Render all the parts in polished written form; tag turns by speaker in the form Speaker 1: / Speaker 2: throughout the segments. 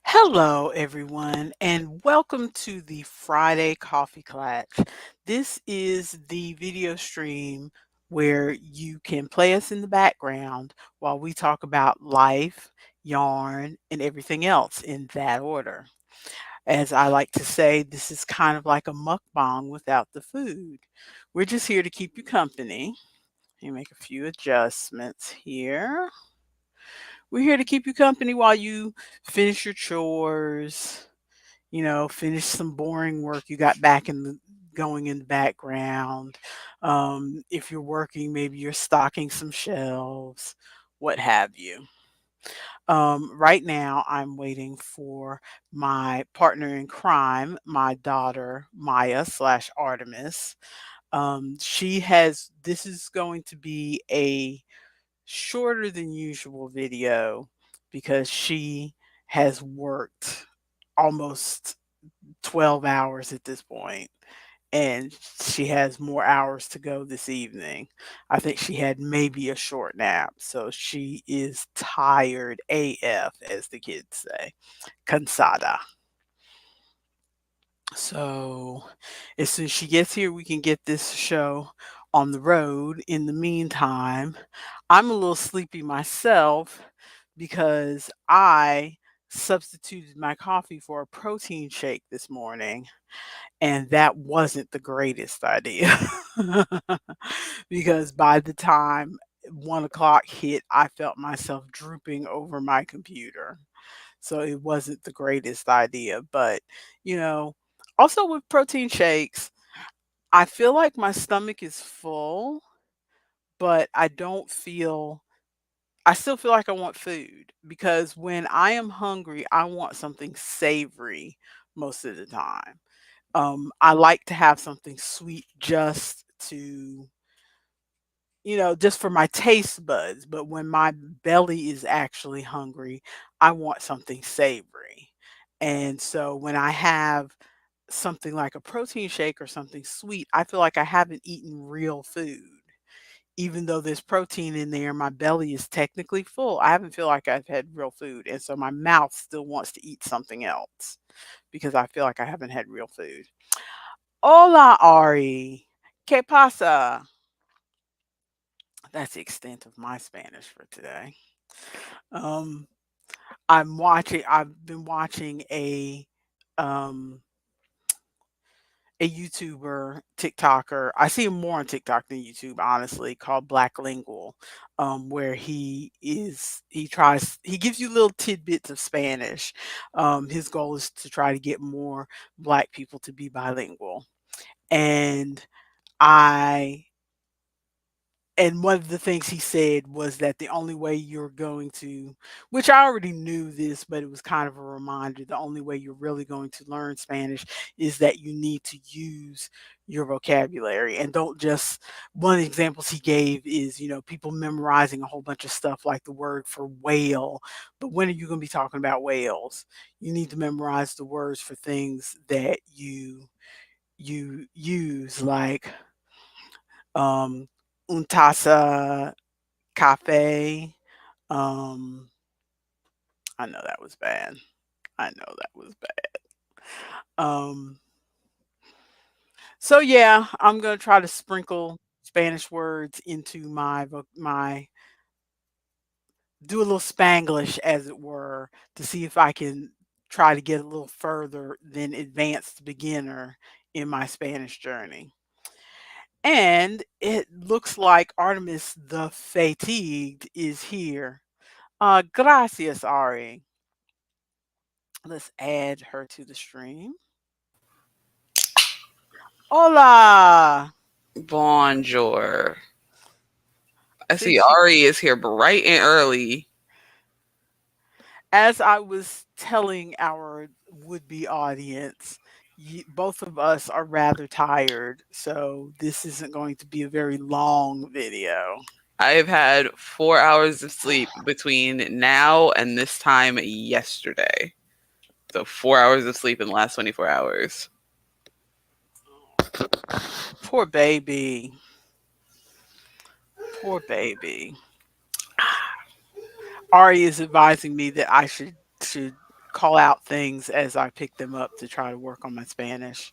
Speaker 1: Hello, everyone, and welcome to the Friday Coffee Klatsch. This is the video stream where you can play us in the background while we talk about life, yarn, and everything else in that order. As I like to say, this is kind of like a mukbang without the food. We're just here to keep you company. Let me make a few adjustments here. We're here to keep you company while you finish your chores, finish some boring work you got back in the going in the background. If you're working, maybe you're stocking some shelves, what have you. Right now, I'm waiting for my partner in crime, my daughter Maya slash Artemis. This is going to be a shorter than usual video because she has worked almost 12 hours at this point, and she has more hours to go this evening. I think she had maybe a short nap, so she is tired AF, as the kids say, cansada. So as soon as she gets here, we can get this show on the road. In the meantime, I'm a little sleepy myself because I substituted my coffee for a protein shake this morning, and that wasn't the greatest idea. Because by the time 1 o'clock hit, I felt myself drooping over my computer. So it wasn't the greatest idea. But, you know, also with protein shakes, I feel like my stomach is full, but I still feel like I want food because when I am hungry, I want something savory most of the time. I like to have something sweet just for my taste buds. But when my belly is actually hungry, I want something savory. And so when I have something like a protein shake or something sweet, I feel like I haven't eaten real food. Even though there's protein in there, my belly is technically full. I haven't feel like I've had real food. And so my mouth still wants to eat something else because I feel like I haven't had real food. Hola, Ari. ¿Qué pasa? That's the extent of my Spanish for today. Um, I've been watching um, a YouTuber, TikToker. I see him more on TikTok than YouTube, honestly, called Blacklingual, where he gives you little tidbits of Spanish. His goal is to try to get more Black people to be bilingual. And I and one of the things he said was that the only way you're going to, which I already knew this, but it was kind of a reminder, the only way you're really going to learn Spanish is that you need to use your vocabulary and don't just, one of the examples he gave is, people memorizing a whole bunch of stuff like the word for whale. But when are you going to be talking about whales? You need to memorize the words for things that you use, like um, un taza cafe. Um, I know that was bad. I know that was bad. Um, so yeah, I'm gonna try to sprinkle Spanish words into my do a little Spanglish, as it were, to see if I can try to get a little further than advanced beginner in my Spanish journey. And it looks like Artemis the Fatigued is here. Gracias, Ari. Let's add her to the stream. Hola.
Speaker 2: Bonjour. I see
Speaker 1: Fifty.
Speaker 2: Ari is here bright and early.
Speaker 1: As I was telling our would-be audience, both of us are rather tired, so this isn't going to be a very long video.
Speaker 2: I have had 4 hours of sleep between now and this time yesterday. So 4 hours of sleep in the last 24 hours.
Speaker 1: Poor baby. Poor baby. Ari is advising me that I should call out things as I pick them up to try to work on my Spanish.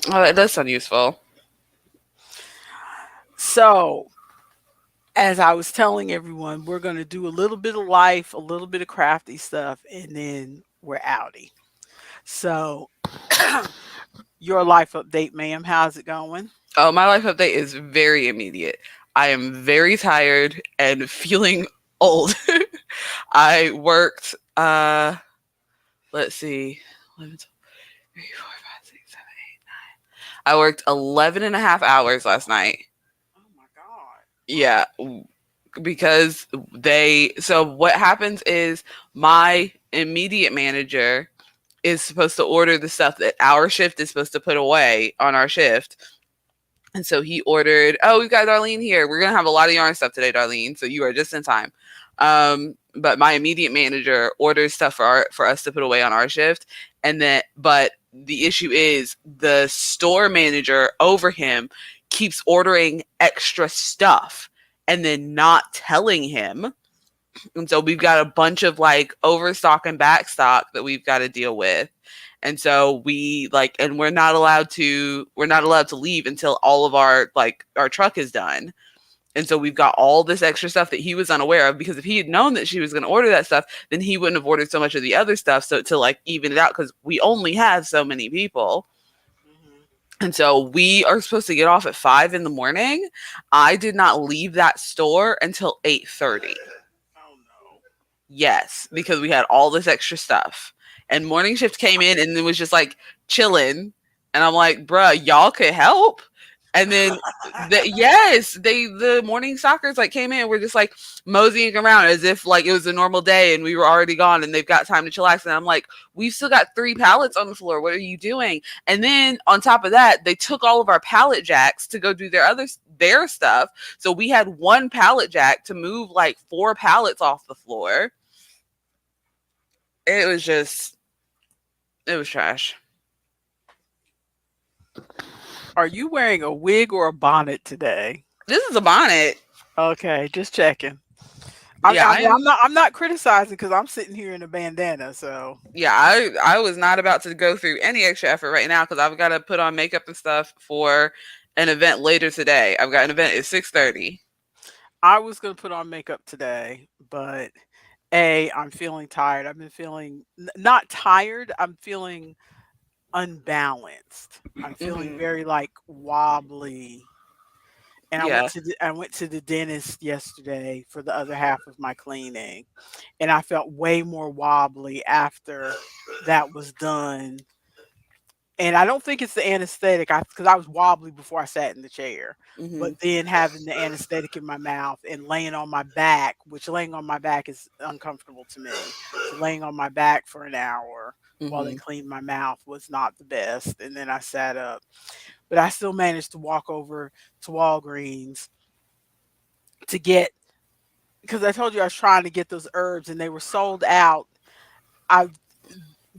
Speaker 2: Oh, that does sound useful.
Speaker 1: So, as I was telling everyone, we're going to do a little bit of life, a little bit of crafty stuff, and then we're outie. So, your life update, ma'am. How's it going?
Speaker 2: Oh, my life update is very immediate. I am very tired and feeling old. I worked, let's see, 11, 12, 3, 4, 5, 6, 7, 8, 9. I worked 11 and a half hours last night.
Speaker 1: Oh my God.
Speaker 2: Yeah, because so what happens is my immediate manager is supposed to order the stuff that our shift is supposed to put away on our shift. And so he ordered, oh, we've got Darlene here. We're going to have a lot of yarn stuff today, Darlene. So you are just in time. But my immediate manager orders stuff for us to put away on our shift. But the issue is the store manager over him keeps ordering extra stuff and then not telling him. And so we've got a bunch of like overstock and backstock that we've got to deal with. And so and we're not allowed to leave until all of our truck is done. And so we've got all this extra stuff that he was unaware of, because if he had known that she was going to order that stuff, then he wouldn't have ordered so much of the other stuff. So to like even it out, because we only have so many people.
Speaker 1: Hmm.
Speaker 2: And so we are supposed to get off at 5 in the morning. I did not leave that store until 8:30.
Speaker 1: Oh no.
Speaker 2: Yes, because we had all this extra stuff. And morning shift came in and it was just like chilling. And I'm like, bruh, y'all could help. And then the morning stalkers like came in and were just like moseying around as if like it was a normal day and we were already gone and they've got time to chillax. And I'm like, we've still got 3 pallets on the floor. What are you doing? And then on top of that, they took all of our pallet jacks to go do their stuff. So we had 1 pallet jack to move like 4 pallets off the floor. It was just, it was trash.
Speaker 1: Are you wearing a wig or a bonnet today?
Speaker 2: This is a bonnet.
Speaker 1: Okay, just checking.
Speaker 2: Yeah,
Speaker 1: I mean, I'm not criticizing because I'm sitting here in a bandana. So
Speaker 2: I was not about to go through any extra effort right now because I've got to put on makeup and stuff for an event later today. I've got an event at 6:30.
Speaker 1: I was gonna put on makeup today, but I'm feeling tired. I've been feeling not tired. I'm feeling unbalanced. I'm feeling
Speaker 2: Hmm.
Speaker 1: very like wobbly. And
Speaker 2: Yeah.
Speaker 1: I went to the dentist yesterday for the other half of my cleaning, and I felt way more wobbly after that was done. And I don't think it's the anesthetic, because I was wobbly before I sat in the chair, but
Speaker 2: Hmm.
Speaker 1: then having the anesthetic in my mouth and laying on my back, which laying on my back is uncomfortable to me. So laying on my back for an hour while they
Speaker 2: Hmm.
Speaker 1: cleaned my mouth was not the best. And then I sat up, but I still managed to walk over to Walgreens to get, because I told you I was trying to get those herbs and they were sold out. I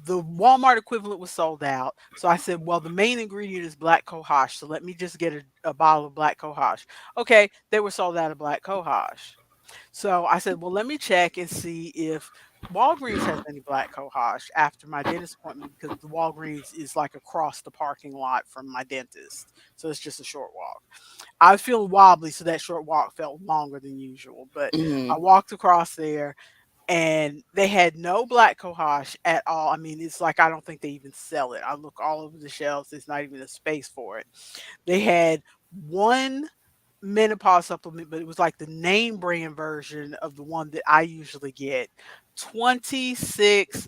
Speaker 1: The Walmart equivalent was sold out. So I said, well, the main ingredient is black cohosh. So let me just get a bottle of black cohosh. Okay, they were sold out of black cohosh. So I said, well, let me check and see if Walgreens has any black cohosh after my dentist appointment, because the Walgreens is like across the parking lot from my dentist. So it's just a short walk. I was feeling wobbly, so that short walk felt longer than usual. But I
Speaker 2: Hmm.
Speaker 1: walked across there and they had no black cohosh at all. I mean, it's like I don't think they even sell it. I look all over the shelves, there's not even a space for it. They had one menopause supplement, but it was like the name brand version of the one that I usually get. $26.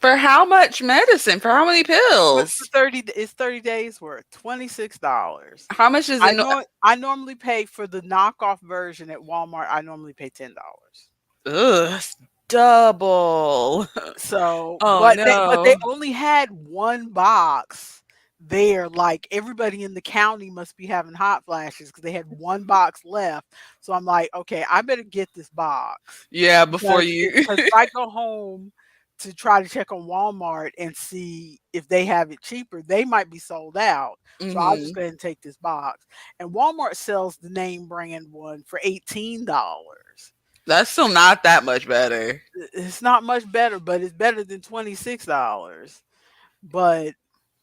Speaker 2: For how much medicine? For how many
Speaker 1: For
Speaker 2: pills?
Speaker 1: 30, it's 30 days worth. $26.
Speaker 2: How much is it?
Speaker 1: I normally pay for the knockoff version at Walmart. I normally pay $10.
Speaker 2: Ugh, it's double.
Speaker 1: So,
Speaker 2: Oh
Speaker 1: but they
Speaker 2: no.
Speaker 1: only had 1 box there, like, everybody in the county must be having hot flashes because they had 1 box left. So I'm like, "Okay, I better get this box,"
Speaker 2: Yeah, before
Speaker 1: because
Speaker 2: you.
Speaker 1: if I go home to try to check on Walmart and see if they have it cheaper, they might be sold out. So I'll just
Speaker 2: Hmm.
Speaker 1: go ahead and take this box. And Walmart sells the name brand one for $18.
Speaker 2: That's still not that much better.
Speaker 1: It's not much better, but it's better than $26. But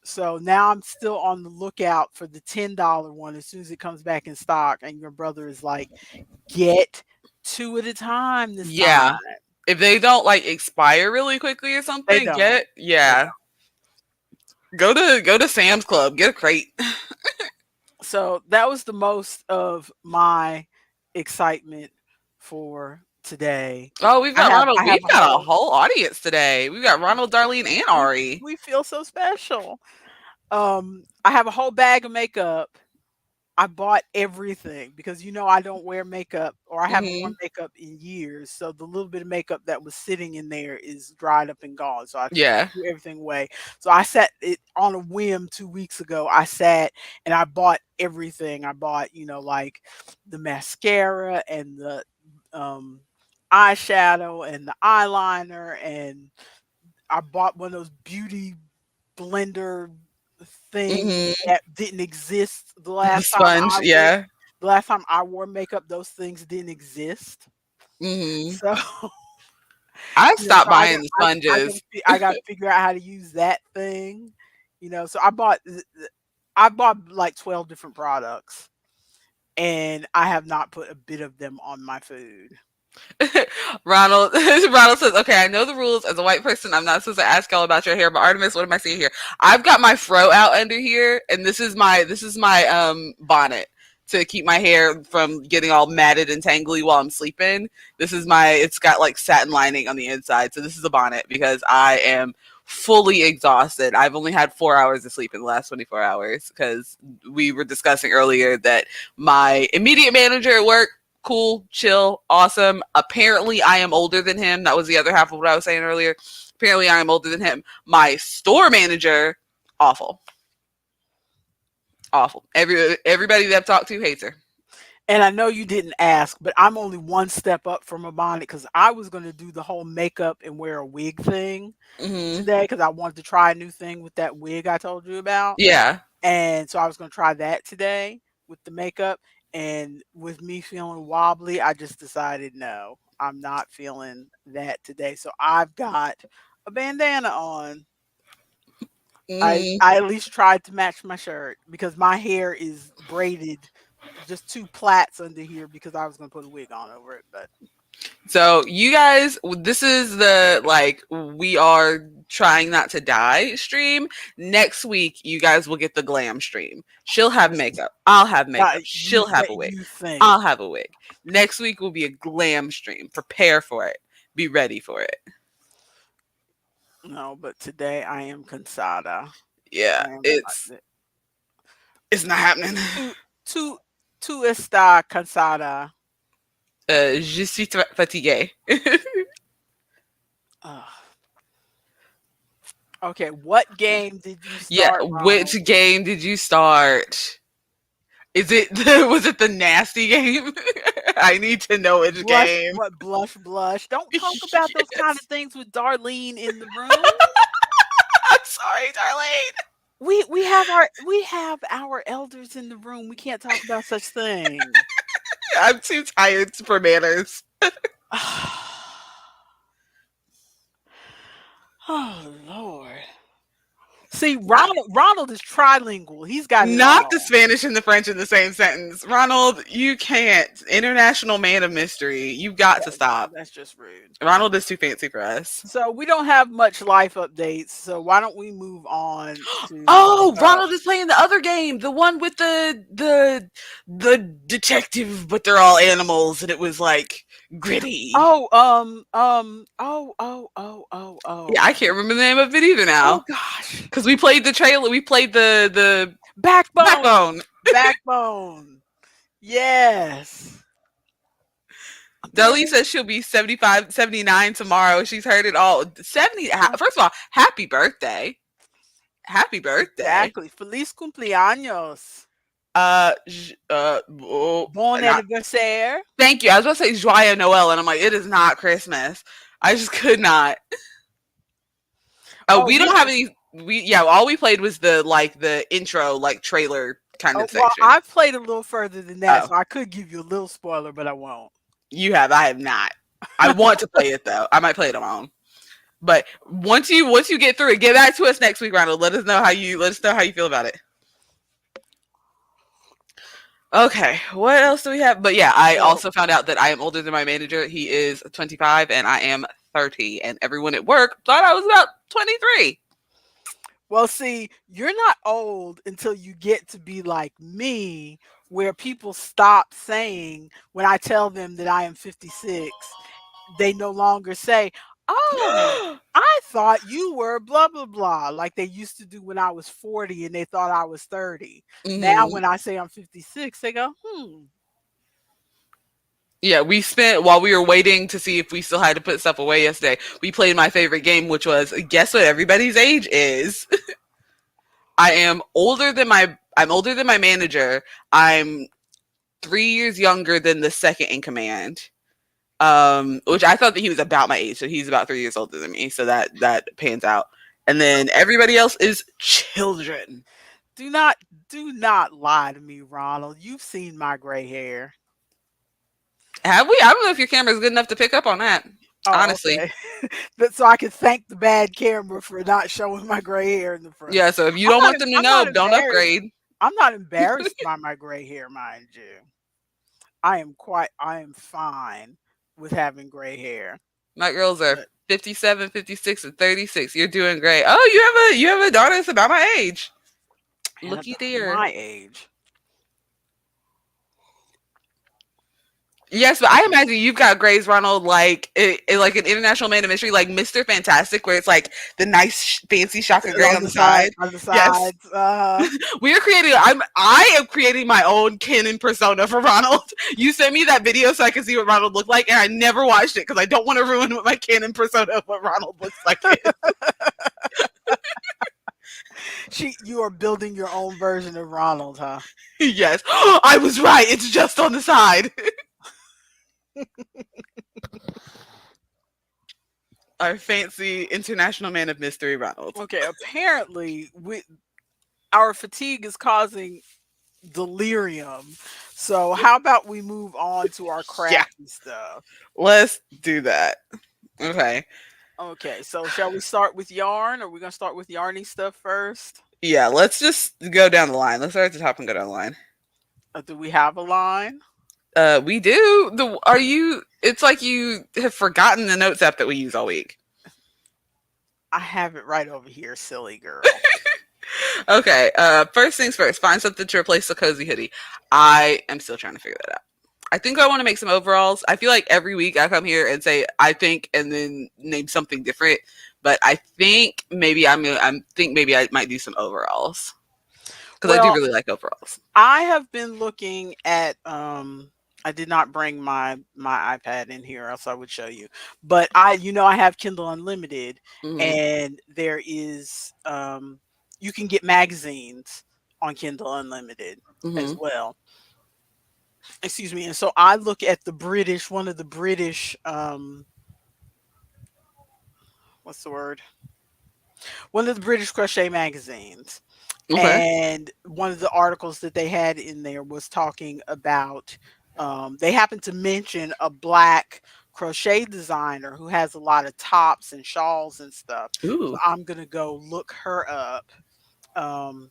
Speaker 1: so now I'm still on the lookout for the $10 one as soon as it comes back in stock. And your brother is like, get two at a time this time.
Speaker 2: Yeah. If they don't like expire really quickly or
Speaker 1: They
Speaker 2: something,
Speaker 1: don't.
Speaker 2: get
Speaker 1: They
Speaker 2: yeah.
Speaker 1: don't.
Speaker 2: Go to Sam's Club, get a crate.
Speaker 1: So that was the most of my excitement for today.
Speaker 2: Oh, we've
Speaker 1: I
Speaker 2: got
Speaker 1: have
Speaker 2: Ronald.
Speaker 1: I have
Speaker 2: We've
Speaker 1: a
Speaker 2: got a
Speaker 1: whole
Speaker 2: whole audience today. We've got Ronald, Darlene, and
Speaker 1: we
Speaker 2: Ari.
Speaker 1: we feel so special. I have a whole bag of makeup. I bought everything because I don't wear makeup or I haven't worn
Speaker 2: Hmm.
Speaker 1: makeup in years. So the little bit of makeup that was sitting in there is dried up and gone. So I
Speaker 2: Yeah.
Speaker 1: threw everything away. So I sat it on a whim 2 weeks ago. I sat and I bought everything. I bought, like the mascara and the um eyeshadow and the eyeliner, and I bought one of those beauty blender things
Speaker 2: Hmm.
Speaker 1: that didn't exist
Speaker 2: The sponge. Yeah.
Speaker 1: the last time I wore makeup, those things didn't exist.
Speaker 2: Hmm.
Speaker 1: So,
Speaker 2: I've stopped
Speaker 1: so
Speaker 2: buying the sponges.
Speaker 1: I gotta figure out how to use that thing. So I bought like 12 different products, and I have not put a bit of them on my food.
Speaker 2: Ronald Ronald says, "Okay, I know the rules. As a white person, I'm not supposed to ask y'all about your hair. But Artemis, what am I seeing here? I've got my fro out under here, and this is my bonnet to keep my hair from getting all matted and tangly while I'm sleeping. This is my. It's got like satin lining on the inside, so this is a bonnet because I am." Fully exhausted. I've only had 4 hours of sleep in the last 24 hours because we were discussing earlier that my immediate manager at work, cool, chill, awesome. Apparently, I am older than him. That was the other half of what I was saying earlier. Apparently, I am older than him. My store manager, awful, awful. Everybody that I've talked to hates her.
Speaker 1: And I know you didn't ask, but I'm only one step up from a bonnet because I was going to do the whole makeup and wear a wig thing
Speaker 2: Hmm.
Speaker 1: today because I wanted to try a new thing with that wig I told you about.
Speaker 2: Yeah.
Speaker 1: And so I was going to try that today with the makeup. And with me feeling wobbly, I just decided no, I'm not feeling that today. So I've got a bandana on.
Speaker 2: Hmm.
Speaker 1: I at least tried to match my shirt because my hair is braided, just two plaits under here because I was going to put a wig on over it. But
Speaker 2: So you guys, this is the like we are trying not to die stream. Next week, you guys will get the glam stream. She'll have makeup. I'll have makeup. She'll have a wig.
Speaker 1: you think.
Speaker 2: I'll have a wig. Next week will be a glam stream. Prepare for it. Be ready for it.
Speaker 1: No, but today I am cansada.
Speaker 2: Yeah,
Speaker 1: I am
Speaker 2: it's not happening.
Speaker 1: tu tu tu está cansada.
Speaker 2: Je suis fatiguée.
Speaker 1: Ugh. Okay, what game did you
Speaker 2: Yeah,
Speaker 1: start, Ronald?
Speaker 2: which game did you start? Is it was it the nasty game? I need to know which game.
Speaker 1: Blush? Don't talk about those kind of
Speaker 2: Yes.
Speaker 1: things with Darlene in the room.
Speaker 2: I'm sorry, Darlene.
Speaker 1: We have our elders in the room. We can't talk about such things.
Speaker 2: I'm too tired for manners.
Speaker 1: Oh Lord. See, Ronald is trilingual. He's got it
Speaker 2: Not the
Speaker 1: all.
Speaker 2: Spanish and the French in the same sentence. Ronald, you can't. International man of mystery. You've got to stop.
Speaker 1: That's just rude.
Speaker 2: Ronald is too fancy for us.
Speaker 1: So we don't have much life updates. So why don't we move on to
Speaker 2: Oh, Ronald is playing the other game, the one with the detective, but they're all animals, and it was like gritty. Yeah, I can't remember the name of it either
Speaker 1: Oh
Speaker 2: now
Speaker 1: gosh.
Speaker 2: because we played the trailer. We played the
Speaker 1: Backbone.
Speaker 2: backbone.
Speaker 1: Backbone. Yes.
Speaker 2: Darlene says she'll be 75, 79 tomorrow. She's heard it all. 70. First of all, happy birthday. Happy birthday.
Speaker 1: Exactly. Feliz cumpleaños. Bon
Speaker 2: Not,
Speaker 1: anniversaire.
Speaker 2: thank you. I was about to say Joyeux Noel, and I'm like, it is not Christmas. I just could not. Oh,
Speaker 1: Oh,
Speaker 2: we don't have any. All we played was the intro trailer kind
Speaker 1: oh,
Speaker 2: of
Speaker 1: well,
Speaker 2: section.
Speaker 1: I've played a little further than that,
Speaker 2: Oh,
Speaker 1: so I could give you a little spoiler, but I won't.
Speaker 2: You have. I have not. I want to play it though. I might play it on my own. But once you get through it, get back to us next week, Ronald. Let us know how you feel about it. Okay, what else do we have? But yeah, I
Speaker 1: So,
Speaker 2: also found out that I am older than my manager. He is 25 and I am 30, and everyone at work thought I was about 23.
Speaker 1: well, see, you're not old until you get to be like me, where people stop saying when I tell them that I am 56, they no longer say, "Oh, I thought you were blah blah blah," like they used to do when I was 40 and they thought I was 30. Now
Speaker 2: Hmm.
Speaker 1: when I say I'm 56, they go, "Hmm."
Speaker 2: Yeah, we spent while we were waiting to see if we still had to put stuff away yesterday. We played my favorite game, which was guess what everybody's age is. I'm older than my manager. I'm 3 years younger than the second in command. Which I thought that he was about my age, so he's about 3 years older than me, so that pans out. And then everybody else is children.
Speaker 1: Do not do not lie to me, Ronald. You've seen my gray hair.
Speaker 2: Have we? I don't know if your camera's good enough to pick up on that.
Speaker 1: Oh,
Speaker 2: Honestly.
Speaker 1: okay. So I can thank the bad camera for not showing my gray hair in the front.
Speaker 2: Yeah, so if you don't want them to
Speaker 1: I'm
Speaker 2: know,
Speaker 1: not
Speaker 2: don't
Speaker 1: embarrassed.
Speaker 2: upgrade.
Speaker 1: I'm not embarrassed by my gray hair, mind you. I am fine with having gray hair.
Speaker 2: My girls are
Speaker 1: But
Speaker 2: 57, 56, and 36. You're doing great. Oh, you have a daughter that's about my age.
Speaker 1: and
Speaker 2: Looky
Speaker 1: about
Speaker 2: there.
Speaker 1: my age.
Speaker 2: Yes, but I
Speaker 1: Okay.
Speaker 2: imagine you've got Grace Ronald like an international man of mystery, like Mr. Fantastic, where it's like the nice fancy shock of gray on the side.
Speaker 1: On the
Speaker 2: Yes,
Speaker 1: sides.
Speaker 2: we are creating. I am creating my own canon persona for Ronald. You sent me that video so I can see what Ronald looked like, and I never watched it because I don't want to ruin what my canon persona of what Ronald looks like is.
Speaker 1: You are building your own version of Ronald, huh?
Speaker 2: Yes, I was right. It's just on the side. Our fancy international man of mystery, Ronald.
Speaker 1: Okay, apparently our fatigue is causing delirium. So how about we move on to our
Speaker 2: Yeah,
Speaker 1: crafty stuff?
Speaker 2: let's do that. Okay.
Speaker 1: Okay, so shall we start with yarn? Are we gonna start with yarny stuff first?
Speaker 2: Yeah, let's just go down the line. Let's start at the top and go down the line.
Speaker 1: Do we have a line?
Speaker 2: We do. The are you? It's like you have forgotten the notes app that we use all week.
Speaker 1: I have it right over here, silly girl.
Speaker 2: Okay. First things first. Find something to replace the cozy hoodie. I am still trying to figure that out. I think I want to make some overalls. I feel like every week I come here and say I think and then name something different. But I think maybe I might do some overalls because I do
Speaker 1: Well,
Speaker 2: really like overalls.
Speaker 1: I have been looking at I did not bring my iPad in here else I would show you. But I have Kindle Unlimited
Speaker 2: Hmm.
Speaker 1: and there is you can get magazines on Kindle Unlimited as
Speaker 2: Hmm.
Speaker 1: well. Excuse me. And so I look at the British one of the British what's the word? One of the British crochet magazines.
Speaker 2: Okay.
Speaker 1: And one of the articles that they had in there was talking about they happened to mention a black crochet designer who has a lot of tops and shawls and stuff. So
Speaker 2: Ooh.
Speaker 1: I'm gonna go look her up. Um,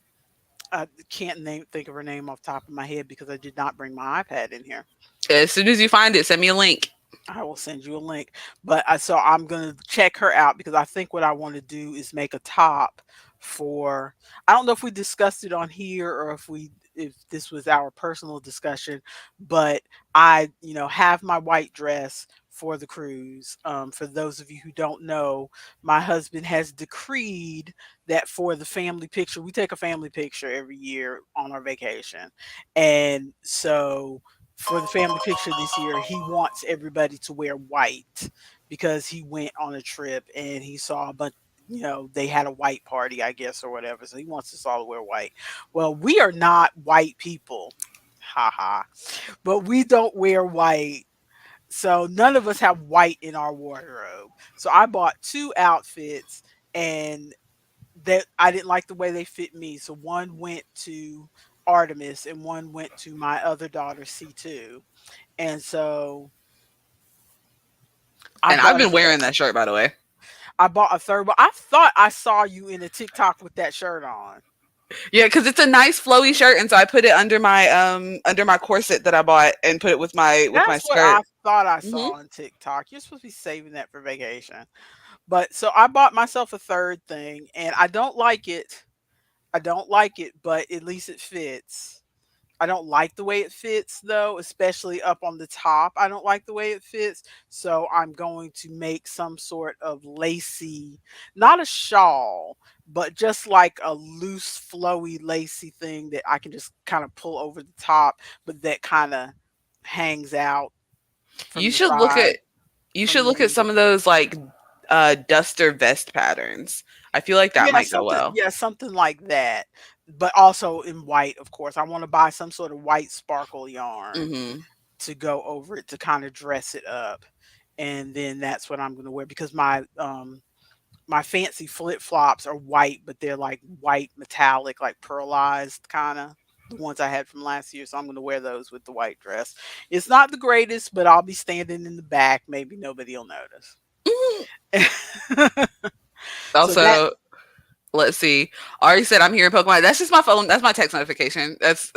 Speaker 1: I can't think of her name off the top of my head because I did not bring my iPad in here.
Speaker 2: As soon as you find it, send me a link.
Speaker 1: I will send you a link. But so I'm gonna check her out because I think what I want to do is make a top for. I don't know if we discussed it on here or if this was our personal discussion, but I have my white dress for the cruise. For those of you who don't know, my husband has decreed that for the family picture, we take a family picture every year on our vacation, and so for the family picture this year, he wants everybody to wear white because he went on a trip and he saw a bunch. They had a white party, I guess, or whatever. So he wants us all to wear white. Well, we are not white people, haha, but we don't wear white. So none of us have white in our wardrobe. So I bought two outfits and that I didn't like the way they fit me. So one went to Artemis and one went to my other daughter C2. And so I
Speaker 2: And I've
Speaker 1: bought a
Speaker 2: been wearing that shirt, by the way.
Speaker 1: I bought a third, but I thought I saw you in a TikTok with that shirt on.
Speaker 2: Yeah, because it's a nice flowy shirt, and so I put it under my corset that I bought, and put it with my
Speaker 1: That's what
Speaker 2: skirt.
Speaker 1: I thought I
Speaker 2: Hmm.
Speaker 1: saw on TikTok. You're supposed to be saving that for vacation. But so I bought myself a third thing and I don't like it. I don't like it, but at least it fits. I don't like the way it fits though, especially up on the top. I don't like the way it fits. So I'm going to make some sort of lacy, not a shawl, but just like a loose, flowy, lacy thing that I can just kind of pull over the top, but that kind of hangs out from
Speaker 2: You
Speaker 1: the
Speaker 2: should look at
Speaker 1: side,
Speaker 2: you
Speaker 1: from
Speaker 2: should
Speaker 1: the
Speaker 2: look at some
Speaker 1: knee.
Speaker 2: of those like duster vest patterns. I feel like that might go well.
Speaker 1: Yeah, something like that, but also in white, of course. I wanna buy some sort of white sparkle yarn
Speaker 2: Hmm.
Speaker 1: to go over it to kinda dress it up, and then that's what I'm gonna wear because my fancy flip-flops are white, but they're, like, white metallic, like, pearlized kinda, the ones I had from last year, so I'm gonna wear those with the white dress. It's not the greatest, but I'll be standing in the back, maybe nobody'll notice. So that
Speaker 2: Also, let's see. Ari said I'm here in Pokemon. That's just my phone. That's my text notification. That's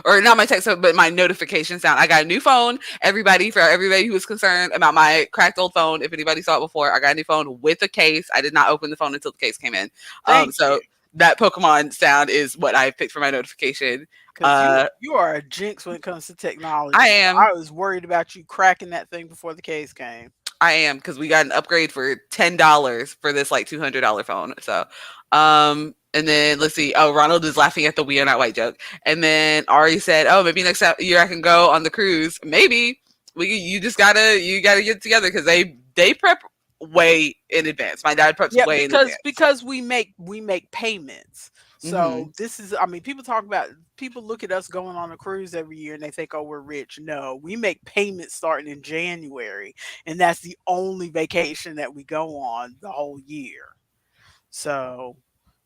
Speaker 2: or not my text, but my notification sound. I got a new phone. Everybody, for everybody who was concerned about my cracked old phone, if anybody saw it before, I got a new phone with a case. I did not open the phone until the case came in.
Speaker 1: thank you.
Speaker 2: So that Pokemon sound is what I picked for my notification.
Speaker 1: 'Cause
Speaker 2: Uh,
Speaker 1: you are a jinx when it comes to
Speaker 2: I
Speaker 1: technology, so
Speaker 2: am.
Speaker 1: I was worried about you cracking that thing before the case came.
Speaker 2: I am because we got an upgrade for $10 for this like $200 phone. So, and then let's see. Oh, Ronald is laughing at the "we are not white" joke. And then Ari said, "Oh, maybe next year I can go on the cruise. Maybe we. You gotta get together because they prep way in advance. My dad preps
Speaker 1: Yeah,
Speaker 2: way in advance.
Speaker 1: because we make payments.
Speaker 2: Hmm.
Speaker 1: So this is I mean, people look at us going on a cruise every year and they think, "Oh, we're rich." No, we make payments starting in January, and that's the only vacation that we go on the whole year. So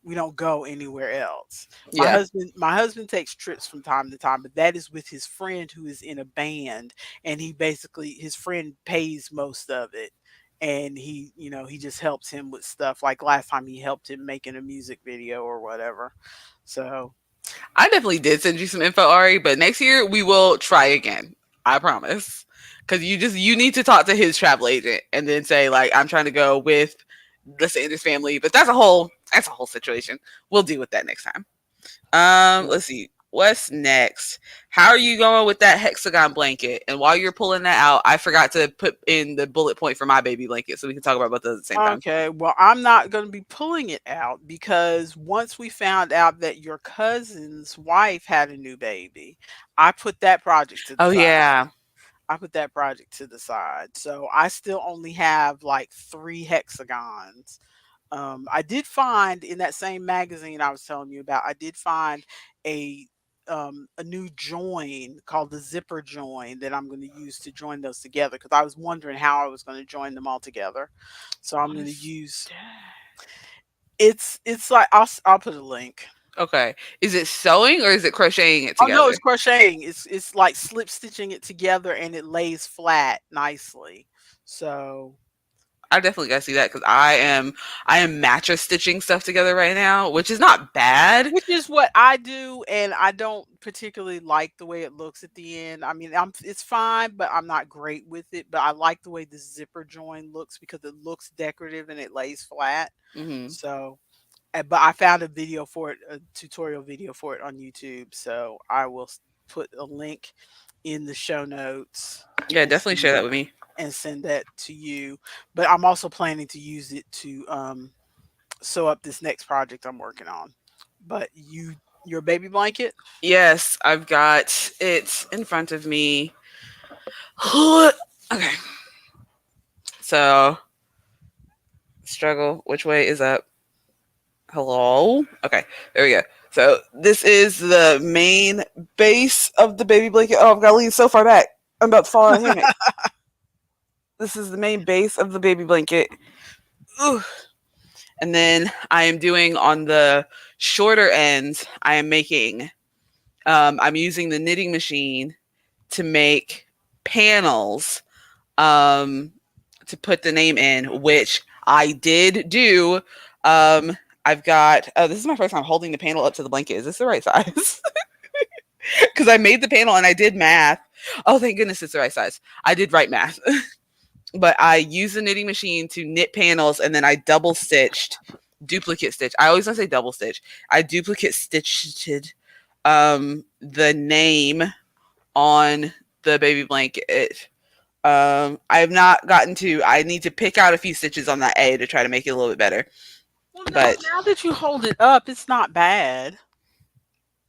Speaker 1: we don't go anywhere else.
Speaker 2: Yeah,
Speaker 1: My husband takes trips from time to time, but that is with his friend who is in a band and he basically his friend pays most of it and he just helps him with stuff like last time he helped him making a music video or whatever. So,
Speaker 2: I definitely did send you some info, Ari. But next year we will try again. I promise. Because you need to talk to his travel agent and then say like I'm trying to go with the Sanders family. But that's a whole situation. We'll deal with that next time. Let's
Speaker 1: yes.
Speaker 2: see. What's next? How are you going with that hexagon blanket? And while you're pulling that out, I forgot to put in the bullet point for my baby blanket, so we can talk about both those at the same time.
Speaker 1: Okay, well, I'm not going to be pulling it out because once we found out that your cousin's wife had a new baby, I put that project to the
Speaker 2: Oh
Speaker 1: side.
Speaker 2: yeah.
Speaker 1: I put that project to the side. So I still only have like 3 hexagons. I did find in that same magazine I was telling you about, I did find a a new join called the zipper join that I'm going to use to join those together because I was wondering how I was going to join them all together. So I'm
Speaker 2: What
Speaker 1: going to
Speaker 2: is
Speaker 1: use
Speaker 2: that?
Speaker 1: it's like I'll put a link.
Speaker 2: Okay. Is it sewing or is it crocheting it
Speaker 1: Oh no,
Speaker 2: together?
Speaker 1: it's crocheting. It's like slip stitching it together and it lays flat nicely. So
Speaker 2: I definitely gotta see that because I am mattress stitching stuff together right now, which is not bad.
Speaker 1: which is what I do, and I don't particularly like the way it looks at the end. I mean, it's fine, but I'm not great with it. But I like the way the zipper join looks because it looks decorative and it lays flat.
Speaker 2: Hmm.
Speaker 1: So, but I found a video for it, a tutorial video for it on YouTube. So I will put a link in the show notes
Speaker 2: Yeah,
Speaker 1: and
Speaker 2: definitely share that with me.
Speaker 1: send that to you. But I'm also planning to use it to sew up this next project I'm working on. But your baby blanket?
Speaker 2: Yes, I've got it in front of me. Okay, so struggle. Which way is up? Hello. Okay, there we go. So this is the main base of the baby blanket. Oh, I've got to lean so far back. I'm about to fall out of hammock. This is the main base of the baby blanket. Ooh. And then I am doing on the shorter ends. I'm using the knitting machine to make panels um, to put the name in, which I did do. Um, I've got. Oh, this is my first time holding the panel up to the blanket. Is this the right size? Because I made the panel and I did math. Oh, thank goodness it's the right size. I did right math. But I used the knitting machine to knit panels and then I double stitched, duplicate stitch. I always want to say double stitch. I duplicate stitched the name on the baby blanket. I have not gotten to. I need to pick out a few stitches on that A to try to make it a little bit better.
Speaker 1: Well,
Speaker 2: But
Speaker 1: now that you hold it up, it's not bad.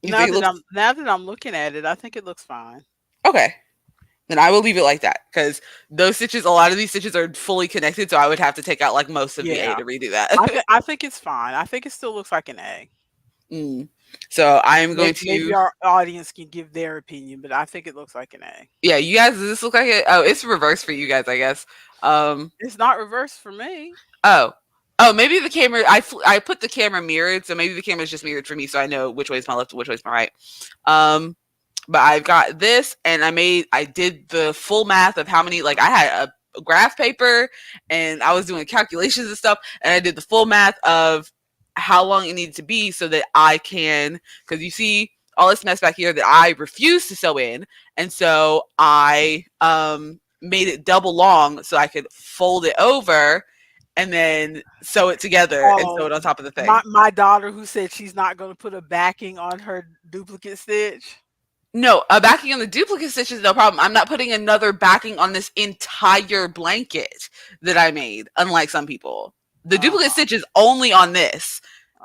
Speaker 2: you think it looks
Speaker 1: Now that I'm looking at it, I think it looks fine.
Speaker 2: okay? Then I will leave it like that because those stitches, a lot of these stitches are fully connected, so I would have to take out like most of the A
Speaker 1: Yeah,
Speaker 2: to redo that.
Speaker 1: I think it's fine. I think it still looks like an A.
Speaker 2: Mm. So I am going
Speaker 1: Maybe
Speaker 2: to.
Speaker 1: our audience can give their opinion, but I think it looks like an A.
Speaker 2: Yeah, you guys. Does this look like it? Oh, it's reversed for you guys, I guess. Um.
Speaker 1: It's not reversed for me.
Speaker 2: Oh. Oh, maybe the camera. I put the camera mirrored, so maybe the camera's just mirrored for me, so I know which way is my left, and which way is my right. Um. But I've got this, and I did the full math of how many. Like I had a graph paper, and I was doing calculations and stuff, and I did the full math of how long it needed to be so that I can. Because you see all this mess back here that I refuse to sew in, and so I made it double long so I could fold it over and then sew it together and sew
Speaker 1: Oh,
Speaker 2: it on top of the thing.
Speaker 1: my daughter who said she's not going to put a backing on her duplicate stitch.
Speaker 2: No, a backing on the duplicate stitch is no problem. I'm not putting another backing on this entire blanket that I made, unlike some people. The duplicate
Speaker 1: Uh-huh.
Speaker 2: stitch is only on this.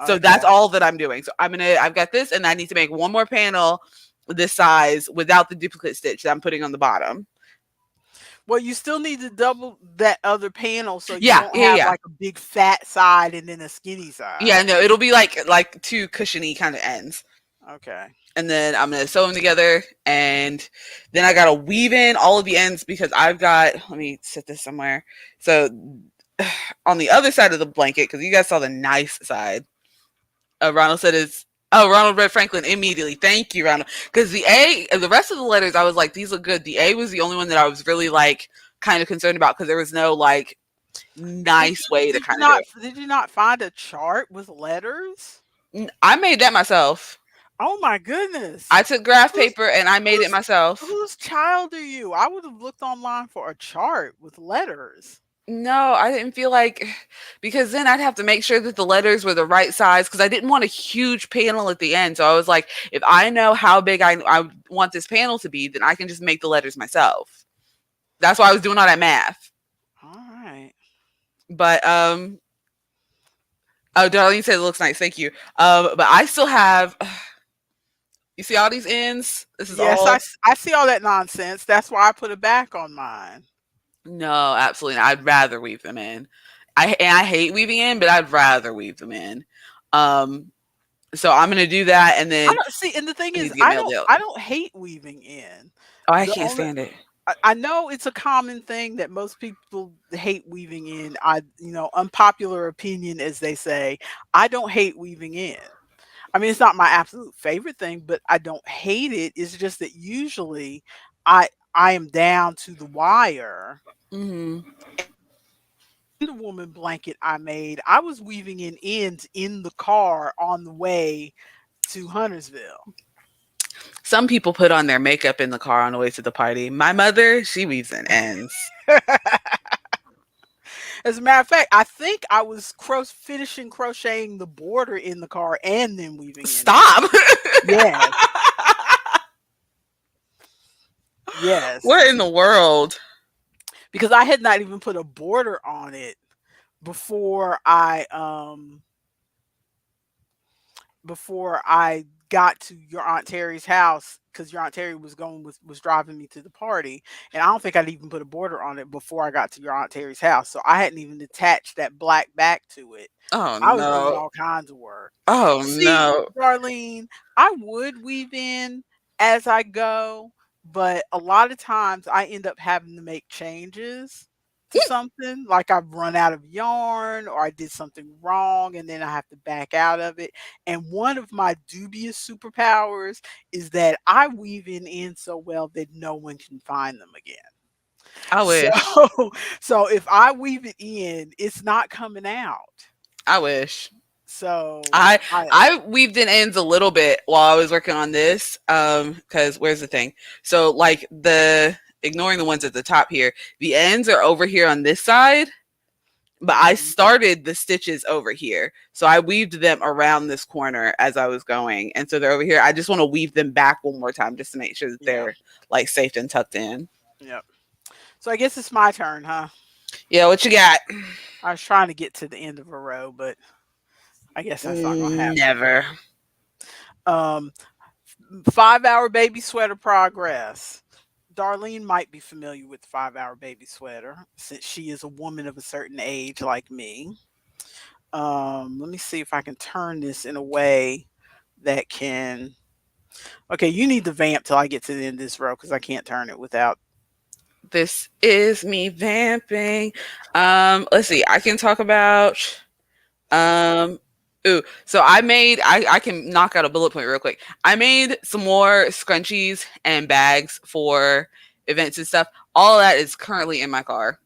Speaker 2: So
Speaker 1: Okay.
Speaker 2: that's all that I'm doing. So I've got this and I need to make one more panel this size without the duplicate stitch that I'm putting on the bottom.
Speaker 1: Well, you still need to double that other panel so you
Speaker 2: Yeah,
Speaker 1: don't
Speaker 2: yeah,
Speaker 1: have
Speaker 2: yeah.
Speaker 1: like a big fat side and then a skinny
Speaker 2: Yeah,
Speaker 1: side.
Speaker 2: no, it'll be like two cushiony kind of ends.
Speaker 1: Okay.
Speaker 2: And then I'm gonna sew them together, and then I gotta weave in all of the ends because I've got. Let me set this somewhere. So on the other side of the blanket, because you guys saw the nice side. Ronald said is. Oh, Ronald read Franklin immediately. Thank you, Ronald. Because the A, the rest of the letters, I was like, these look good. The A was the only one that I was really like kind of concerned about because there was no like nice way to kind of do
Speaker 1: Did you not find a chart with letters?
Speaker 2: it. I made that myself.
Speaker 1: Oh my goodness.
Speaker 2: I took graph
Speaker 1: Who's
Speaker 2: paper and I made it
Speaker 1: whose
Speaker 2: myself.
Speaker 1: whose child are you? I would have looked online for a chart with letters.
Speaker 2: No, I didn't feel like because then I'd have to make sure that the letters were the right size because I didn't want a huge panel at the end. So I was like, if I know how big I want this panel to be, then I can just make the letters myself. That's why I was doing all that math.
Speaker 1: All right.
Speaker 2: But oh, Darlene said it looks nice. Thank you. But I still have. You see all these ends? This is
Speaker 1: Yes,
Speaker 2: all.
Speaker 1: I see all that nonsense. That's why I put a back on mine.
Speaker 2: No, absolutely not. I'd rather weave them in. I hate weaving in, but I'd rather weave them in. Um, so I'm gonna do that, and
Speaker 1: I
Speaker 2: then
Speaker 1: don't see, and the thing
Speaker 2: it
Speaker 1: is,
Speaker 2: needs to get mailed out.
Speaker 1: I don't hate weaving in.
Speaker 2: Oh, I
Speaker 1: The
Speaker 2: can't
Speaker 1: only
Speaker 2: stand it.
Speaker 1: I know it's a common thing that most people hate weaving in. Unpopular opinion, as they say. I don't hate weaving in. I mean, it's not my absolute favorite thing, but I don't hate it. It's just that usually I am down to the wire.
Speaker 2: Hmm.
Speaker 1: The woman blanket I made, I was weaving in ends in the car on the way to Huntersville.
Speaker 2: Some people put on their makeup in the car on the way to the party. My mother, she weaves in ends.
Speaker 1: As a matter of fact, I think I was finishing crocheting the border in the car and then weaving in it.
Speaker 2: Stop.
Speaker 1: Yes, yes,
Speaker 2: What in the world?
Speaker 1: because I had not even put a border on it before I got to your Aunt Terry's house, because your Aunt Terry was driving me to the party, and I don't think I'd even put a border on it before I got to your Aunt Terry's house. So I hadn't even attached that black back to it.
Speaker 2: Oh
Speaker 1: I was doing
Speaker 2: no.
Speaker 1: all kinds of work.
Speaker 2: Oh
Speaker 1: See,
Speaker 2: no.
Speaker 1: Darlene, I would weave in as I go, but a lot of times I end up having to make changes to something. Like I've run out of yarn or I did something wrong and then I have to back out of it. And one of my dubious superpowers is that I weave in so well that no one can find them again.
Speaker 2: I
Speaker 1: So
Speaker 2: wish.
Speaker 1: so if I weave it in, it's not coming out.
Speaker 2: I wish.
Speaker 1: So
Speaker 2: I
Speaker 1: I
Speaker 2: I weaved in ends a little bit while I was working on this. Because where's the thing? So like the ignoring the ones at the top here, the ends are over here on this side, but I
Speaker 1: mhm,
Speaker 2: started the stitches over here. So I weaved them around this corner as I was going. And so they're over here. I just want to weave them back one more time just to make sure that
Speaker 1: yeah,
Speaker 2: they're like safe and tucked in.
Speaker 1: yep. So I guess it's my turn, huh?
Speaker 2: Yeah, what you got?
Speaker 1: I was trying to get to the end of a row, but I guess that's not gonna happen.
Speaker 2: Never.
Speaker 1: Um, 5 hour baby sweater progress. Darlene might be familiar with the 5 hour baby sweater since she is a woman of a certain age like me. Let me see if I can turn this in a way that can. Okay, you need the vamp till I get to the end of this row because I can't turn it without.
Speaker 2: This is me vamping. Let's see. I can talk about Um, ooh, so I can knock out a bullet point real quick. I made some more scrunchies and bags for events and stuff. All of that is currently in my car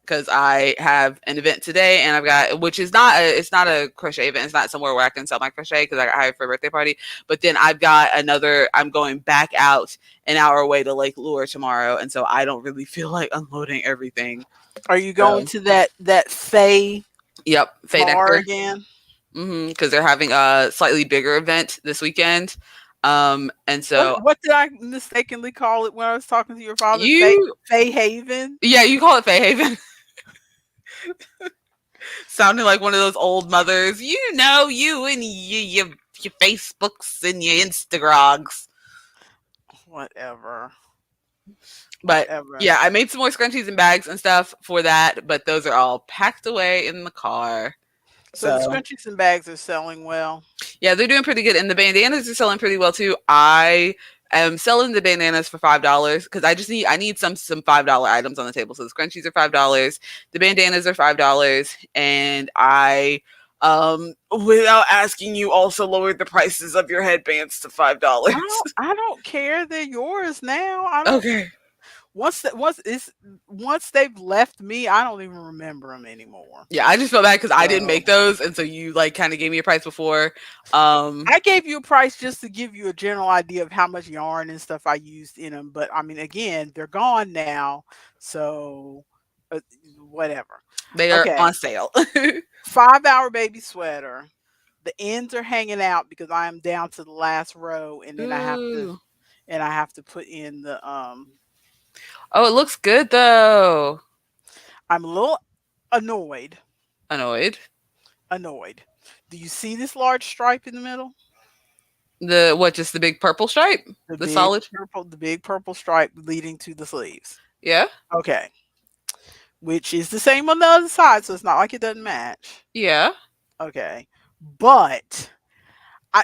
Speaker 2: because I have an event today and I've got, which is not a, it's not a crochet event. It's not somewhere where I can sell my crochet because I got hired for a birthday party. But then I've got another, I'm going back out an hour away to Lake Lure tomorrow. And so I don't really feel like unloading everything.
Speaker 1: Are you going
Speaker 2: So,
Speaker 1: to that Fay
Speaker 2: yep, Faye
Speaker 1: bar
Speaker 2: Nectar.
Speaker 1: again?
Speaker 2: Because they're having a slightly bigger event this weekend. And
Speaker 1: What
Speaker 2: so
Speaker 1: what did I mistakenly call it when I was talking to your father?
Speaker 2: you,
Speaker 1: Fay Haven.
Speaker 2: yeah, you call it Faye Haven. Sounding like one of those old mothers. You know, you and your Facebooks and your Instagrogs.
Speaker 1: Whatever.
Speaker 2: But
Speaker 1: Whatever.
Speaker 2: yeah, I made some more scrunchies and bags and stuff for that, but those are all packed away in the car.
Speaker 1: So the
Speaker 2: So
Speaker 1: scrunchies and bags are selling well.
Speaker 2: yeah, they're doing pretty good, and the bandanas are selling pretty well too. I am selling the bandanas for $5 because I need some $5 items on the table. So the scrunchies are $5, the bandanas are $5, and I without asking you also lowered the prices of your headbands to $5.
Speaker 1: I don't care. They're yours now. I don't
Speaker 2: Okay.
Speaker 1: once they've left me, I don't even remember them anymore.
Speaker 2: Yeah, I just felt bad because I didn't
Speaker 1: So
Speaker 2: make those, and so you like kind of gave me a price before. Um,
Speaker 1: I gave you a price just to give you a general idea of how much yarn and stuff I used in them. But I mean, again, they're gone now. So uh, whatever.
Speaker 2: they are
Speaker 1: Okay.
Speaker 2: on sale.
Speaker 1: 5 hour baby sweater. The ends are hanging out because I am down to the last row, and then
Speaker 2: Ooh.
Speaker 1: I have to put in the
Speaker 2: Oh, it looks good though.
Speaker 1: I'm a little annoyed.
Speaker 2: Annoyed.
Speaker 1: Annoyed. Do you see this large stripe in the middle?
Speaker 2: The what? Just the big purple stripe? The solid?
Speaker 1: The big purple stripe leading to the sleeves.
Speaker 2: Yeah,
Speaker 1: Okay. Which is the same on the other side, so it's not like it doesn't match.
Speaker 2: yeah.
Speaker 1: Okay. But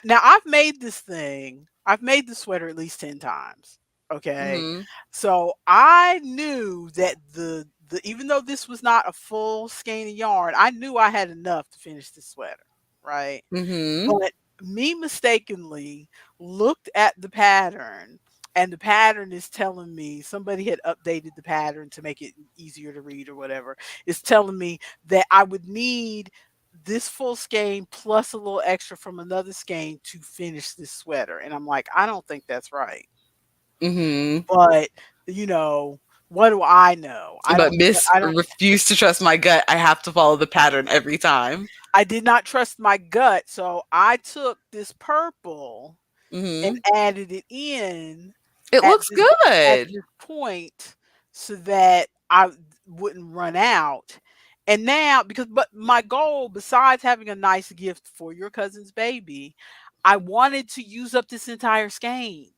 Speaker 1: now I've made this thing. I've made the sweater at least 10 times. Okay.
Speaker 2: Mhm.
Speaker 1: So I knew that the even though this was not a full skein of yarn, I knew I had enough to finish the sweater, right?
Speaker 2: Mhm.
Speaker 1: But me mistakenly looked at the pattern, and the pattern is telling me somebody had updated the pattern to make it easier to read or whatever. It's telling me that I would need this full skein plus a little extra from another skein to finish this sweater. And I'm like, I don't think that's right.
Speaker 2: Mhm.
Speaker 1: But you know, what do I know?
Speaker 2: But Miss
Speaker 1: I don't
Speaker 2: refused to trust my gut. I have to follow the pattern every time.
Speaker 1: I did not trust my gut. So I took this purple and
Speaker 2: Mhm.
Speaker 1: added it in
Speaker 2: It
Speaker 1: at
Speaker 2: looks
Speaker 1: this at
Speaker 2: good.
Speaker 1: this point so that I wouldn't run out. And now but my goal besides having a nice gift for your cousin's baby, I wanted to use up this entire skein.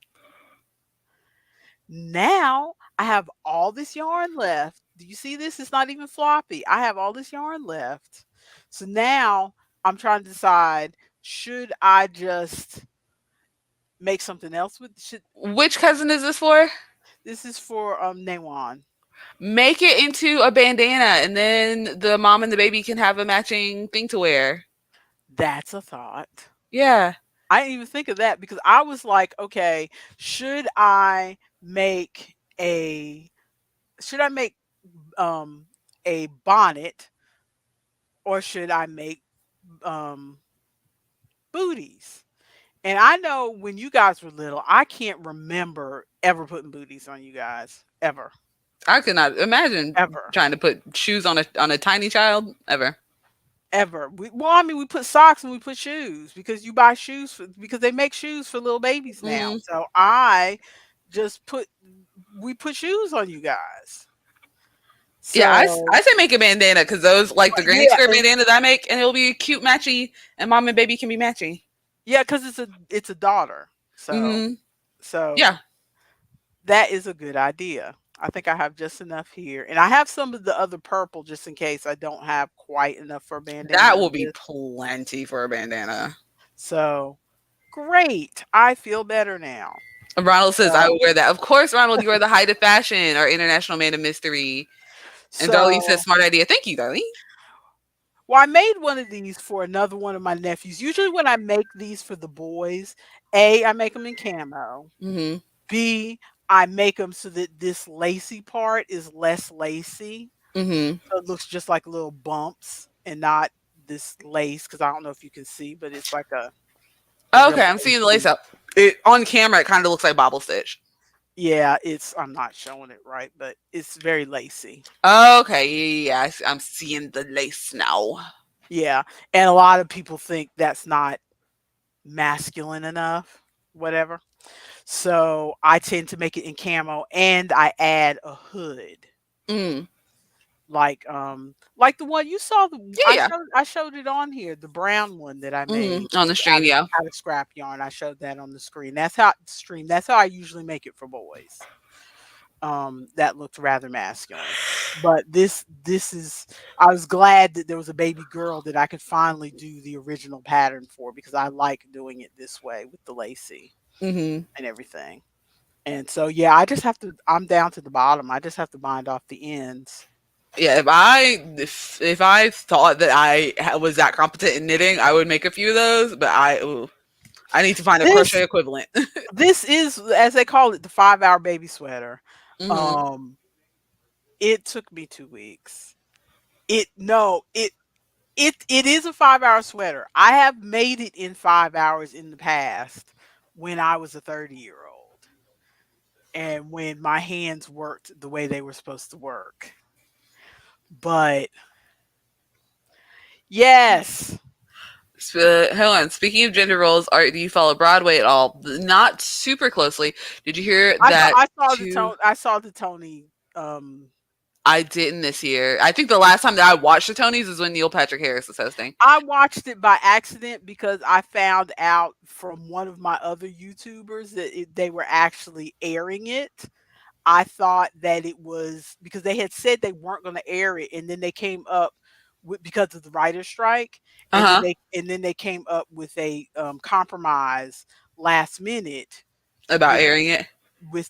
Speaker 1: Now I have all this yarn left. Do you see this? It's not even floppy. I have all this yarn left. So now I'm trying to decide, should I just make something else with should
Speaker 2: Which cousin is this for?
Speaker 1: this is for Nawan.
Speaker 2: Make it into a bandana, and then the mom and the baby can have a matching thing to wear.
Speaker 1: That's a thought.
Speaker 2: Yeah.
Speaker 1: I didn't even think of that because I was like, okay, should I make a should I make a bonnet or should I make um booties? And I know when you guys were little, I can't remember ever putting booties on you guys. Ever.
Speaker 2: I could not imagine
Speaker 1: Ever.
Speaker 2: trying to put shoes on a tiny child ever.
Speaker 1: Ever. I mean, we put socks and we put shoes because you buy shoes because they make shoes for little babies now.
Speaker 2: Mm.
Speaker 1: So I just we put shoes on you guys.
Speaker 2: Yeah,
Speaker 1: So
Speaker 2: I say make a bandana because those like the granny
Speaker 1: yeah,
Speaker 2: square bandanas I make, and it'll be a cute matchy, and mom and baby can be matchy.
Speaker 1: yeah, because it's a daughter. So
Speaker 2: Hmm.
Speaker 1: so
Speaker 2: Yeah,
Speaker 1: that is a good idea. I think I have just enough here, and I have some of the other purple just in case I don't have quite enough for a bandana
Speaker 2: that will
Speaker 1: of
Speaker 2: be
Speaker 1: this.
Speaker 2: plenty for a bandana.
Speaker 1: So great. I feel better now.
Speaker 2: Ronald says I
Speaker 1: So
Speaker 2: would wear that. Of course, Ronald, you are the height of fashion, our international man of mystery. And Darlene says,
Speaker 1: so
Speaker 2: smart idea. Thank you, Darlene.
Speaker 1: well, I made one of these for another one of my nephews. Usually when I make these for the boys, A, I make them in camo.
Speaker 2: Mm-hmm.
Speaker 1: B, I make them so that this lacy part is less lacy.
Speaker 2: Mm-hmm.
Speaker 1: So it looks just like little bumps and not this lace because I don't know if you can see, but it's like a
Speaker 2: Okay,
Speaker 1: real
Speaker 2: I'm seeing the lace
Speaker 1: lacy.
Speaker 2: up. It on camera, it kind of looks like bobble stitch.
Speaker 1: Yeah, I'm not showing it right, but it's very lacy.
Speaker 2: Okay, yeah, I'm seeing the lace now.
Speaker 1: Yeah. And a lot of people think that's not masculine enough, whatever. So I tend to make it in camo and I add a hood.
Speaker 2: Mm.
Speaker 1: Like the one you saw
Speaker 2: Yeah, yeah.
Speaker 1: I showed it on here, the brown one that I made
Speaker 2: On the stream, yeah.
Speaker 1: out of scrap yarn. I showed that on the screen. That's how I usually make it for boys. That looked rather masculine. But this is I was glad that there was a baby girl that I could finally do the original pattern for because I like doing it this way with the lacy
Speaker 2: Mm-hmm.
Speaker 1: and everything. And so yeah, I'm down to the bottom. I just have to bind off the ends.
Speaker 2: Yeah, if I thought that was that competent in knitting, I would make a few of those. But I need to find a
Speaker 1: This
Speaker 2: crochet equivalent.
Speaker 1: this is as they call it the 5-hour baby sweater.
Speaker 2: Hmm.
Speaker 1: Um it took me 2 weeks. It no, it is a 5-hour sweater. I have made it in 5 hours in the past when I was a 30-year-old and when my hands worked the way they were supposed to work. But yes,
Speaker 2: Hold on. Speaking of gender roles, do you follow Broadway at all? Not super closely. Did you hear that?
Speaker 1: I saw the Tony
Speaker 2: I didn't this year. I think the last time that I watched the Tonys is when Neil Patrick Harris was hosting.
Speaker 1: I watched it by accident because I found out from one of my other YouTubers that they were actually airing it. I thought that it was because they had said they weren't going to air it, and then they came up with because of the writer's strike,
Speaker 2: Uh huh.
Speaker 1: and then they came up with a compromise last minute
Speaker 2: About
Speaker 1: with
Speaker 2: airing it.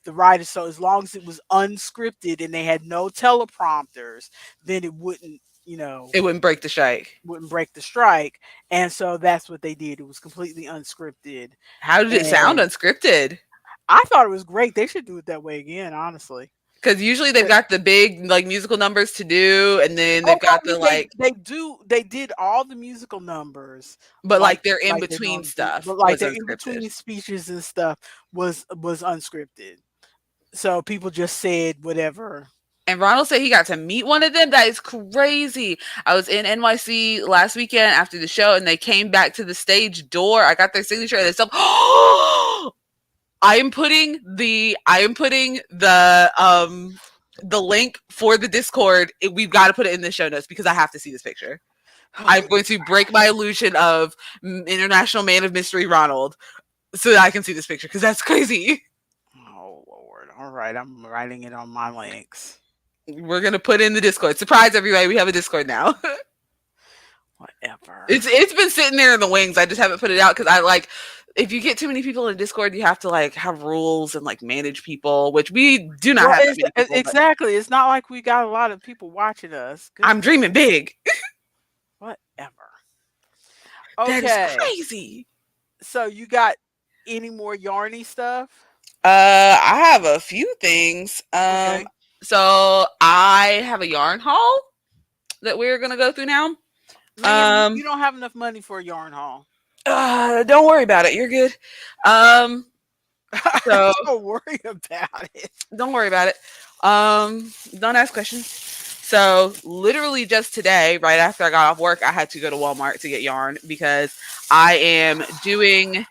Speaker 1: the writers. So as long as it was unscripted and they had no teleprompters, then it wouldn't,
Speaker 2: It wouldn't break the strike.
Speaker 1: wouldn't break the strike. And so that's what they did. It was completely unscripted.
Speaker 2: How did it sound
Speaker 1: And
Speaker 2: unscripted?
Speaker 1: I thought it was great. They should do it that way again, honestly.
Speaker 2: Because usually they've got the big like musical numbers to do, and then
Speaker 1: Oh
Speaker 2: they've
Speaker 1: no, I
Speaker 2: got the
Speaker 1: mean
Speaker 2: like,
Speaker 1: they did all the musical numbers
Speaker 2: but like they're in
Speaker 1: like they
Speaker 2: between
Speaker 1: normally do,
Speaker 2: stuff
Speaker 1: but like
Speaker 2: was
Speaker 1: their in
Speaker 2: unscripted.
Speaker 1: between speeches and stuff was unscripted. So people just said whatever.
Speaker 2: And Ronald said he got to meet one of them. That is crazy. I was in NYC last weekend after the show, and they came back to the stage door. I got their signature, and they said, I am putting the link for the Discord. We've got to put it in the show notes because I have to see this picture. I'm going to break my illusion of international man of mystery Ronald so that I can see this picture because that's crazy.
Speaker 1: Oh Lord! All right, I'm writing it on my links.
Speaker 2: We're gonna put in the Discord. Surprise everybody, we have a Discord now.
Speaker 1: Whatever.
Speaker 2: It's been sitting there in the wings. I just haven't put it out because I like if you get too many people in Discord, you have to like have rules and like manage people, which we do not
Speaker 1: Well,
Speaker 2: have that many people. But
Speaker 1: exactly. It's not like we got a lot of people watching us.
Speaker 2: I'm
Speaker 1: Goodness.
Speaker 2: dreaming big.
Speaker 1: Whatever.
Speaker 2: That is
Speaker 1: Okay.
Speaker 2: crazy.
Speaker 1: So you got any more yarny stuff?
Speaker 2: I have a few things.
Speaker 1: Okay.
Speaker 2: So I have a yarn haul that we're gonna go through now.
Speaker 1: Ma'am, you
Speaker 2: Um,
Speaker 1: don't have enough money for a yarn haul.
Speaker 2: don't worry about it. You're good. Um, so
Speaker 1: Don't worry about it.
Speaker 2: don't worry about it. Don't ask questions. So literally just today, right after I got off work, I had to go to Walmart to get yarn because I am doing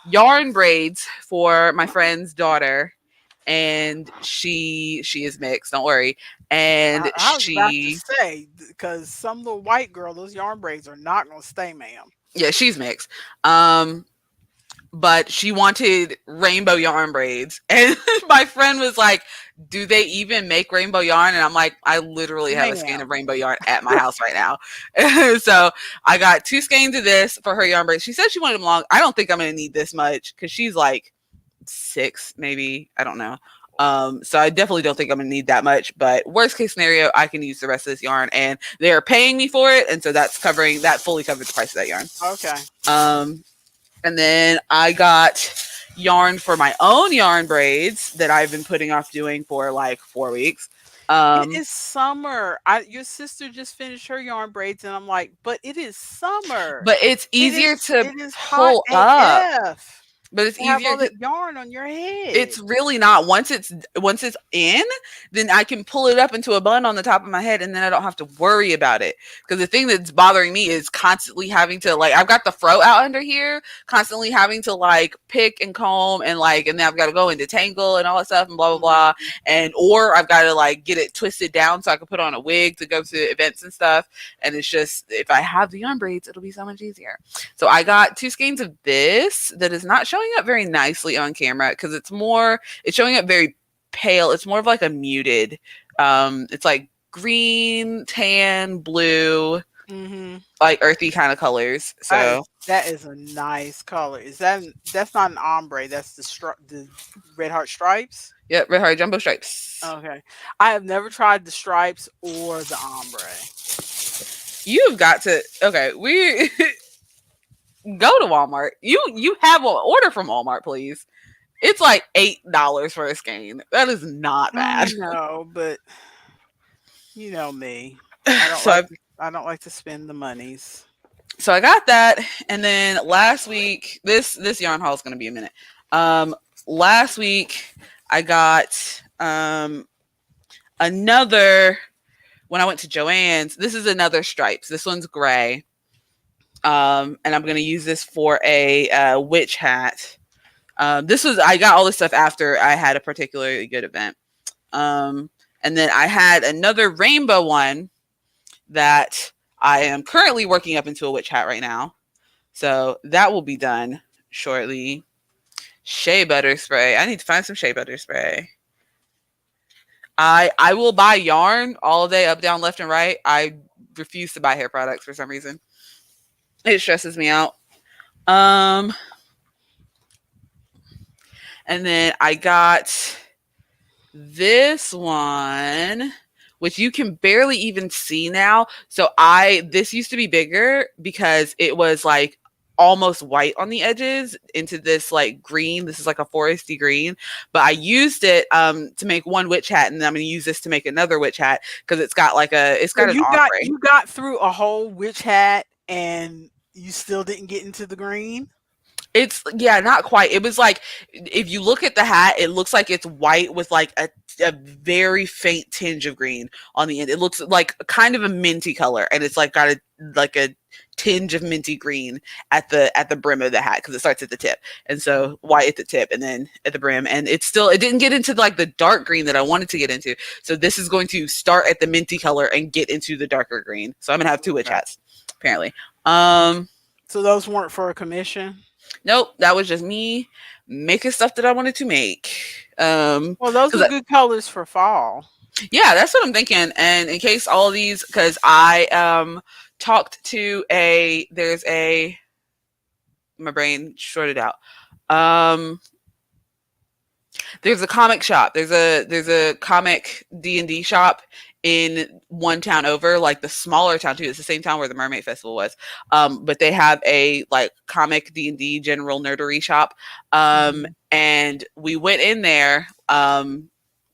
Speaker 2: yarn braids for my friend's daughter, and she is mixed. Don't worry. And
Speaker 1: I was about to
Speaker 2: she
Speaker 1: say, because some little white girl, those yarn braids are not going to stay, ma'am.
Speaker 2: yeah, she's mixed. Um, but she wanted rainbow yarn braids. And my friend was like, "Do they even make rainbow yarn?" And I'm like, "I literally have a skein of
Speaker 1: Ma'am.
Speaker 2: rainbow yarn at my house right now." So I got two skeins of this for her yarn braids. She said she wanted them long. I don't think I'm going to need this much because she's like six, maybe. I don't know. So I definitely don't think I'm gonna need that much. But worst case scenario, I can use the rest of this yarn, and they're paying me for it, and so that fully covers the price of that yarn.
Speaker 1: Okay.
Speaker 2: Um, and then I got yarn for my own yarn braids that I've been putting off doing for like 4 weeks.
Speaker 1: It
Speaker 2: Um,
Speaker 1: is summer. Your sister just finished her yarn braids, and I'm like, but it is summer.
Speaker 2: but it's easier to
Speaker 1: It is hot
Speaker 2: pull up.
Speaker 1: AF
Speaker 2: But it's
Speaker 1: to have
Speaker 2: easier
Speaker 1: all
Speaker 2: because
Speaker 1: that yarn on your head.
Speaker 2: it's really not. Once it's in, then I can pull it up into a bun on the top of my head, and then I don't have to worry about it. Because the thing that's bothering me is constantly having to like I've got the fro out under here, constantly having to like pick and comb and like, and then I've got to go into tangle and all that stuff and blah blah blah,
Speaker 1: Mhm.
Speaker 2: and or I've got to like get it twisted down so I can put on a wig to go to events and stuff. And it's just if I have the yarn braids, it'll be so much easier. So I got two skeins of this that is not showing up very nicely on camera because it's showing up very pale. It's more of like a muted. It's like green, tan, blue,
Speaker 1: Mhm.
Speaker 2: like earthy kind of colors. So
Speaker 1: That is a nice color. That's not an ombre, that's the red heart stripes?
Speaker 2: yeah, red heart jumbo stripes.
Speaker 1: Okay. I have never tried the stripes or the ombre.
Speaker 2: You've got to okay. We go to Walmart. You have an order from Walmart, please. It's like $8 for a skein. That is not
Speaker 1: I
Speaker 2: bad.
Speaker 1: know, but you know me.
Speaker 2: So I
Speaker 1: I don't like to spend the monies.
Speaker 2: so I got that, and then last week this yarn haul is going to be a minute. Um, Last week I got another when I went to Joann's. This is another stripes. This one's gray, and I'm going to use this for a witch hat. This was I got all this stuff after I had a particularly good event. Um, and then I had another rainbow one that I am currently working up into a witch hat right now. So that will be done shortly. Shea butter spray. I need to find some shea butter spray. I will buy yarn all day, up, down, left, and right. I refuse to buy hair products for some reason. It stresses me out. Um, and then I got this one, which you can barely even see now. So this used to be bigger because it was like almost white on the edges into this like green. This is like a foresty green, but I used it to make one witch hat, and then I'm going to use this to make another witch hat because it's
Speaker 1: So
Speaker 2: got an ombre.
Speaker 1: you got through a whole witch hat and you still didn't get into the green?
Speaker 2: It's yeah, not quite. It was like if you look at the hat, it looks like it's white with like a very faint tinge of green on the end. It looks like kind of a minty color, and it's like got a tinge of minty green at the brim of the hat because it starts at the tip, and so white at the tip and then at the brim, and it didn't get into like the dark green that I wanted to get into. So this is going to start at the minty color and get into the darker green. So I'm gonna have two witch
Speaker 1: Okay.
Speaker 2: hats apparently. Um,
Speaker 1: So those weren't for a commission?
Speaker 2: Nope, that was just me making stuff that I wanted to make.
Speaker 1: Well, those
Speaker 2: Because
Speaker 1: are good colors for fall.
Speaker 2: yeah, that's what I'm thinking. And in case all of these, because I talked to there's a my brain shorted out. Um, there's a comic shop. There's a comic D&D shop in one town over, like the smaller town too. It's the same town where the Mermaid Festival was. But they have a like comic D&D general nerdery shop.
Speaker 1: Mhm.
Speaker 2: And we went in there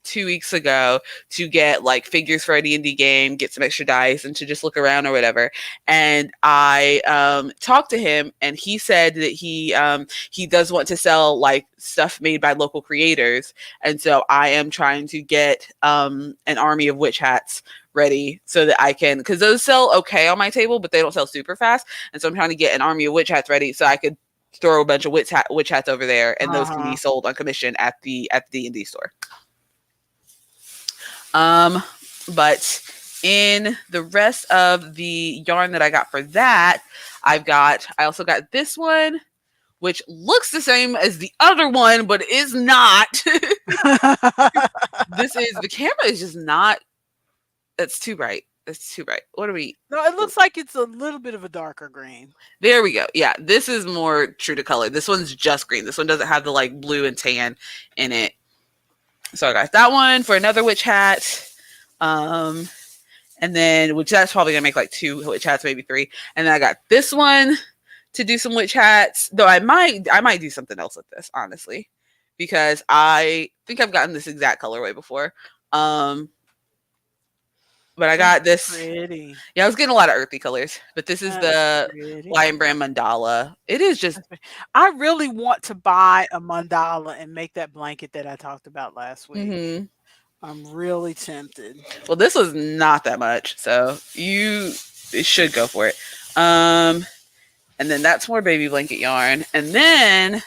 Speaker 2: 2 weeks ago to get like figures for a D&D game, get some extra dice, and to just look around or whatever. And I talked to him, and he said that he does want to sell like stuff made by local creators, and so I am trying to get an army of witch hats ready so that I can, because those sell okay on my table, but they don't sell super fast, and so I'm trying to get an army of witch hats ready so I could throw a bunch of witch hats over there, and those can be
Speaker 1: Uh-huh.
Speaker 2: sold on commission at the D&D store. Um, but in the rest of the yarn that I got for that, I also got this one, which looks the same as the other one, but is not. The camera is just not, that's too bright. That's too bright. What are we?
Speaker 1: No, it looks like it's a little bit of a darker green.
Speaker 2: There we go. Yeah, this is more true to color. This one's just green. This one doesn't have the like blue and tan in it. So I got that one for another witch hat. And then, which that's probably gonna make like 2 witch hats, maybe 3. And then I got this one to do some witch hats. Though I might do something else with this, honestly, because I think I've gotten this exact colorway before. But I got this.
Speaker 1: Pretty.
Speaker 2: Yeah, I was getting a lot of earthy colors, but this is
Speaker 1: That's
Speaker 2: the
Speaker 1: pretty.
Speaker 2: Lion Brand mandala. It is just.
Speaker 1: I really want to buy a mandala and make that blanket that I talked about last week.
Speaker 2: Mm-hmm.
Speaker 1: I'm really tempted.
Speaker 2: Well, this was not that much, so you should go for it. And then that's more baby blanket yarn, and then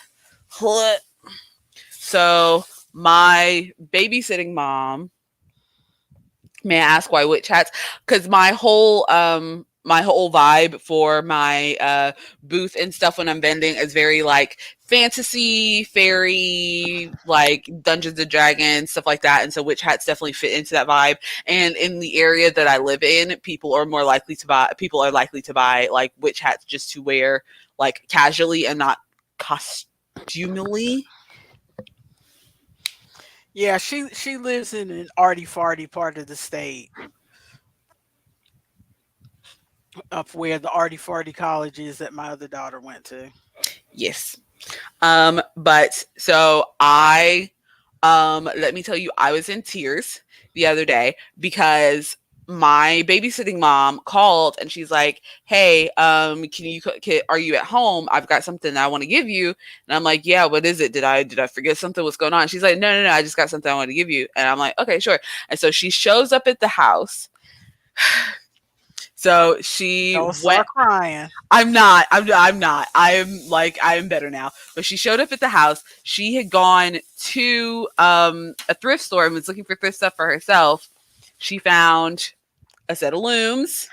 Speaker 2: so my babysitting mom. May I ask why witch hats? Because my whole vibe for my booth and stuff when I'm vending is very like fantasy, fairy, like Dungeons and Dragons, stuff like that. And so witch hats definitely fit into that vibe. And in the area that I live in, people are likely to buy like witch hats just to wear like casually and not costumally.
Speaker 1: Yeah, she lives in an arty farty part of the state, up where the arty farty college is that my other daughter went to.
Speaker 2: Yes. But so let me tell you, I was in tears the other day because my babysitting mom called and she's like, "Hey, are you at home? I've got something I want to give you." And I'm like, "Yeah, what is it? Did I forget something? What's going on?" She's like, "No, I just got something I want to give you." And I'm like, "Okay, sure." And so she shows up at the house. So she
Speaker 1: Don't
Speaker 2: went.
Speaker 1: start crying.
Speaker 2: I'm not. I'm better now. But she showed up at the house. She had gone to a thrift store and was looking for thrift stuff for herself. She found a set of looms,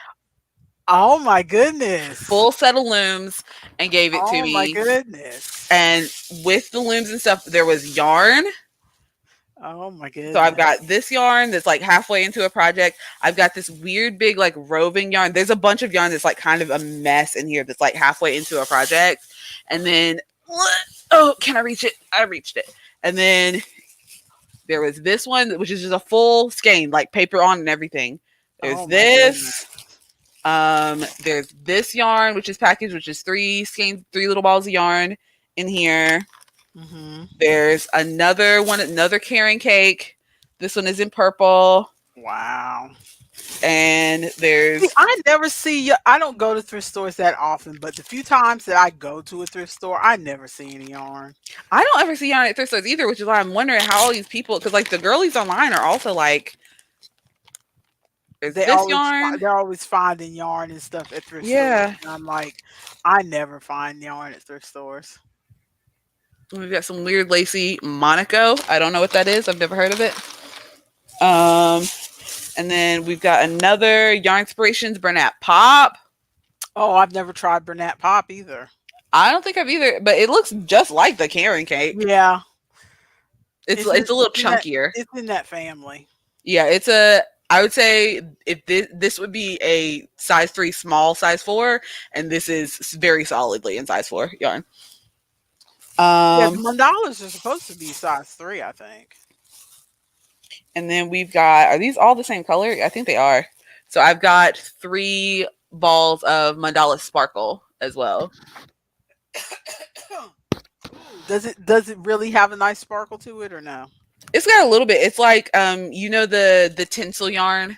Speaker 1: Oh my goodness.
Speaker 2: full set of looms, and gave it to
Speaker 1: Oh my
Speaker 2: me.
Speaker 1: goodness.
Speaker 2: And with the looms and stuff, there was yarn.
Speaker 1: Oh my
Speaker 2: So I've got
Speaker 1: goodness.
Speaker 2: this yarn that's like halfway into a project. I've got this weird big like roving yarn. There's a bunch of yarn that's like kind of a mess in here that's like halfway into a project. And then, oh, can I reach it? I reached it. And then there was this one, which is just a full skein, like paper on and everything. There's
Speaker 1: Oh my
Speaker 2: this.
Speaker 1: goodness.
Speaker 2: There's this yarn, which is packaged, which is 3 skeins, 3 little balls of yarn in here.
Speaker 1: Mhm.
Speaker 2: There's another one, another carrot cake. This one is in purple.
Speaker 1: Wow.
Speaker 2: And there's.
Speaker 1: See, I don't go to thrift stores that often, but the few times that I go to a thrift store, I never see any yarn.
Speaker 2: I don't ever see yarn at thrift stores either, which is why I'm wondering how all these people, because like the girlies online are also like, there's
Speaker 1: They
Speaker 2: this
Speaker 1: always
Speaker 2: yarn.
Speaker 1: they're always finding yarn and stuff at thrift stores,
Speaker 2: Yeah.
Speaker 1: and I'm like, I never find yarn at thrift stores.
Speaker 2: We've got some weird lacy Monaco. I don't know what that is. I've never heard of it. And then we've got another Yarn Inspirations Bernat Pop.
Speaker 1: Oh, I've never tried Bernat Pop either.
Speaker 2: I don't think I've either, but it looks just like the carrot cake.
Speaker 1: Yeah,
Speaker 2: It's a little chunkier.
Speaker 1: It's in that family.
Speaker 2: Yeah, I would say if this would be a size 3 small, size 4, and this is very solidly in size 4 yarn.
Speaker 1: Yeah, the mandalas are supposed to be size 3, I think.
Speaker 2: And then we've got, are these all the same color? I think they are. So I've got 3 balls of mandala sparkle as well.
Speaker 1: Does it really have a nice sparkle to it or no?
Speaker 2: It's got a little bit. It's like you know the tinsel yarn,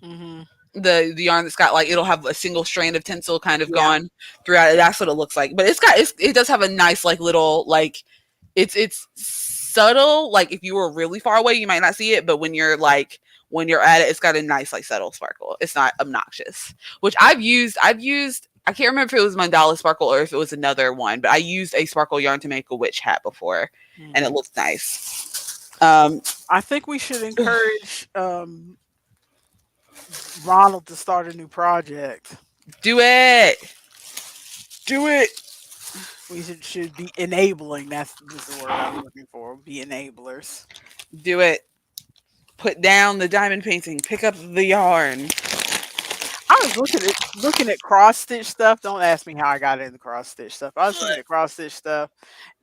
Speaker 1: Mhm.
Speaker 2: the yarn that's got like it'll have a single strand of tinsel kind of
Speaker 1: Yeah.
Speaker 2: gone throughout it. That's what it looks like. But it does have a nice like little like it's subtle. Like if you were really far away, you might not see it, but when you're at it, it's got a nice like subtle sparkle. It's not obnoxious. Which I've used I can't remember if it was mandala sparkle or if it was another one, but I used a sparkle yarn to make a witch hat before, and it
Speaker 1: Mhm.
Speaker 2: looks nice. Um,
Speaker 1: I think we should encourage Ronald to start a new project.
Speaker 2: do it, do it,
Speaker 1: We should be enabling. That's was the word I was looking for. Be enablers.
Speaker 2: do it. Put down the diamond painting. Pick up the yarn.
Speaker 1: I was looking at cross stitch stuff. Don't ask me how I got into cross stitch stuff. I was looking at cross stitch stuff,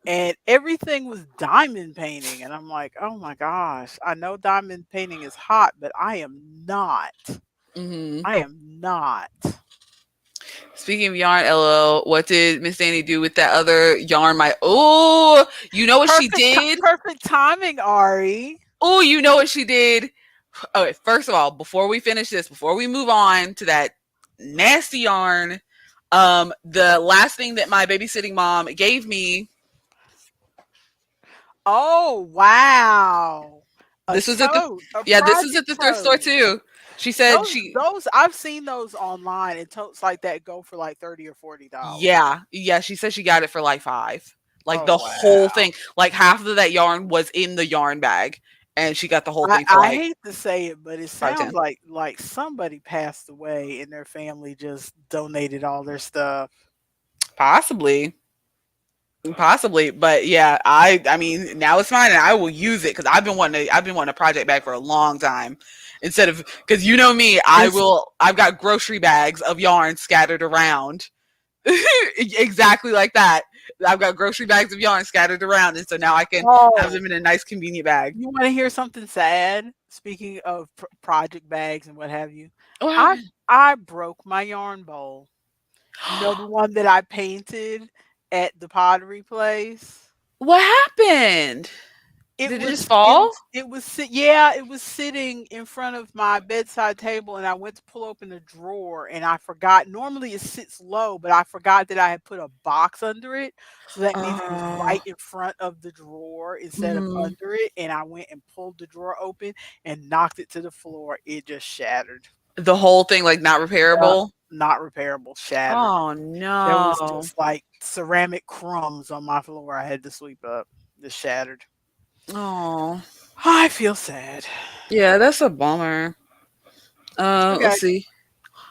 Speaker 1: and everything was diamond painting, and I'm like, oh my gosh, I know diamond painting is hot, but I am not.
Speaker 2: Hmm.
Speaker 1: I am not.
Speaker 2: Speaking of yarn, LL, what did Miss Danny do with that other yarn? Oh, you know what she did?
Speaker 1: Perfect timing, Ari.
Speaker 2: Oh, you know what she did? Okay, first of all, before we finish this, before we move on to that nasty yarn, the last thing that my babysitting mom gave me,
Speaker 1: Oh wow, a
Speaker 2: this was at the
Speaker 1: tote, a
Speaker 2: yeah, this is
Speaker 1: project
Speaker 2: at the thrift store
Speaker 1: tote.
Speaker 2: too. She said she
Speaker 1: Those I've seen those online, and totes like that go for like $30 or $40.
Speaker 2: yeah, she said she got it for like 5. Like
Speaker 1: Oh
Speaker 2: the whole
Speaker 1: wow.
Speaker 2: thing, like half of that yarn was in the yarn bag, and she got the whole thing for
Speaker 1: I
Speaker 2: like
Speaker 1: hate to say it, but it
Speaker 2: probably
Speaker 1: sounds
Speaker 2: 10.
Speaker 1: like somebody passed away and their family just donated all their stuff.
Speaker 2: Possibly. Possibly, but yeah, I mean now it's mine and I will use it because I've been wanting a project bag for a long time. Instead of because you know me,
Speaker 1: It's
Speaker 2: I've got grocery bags of yarn scattered around. Exactly like that. I've got grocery bags of yarn scattered around, and so now I can have
Speaker 1: oh,
Speaker 2: them in a nice convenient bag.
Speaker 1: you want to hear something sad? Speaking of project bags and what have you,
Speaker 2: What
Speaker 1: I
Speaker 2: happened?
Speaker 1: I broke my yarn bowl. You know the one that I painted at the pottery place?
Speaker 2: What happened?
Speaker 1: It
Speaker 2: Did it just
Speaker 1: was
Speaker 2: fall?
Speaker 1: yeah, it was sitting in front of my bedside table, and I went to pull open the drawer, and I forgot normally it sits low, but I forgot that I had put a box under it, so that means it was
Speaker 2: Uh,
Speaker 1: right in front of the drawer instead of
Speaker 2: mm,
Speaker 1: under it, and I went and pulled the drawer open and knocked it to the floor. It just shattered.
Speaker 2: the whole thing like not
Speaker 1: Yeah,
Speaker 2: repairable.
Speaker 1: not repairable, shattered.
Speaker 2: Oh
Speaker 1: There was
Speaker 2: no.
Speaker 1: just, like, ceramic crumbs on my floor I had to sweep up. Just shattered.
Speaker 2: Oh
Speaker 1: I feel sad.
Speaker 2: yeah, that's a bummer.
Speaker 1: Okay,
Speaker 2: Let's see.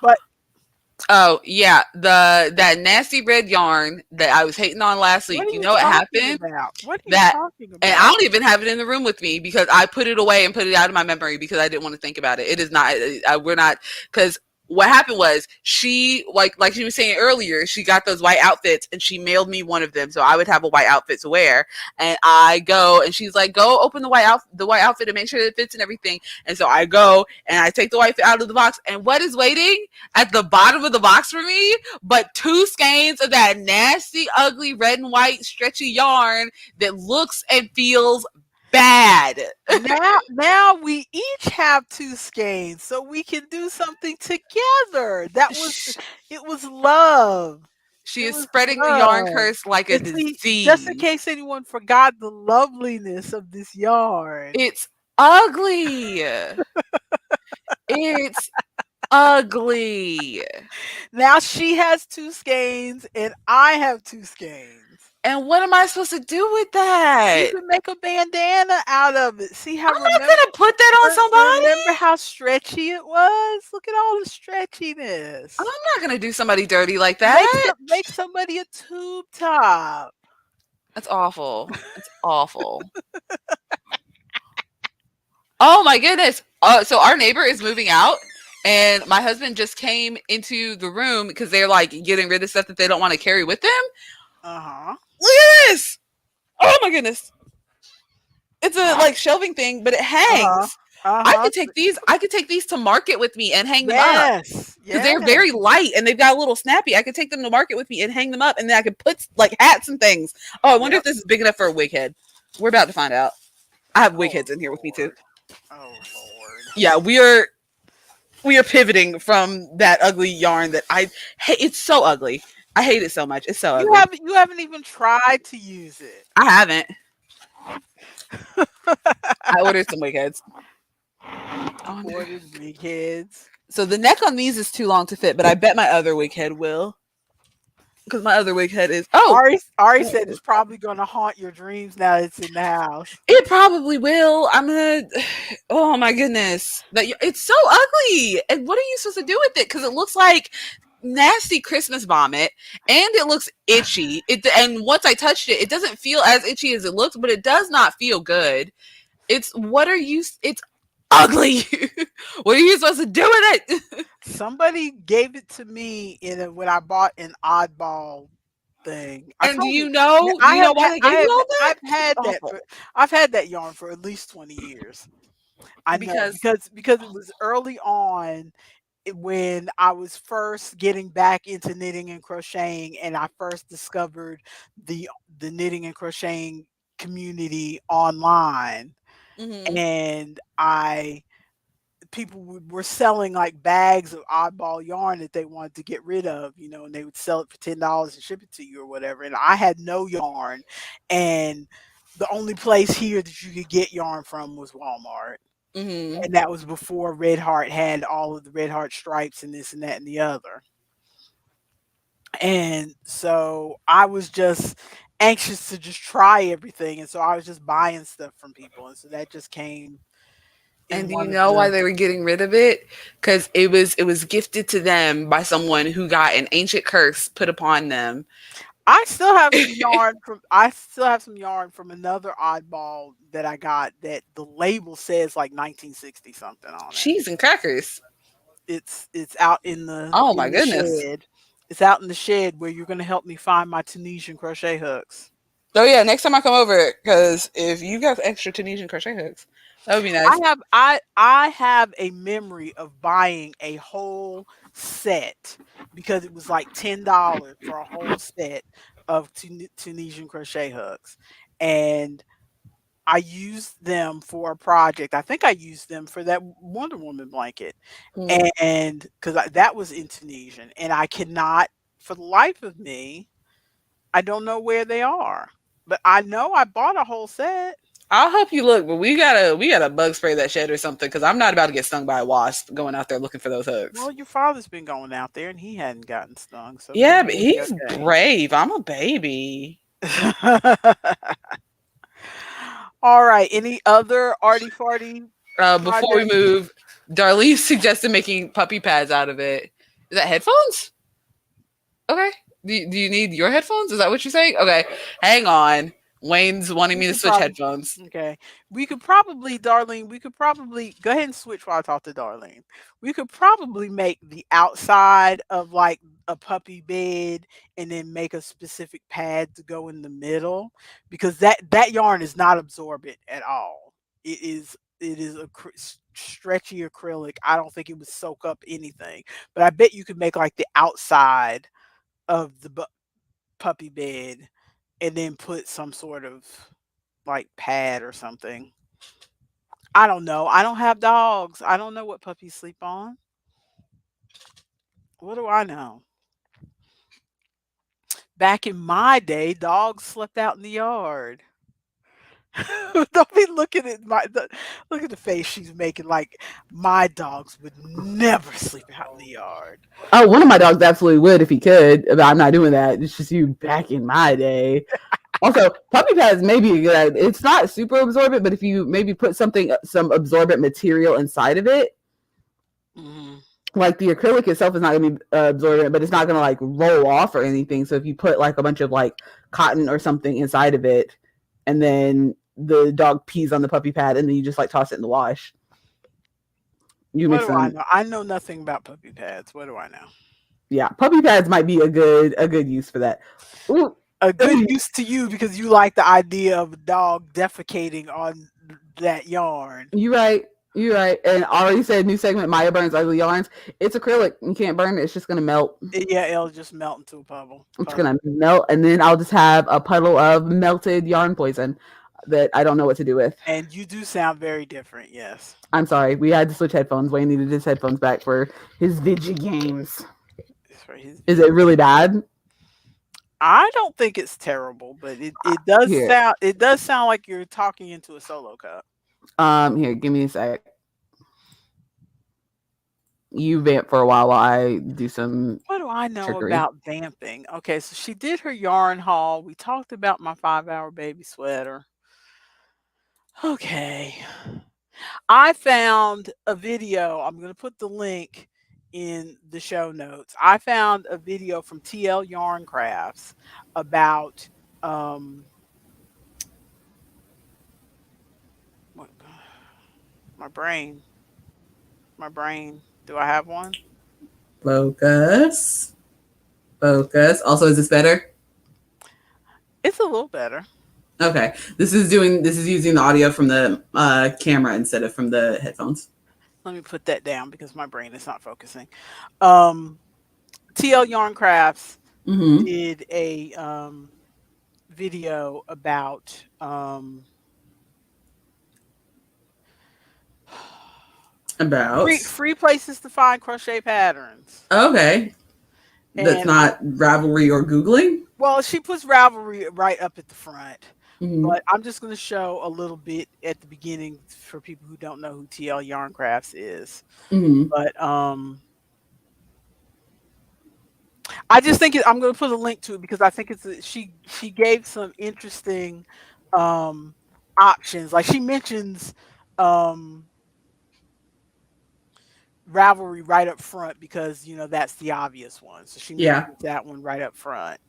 Speaker 1: but
Speaker 2: Oh yeah, the that nasty red yarn that I was hating on last
Speaker 1: what
Speaker 2: week.
Speaker 1: are
Speaker 2: You
Speaker 1: you
Speaker 2: know what
Speaker 1: talking
Speaker 2: happened?
Speaker 1: about? What are you
Speaker 2: That
Speaker 1: talking
Speaker 2: and I
Speaker 1: about?
Speaker 2: don't even have it in the room with me because I put it away and put it out of my memory because I didn't want to think about it. It is not. We're not because what happened was she like she was saying earlier. She got those white outfits and she mailed me one of them, so I would have a white outfit to wear. And I go and she's like, "Go open the white outfit and make sure it fits and everything." And so I go and I take the white outfit out of the box, and what is waiting at the bottom of the box for me? But 2 skeins of that nasty, ugly red and white stretchy yarn that looks and feels bad.
Speaker 1: Now we each have 2 skeins, so we can do something together. It was love.
Speaker 2: She
Speaker 1: It
Speaker 2: is
Speaker 1: was
Speaker 2: spreading the yarn
Speaker 1: love.
Speaker 2: curse like a
Speaker 1: And see, just in
Speaker 2: disease.
Speaker 1: case anyone forgot the loveliness of this yarn.
Speaker 2: It's ugly. It's ugly.
Speaker 1: Now she has 2 skeins and I have 2 skeins.
Speaker 2: And what am I supposed to do with
Speaker 1: You
Speaker 2: that?
Speaker 1: can make a bandana out of it. See how
Speaker 2: I'm not gonna put that on
Speaker 1: remember
Speaker 2: somebody.
Speaker 1: how stretchy it was? Look at all the
Speaker 2: I'm
Speaker 1: stretchiness.
Speaker 2: not gonna do somebody dirty like
Speaker 1: Make
Speaker 2: that.
Speaker 1: make somebody a tube top.
Speaker 2: That's awful. It's awful. Oh my goodness. So our neighbor is moving out, and my husband just came into the room because they're like getting rid of stuff that they don't want to carry with them.
Speaker 1: Uh-huh.
Speaker 2: Look at this. Oh my goodness. It's a
Speaker 1: Uh,
Speaker 2: like shelving thing, but it
Speaker 1: uh-huh.
Speaker 2: hangs.
Speaker 1: Uh-huh.
Speaker 2: I could take these to market with me and hang them up
Speaker 1: Yes.
Speaker 2: because they're
Speaker 1: Yes.
Speaker 2: very light and they've got a little snappy. I could take them to market with me and hang them up, and then I could put like hats and things. Oh, I wonder
Speaker 1: Yep.
Speaker 2: if this is big enough for a wig head. We're about to find out. I have wig
Speaker 1: Oh
Speaker 2: heads in here with me too.
Speaker 1: Lord. Oh Lord.
Speaker 2: Yeah, we are pivoting from that ugly yarn that I hate. It's so ugly. I hate it so much. It's so ugly.
Speaker 1: You haven't even tried to use it.
Speaker 2: I haven't. I ordered some wig heads. I wonder.
Speaker 1: Ordered wig heads.
Speaker 2: So the neck on these is too long to fit, but I bet my other wig head will. Because my other wig head is
Speaker 1: Ari said it's probably going to haunt your dreams now that it's in the house.
Speaker 2: it probably will. I'm gonna. Oh my goodness, it's so ugly. And what are you supposed to do with it? Because it looks like nasty Christmas vomit, and it looks itchy. And once I touched it, it doesn't feel as itchy as it looks, but it does not feel good. It's what are you? It's ugly. What are you supposed to do with it?
Speaker 1: Somebody gave it to me when I bought an oddball thing. I
Speaker 2: And do
Speaker 1: told
Speaker 2: you
Speaker 1: you
Speaker 2: know? Do you know why they gave you all that? It's awful.
Speaker 1: I've had that yarn for at least 20 years. I know
Speaker 2: Because
Speaker 1: because it was early on when I was first getting back into knitting and crocheting, and I first discovered the knitting and crocheting community online,
Speaker 2: mm-hmm,
Speaker 1: and I people were selling like bags of oddball yarn that they wanted to get rid of, and they would sell it for $10 and ship it to you or whatever. And I had no yarn, and the only place here that you could get yarn from was Walmart.
Speaker 2: mm-hmm.
Speaker 1: And that was before Red Heart had all of the Red Heart stripes and this and that and the other. And so I was just anxious to just try everything. And so I was just buying stuff from people. And so that just came
Speaker 2: And
Speaker 1: in
Speaker 2: do you
Speaker 1: one of
Speaker 2: know why
Speaker 1: the
Speaker 2: they were getting rid of it? Because it was gifted to them by someone who got an ancient curse put upon them.
Speaker 1: I still have some yarn from another oddball that I got that the label says like 1960 something on it.
Speaker 2: Cheese and crackers.
Speaker 1: It's out
Speaker 2: Oh my
Speaker 1: in the
Speaker 2: goodness.
Speaker 1: shed. It's out in the shed where you're gonna help me find my Tunisian crochet hooks.
Speaker 2: Oh yeah, next time I come over, because if you got extra Tunisian crochet hooks, that would be nice.
Speaker 1: I have a memory of buying a whole set because it was like $10 for a whole set of Tunisian crochet hooks, and I used them for a project. I think I used them for that Wonder Woman blanket,
Speaker 2: Hmm.
Speaker 1: and because that was in Tunisian, and I cannot, for the life of me, I don't know where they are. But I know I bought a whole set.
Speaker 2: I'll help you look, but we gotta bug spray that shed or something, because I'm not about to get stung by a wasp going out there looking for those hooks.
Speaker 1: Well, your father's been going out there and he hadn't gotten stung, so
Speaker 2: Yeah,
Speaker 1: maybe
Speaker 2: but
Speaker 1: you'll be
Speaker 2: he's
Speaker 1: okay.
Speaker 2: brave. I'm a baby.
Speaker 1: All right. Any other arty farty
Speaker 2: Before we
Speaker 1: projects?
Speaker 2: move, Darlene suggested making puppy pads out of it. Is that headphones? Okay. Do you need your headphones? Is that what you're saying? Okay. Hang on. Wayne's wanting
Speaker 1: We
Speaker 2: me to
Speaker 1: could
Speaker 2: switch
Speaker 1: probably
Speaker 2: headphones.
Speaker 1: Okay. We could probably, Darlene, we could probably go ahead and switch while I talk to Darlene. We could probably make the outside of like a puppy bed and then make a specific pad to go in the middle because that yarn is not absorbent at all. It is stretchy acrylic. I don't think it would soak up anything. But I bet you could make like the outside of the puppy bed and then put some sort of like pad or something. I don't know. I don't have dogs. I don't know what puppies sleep on. What do I know? Back in my day, dogs slept out in the yard. Don't be looking at look at the face she's making like my dogs would never sleep out in the yard.
Speaker 2: Oh, one of my dogs absolutely would if he could, but I'm not doing that. It's just you back in my day. Also, puppy pads may be a good idea. It's not super absorbent, but if you maybe put some absorbent material inside of it,
Speaker 1: Mhm.
Speaker 2: like the acrylic itself is not going to be absorbent, but it's not going to like roll off or anything. So if you put like a bunch of like cotton or something inside of it, and then the dog pees on the puppy pad, and then you just like toss it in the wash. You
Speaker 1: What
Speaker 2: mix
Speaker 1: do I
Speaker 2: them.
Speaker 1: know? I know nothing about puppy pads. What do I know?
Speaker 2: Yeah, puppy pads might be a good use for that. Ooh,
Speaker 1: A good use to you because you like the idea of a dog defecating on that yarn.
Speaker 2: you right. You're right. And already said new segment. Maya burns ugly yarns. It's acrylic. You can't burn it. It's just gonna melt.
Speaker 1: Yeah, it'll just melt into a
Speaker 2: It's gonna
Speaker 1: puddle.
Speaker 2: melt, and then I'll just have a puddle of melted yarn poison. that I don't know what to do with.
Speaker 1: And you do sound very different, yes.
Speaker 2: I'm sorry. We had to switch headphones. Wayne needed his headphones back for his video games.
Speaker 1: For his
Speaker 2: Is it really bad?
Speaker 1: I don't think it's terrible, but it does
Speaker 2: Here,
Speaker 1: sound like you're talking into a solo cup.
Speaker 2: here, give me a sec. You vamp for a while I do some
Speaker 1: What do I know
Speaker 2: trickery.
Speaker 1: about vamping? Okay, so she did her yarn haul. We talked about my 5-hour baby sweater. Okay. I found a video. I'm going to put the link in the show notes. I found a video from TL Yarn Crafts about um what, my brain. My brain. Do I have one?
Speaker 2: Focus. Focus. Also, is this better?
Speaker 1: It's a little better.
Speaker 2: Okay. This is using the audio from the camera instead of from the headphones.
Speaker 1: Let me put that down because my brain is not focusing. Um TL Yarn Crafts
Speaker 2: Mm-hmm.
Speaker 1: did a video about
Speaker 2: About
Speaker 1: free places to find crochet patterns.
Speaker 2: okay. That's
Speaker 1: And I
Speaker 2: not Ravelry or Googling.
Speaker 1: well, she puts Ravelry right up at the front,
Speaker 2: Mm-hmm.
Speaker 1: but I'm just going to show a little bit at the beginning for people who don't know who TL Yarn Crafts is.
Speaker 2: Mm-hmm.
Speaker 1: But I just think I'm going to put a link to it because I think she gave some interesting um options. Like she mentions um Ravelry right up front because that's the obvious one. So she
Speaker 2: Yeah,
Speaker 1: mentions that one right up front.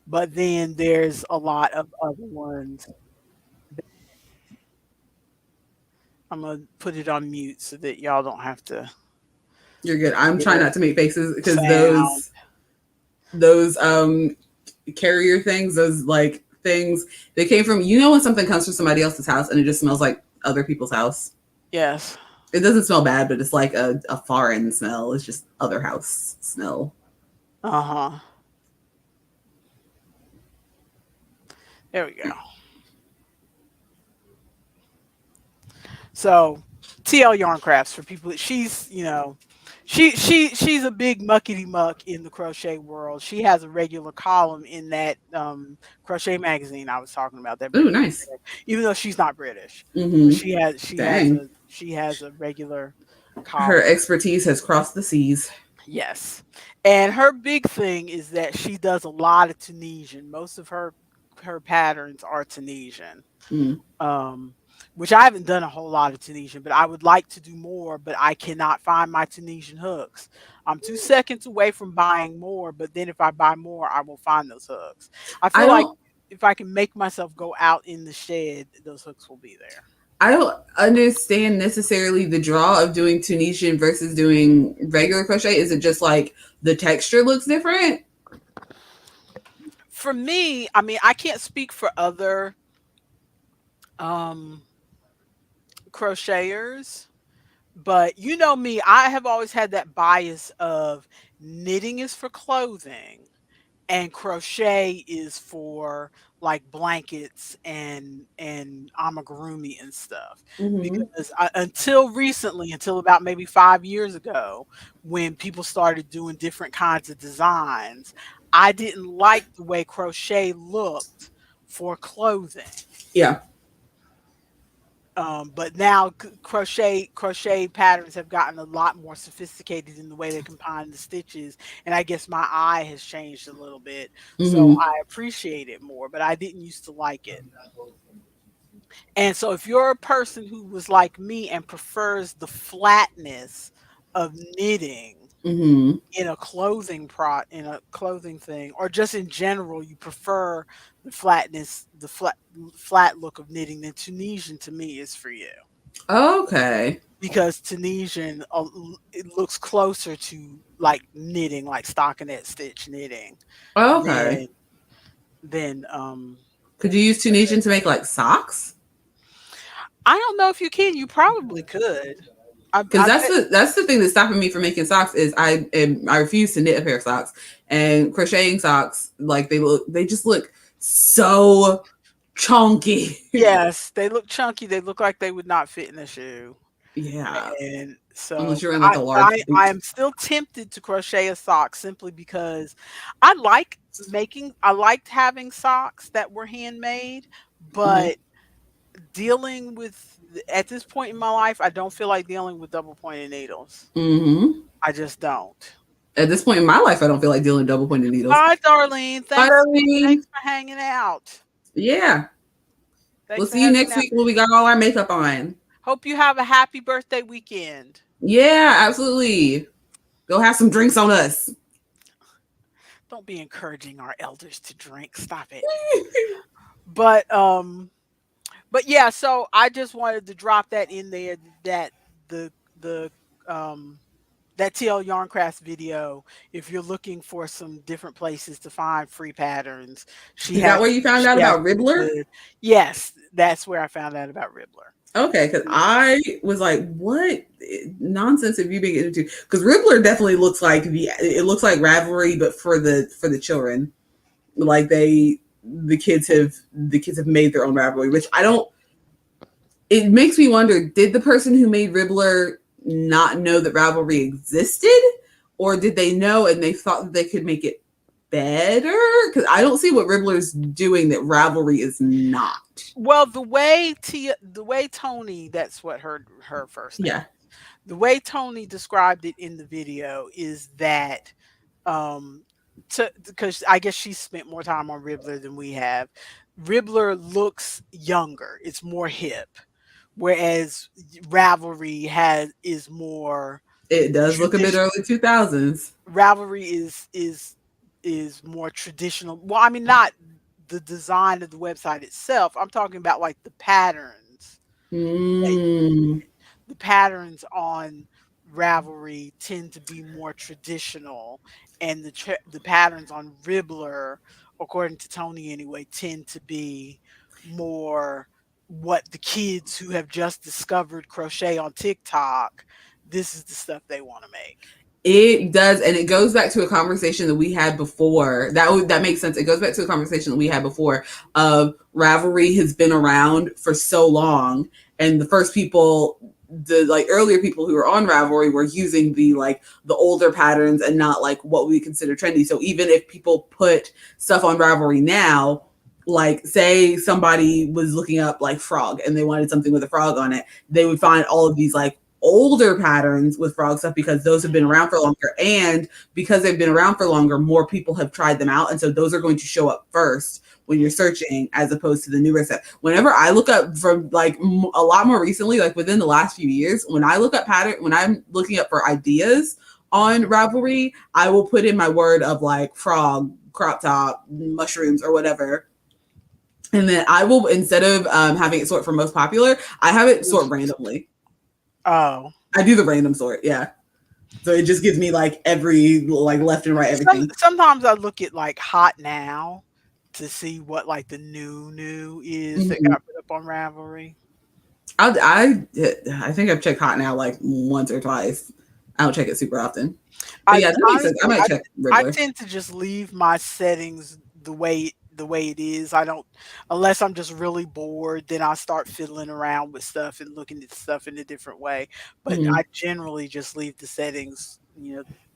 Speaker 1: But then there's a lot of other ones. I'm gonna put it on mute so that y'all don't have to
Speaker 2: you're good. I'm trying
Speaker 1: hear
Speaker 2: not to make faces because
Speaker 1: sound.
Speaker 2: those carrier things, those like things, they came from when something comes from somebody else's house and it just smells like other people's house.
Speaker 1: Yes.
Speaker 2: It doesn't smell bad, but it's like a foreign smell. It's just other house smell.
Speaker 1: Uh-huh. There we go. So TL Yarn Crafts for people. She's a big muckety muck in the crochet world. She has a regular column in that crochet magazine I was talking about, that
Speaker 2: Ooh,
Speaker 1: British,
Speaker 2: nice.
Speaker 1: even though she's not British, but
Speaker 2: Mm-hmm. Dang.
Speaker 1: she has a regular
Speaker 2: Her
Speaker 1: column.
Speaker 2: expertise has crossed the seas.
Speaker 1: Yes. And her big thing is that she does a lot of Tunisian. Most of her patterns are Tunisian.
Speaker 2: Mm.
Speaker 1: Um, which I haven't done a whole lot of Tunisian, but I would like to do more, but I cannot find my Tunisian hooks. I'm 2 seconds away from buying more, but then if I buy more, I will find those hooks. I
Speaker 2: I
Speaker 1: feel like
Speaker 2: don't
Speaker 1: if I can make myself go out in the shed, those hooks will be there.
Speaker 2: I don't understand necessarily the draw of doing Tunisian versus doing regular crochet. Is it just like the texture looks different?
Speaker 1: For me, I mean, I can't speak for other um crocheters, but you know me, I have always had that bias of knitting is for clothing and crochet is for like blankets and amigurumi and stuff.
Speaker 2: Mm-hmm.
Speaker 1: Because until recently, until about maybe 5 years ago, when people started doing different kinds of designs, I didn't like the way crochet looked for clothing.
Speaker 2: Yeah.
Speaker 1: But now crochet patterns have gotten a lot more sophisticated in the way they combine the stitches, and I guess my eye has changed a little bit, so
Speaker 2: Mm-hmm.
Speaker 1: I appreciate it more. But I didn't used to like it. And so, if you're a person who was like me and prefers the flatness of knitting
Speaker 2: Mm-hmm.
Speaker 1: in a clothing thing, or just in general, you prefer the flatness, the flat look of knitting, then Tunisian to me is for you.
Speaker 2: Okay.
Speaker 1: Because Tunisian, it looks closer to like knitting, like stockinette stitch knitting
Speaker 2: Okay.
Speaker 1: than than
Speaker 2: Could you use Tunisian to make like socks?
Speaker 1: I don't know if you can. You probably could.
Speaker 2: Because
Speaker 1: I bet.
Speaker 2: that's the thing that's stopping me from making socks is I refuse to knit a pair of socks, and crocheting socks, like they just look so chunky.
Speaker 1: Yes, they look chunky. They look like they would not fit in a shoe.
Speaker 2: Yeah.
Speaker 1: And
Speaker 2: Unless
Speaker 1: so
Speaker 2: you're in like
Speaker 1: I
Speaker 2: a large
Speaker 1: I
Speaker 2: boot.
Speaker 1: am still tempted to crochet a sock simply because I like I liked having socks that were handmade,
Speaker 2: Hmm.
Speaker 1: but dealing with at this point in my life, I don't feel like dealing with double pointed needles.
Speaker 2: Hmm.
Speaker 1: I just don't.
Speaker 2: At this point in my life, I don't feel like dealing double pointed needles.
Speaker 1: Bye, Darlene.
Speaker 2: But I mean,
Speaker 1: Thanks for hanging out.
Speaker 2: yeah. We'll
Speaker 1: Thanks for
Speaker 2: see you
Speaker 1: hanging
Speaker 2: next
Speaker 1: out.
Speaker 2: week when we got all our makeup on.
Speaker 1: Hope you have a happy birthday weekend.
Speaker 2: Yeah, absolutely. Go have some drinks on us.
Speaker 1: Don't be encouraging our elders to drink. Stop it. But yeah, so I just wanted to drop that in there that the um that TL Yarncraft video, if you're looking for some different places to find free patterns,
Speaker 2: Is that where you found out
Speaker 1: she has
Speaker 2: about
Speaker 1: some
Speaker 2: Ribbler?
Speaker 1: good. Yes, that's where I found out about Ribbler.
Speaker 2: Okay, because I was like, what nonsense have you been getting into? Because Ribbler definitely looks like it looks like Ravelry, but for the children. Like the kids have made their own Ravelry, which I don't. It makes me wonder: did the person who made Ribbler not know that Ravelry existed, or did they know and they thought that they could make it better? Because I don't see what Ribbler's doing that Ravelry is not.
Speaker 1: Well, the way Tony, that's what her first name
Speaker 2: Yeah,
Speaker 1: is. The way Tony described it in the video is that um because I guess she spent more time on Ribbler than we have. Ribbler looks younger. It's more hip, whereas Ravelry has is more
Speaker 2: it does look a bit
Speaker 1: tradition.
Speaker 2: early 2000s.
Speaker 1: Ravelry is more traditional. Well, I mean, not the design of the website itself. I'm talking about like the patterns. That
Speaker 2: Mm.
Speaker 1: the patterns on Ravelry tend to be more traditional, and the patterns on Ribbler, according to Tony anyway, tend to be more what the kids who have just discovered crochet on TikTok. This is the stuff they want to make.
Speaker 2: It does, and it goes back to a conversation that we had before. That makes sense. It goes back to a conversation that we had before of Ravelry has been around for so long, and the first people, the like earlier people who were on Ravelry were using the older patterns and not like what we consider trendy. So even if people put stuff on Ravelry now, like say somebody was looking up like frog and they wanted something with a frog on it, they would find all of these like older patterns with frog stuff because those have been
Speaker 1: Mhm.
Speaker 2: around for longer, and because they've been around for longer, more people have tried them out, and so those are going to show up first when you're searching as opposed to the newer stuff. Whenever I look up from like a lot more recently, like within the last few years, when I look up when I'm looking up for ideas on Ravelry, I will put in my word of like frog, crop top, mushrooms, or whatever, and then I will, instead of having it sort for most popular, I have it sort randomly.
Speaker 1: Oh,
Speaker 2: I do the random sort, yeah. So it just gives me like every like left and right everything.
Speaker 1: sometimes I look at like Hot Now to see what like the new is that
Speaker 2: Mhm.
Speaker 1: got put up on Ravelry.
Speaker 2: I think I've checked Hot Now like once or twice. I don't check it super often, but
Speaker 1: I
Speaker 2: yeah, that makes sense. I
Speaker 1: honestly,
Speaker 2: might check
Speaker 1: I
Speaker 2: Ribbler.
Speaker 1: tend to just leave my settings the way it is. I don't unless I'm just really bored, then I start fiddling around with stuff and looking at stuff in a different way. But
Speaker 2: Mhm.
Speaker 1: I generally just leave the settings,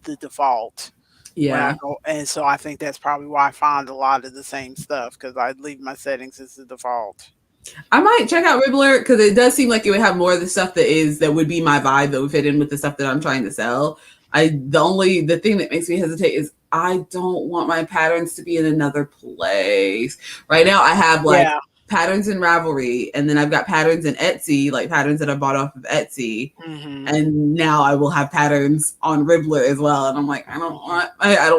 Speaker 1: the default when I
Speaker 2: Yeah,
Speaker 1: go. And so I think that's probably why I find a lot of the same stuff because I leave my settings as the default.
Speaker 2: I might check out Ribbler because it does seem like it would have more of the stuff that would be my vibe that would fit in with the stuff that I'm trying to sell. The thing that makes me hesitate is I don't want my patterns to be in another place. Right now I have like
Speaker 1: Yeah.
Speaker 2: patterns in Ravelry, and then I've got patterns in Etsy, like patterns that I bought off of Etsy.
Speaker 1: Hmm.
Speaker 2: And now I will have patterns on Ribbler as well. And I'm like, I don't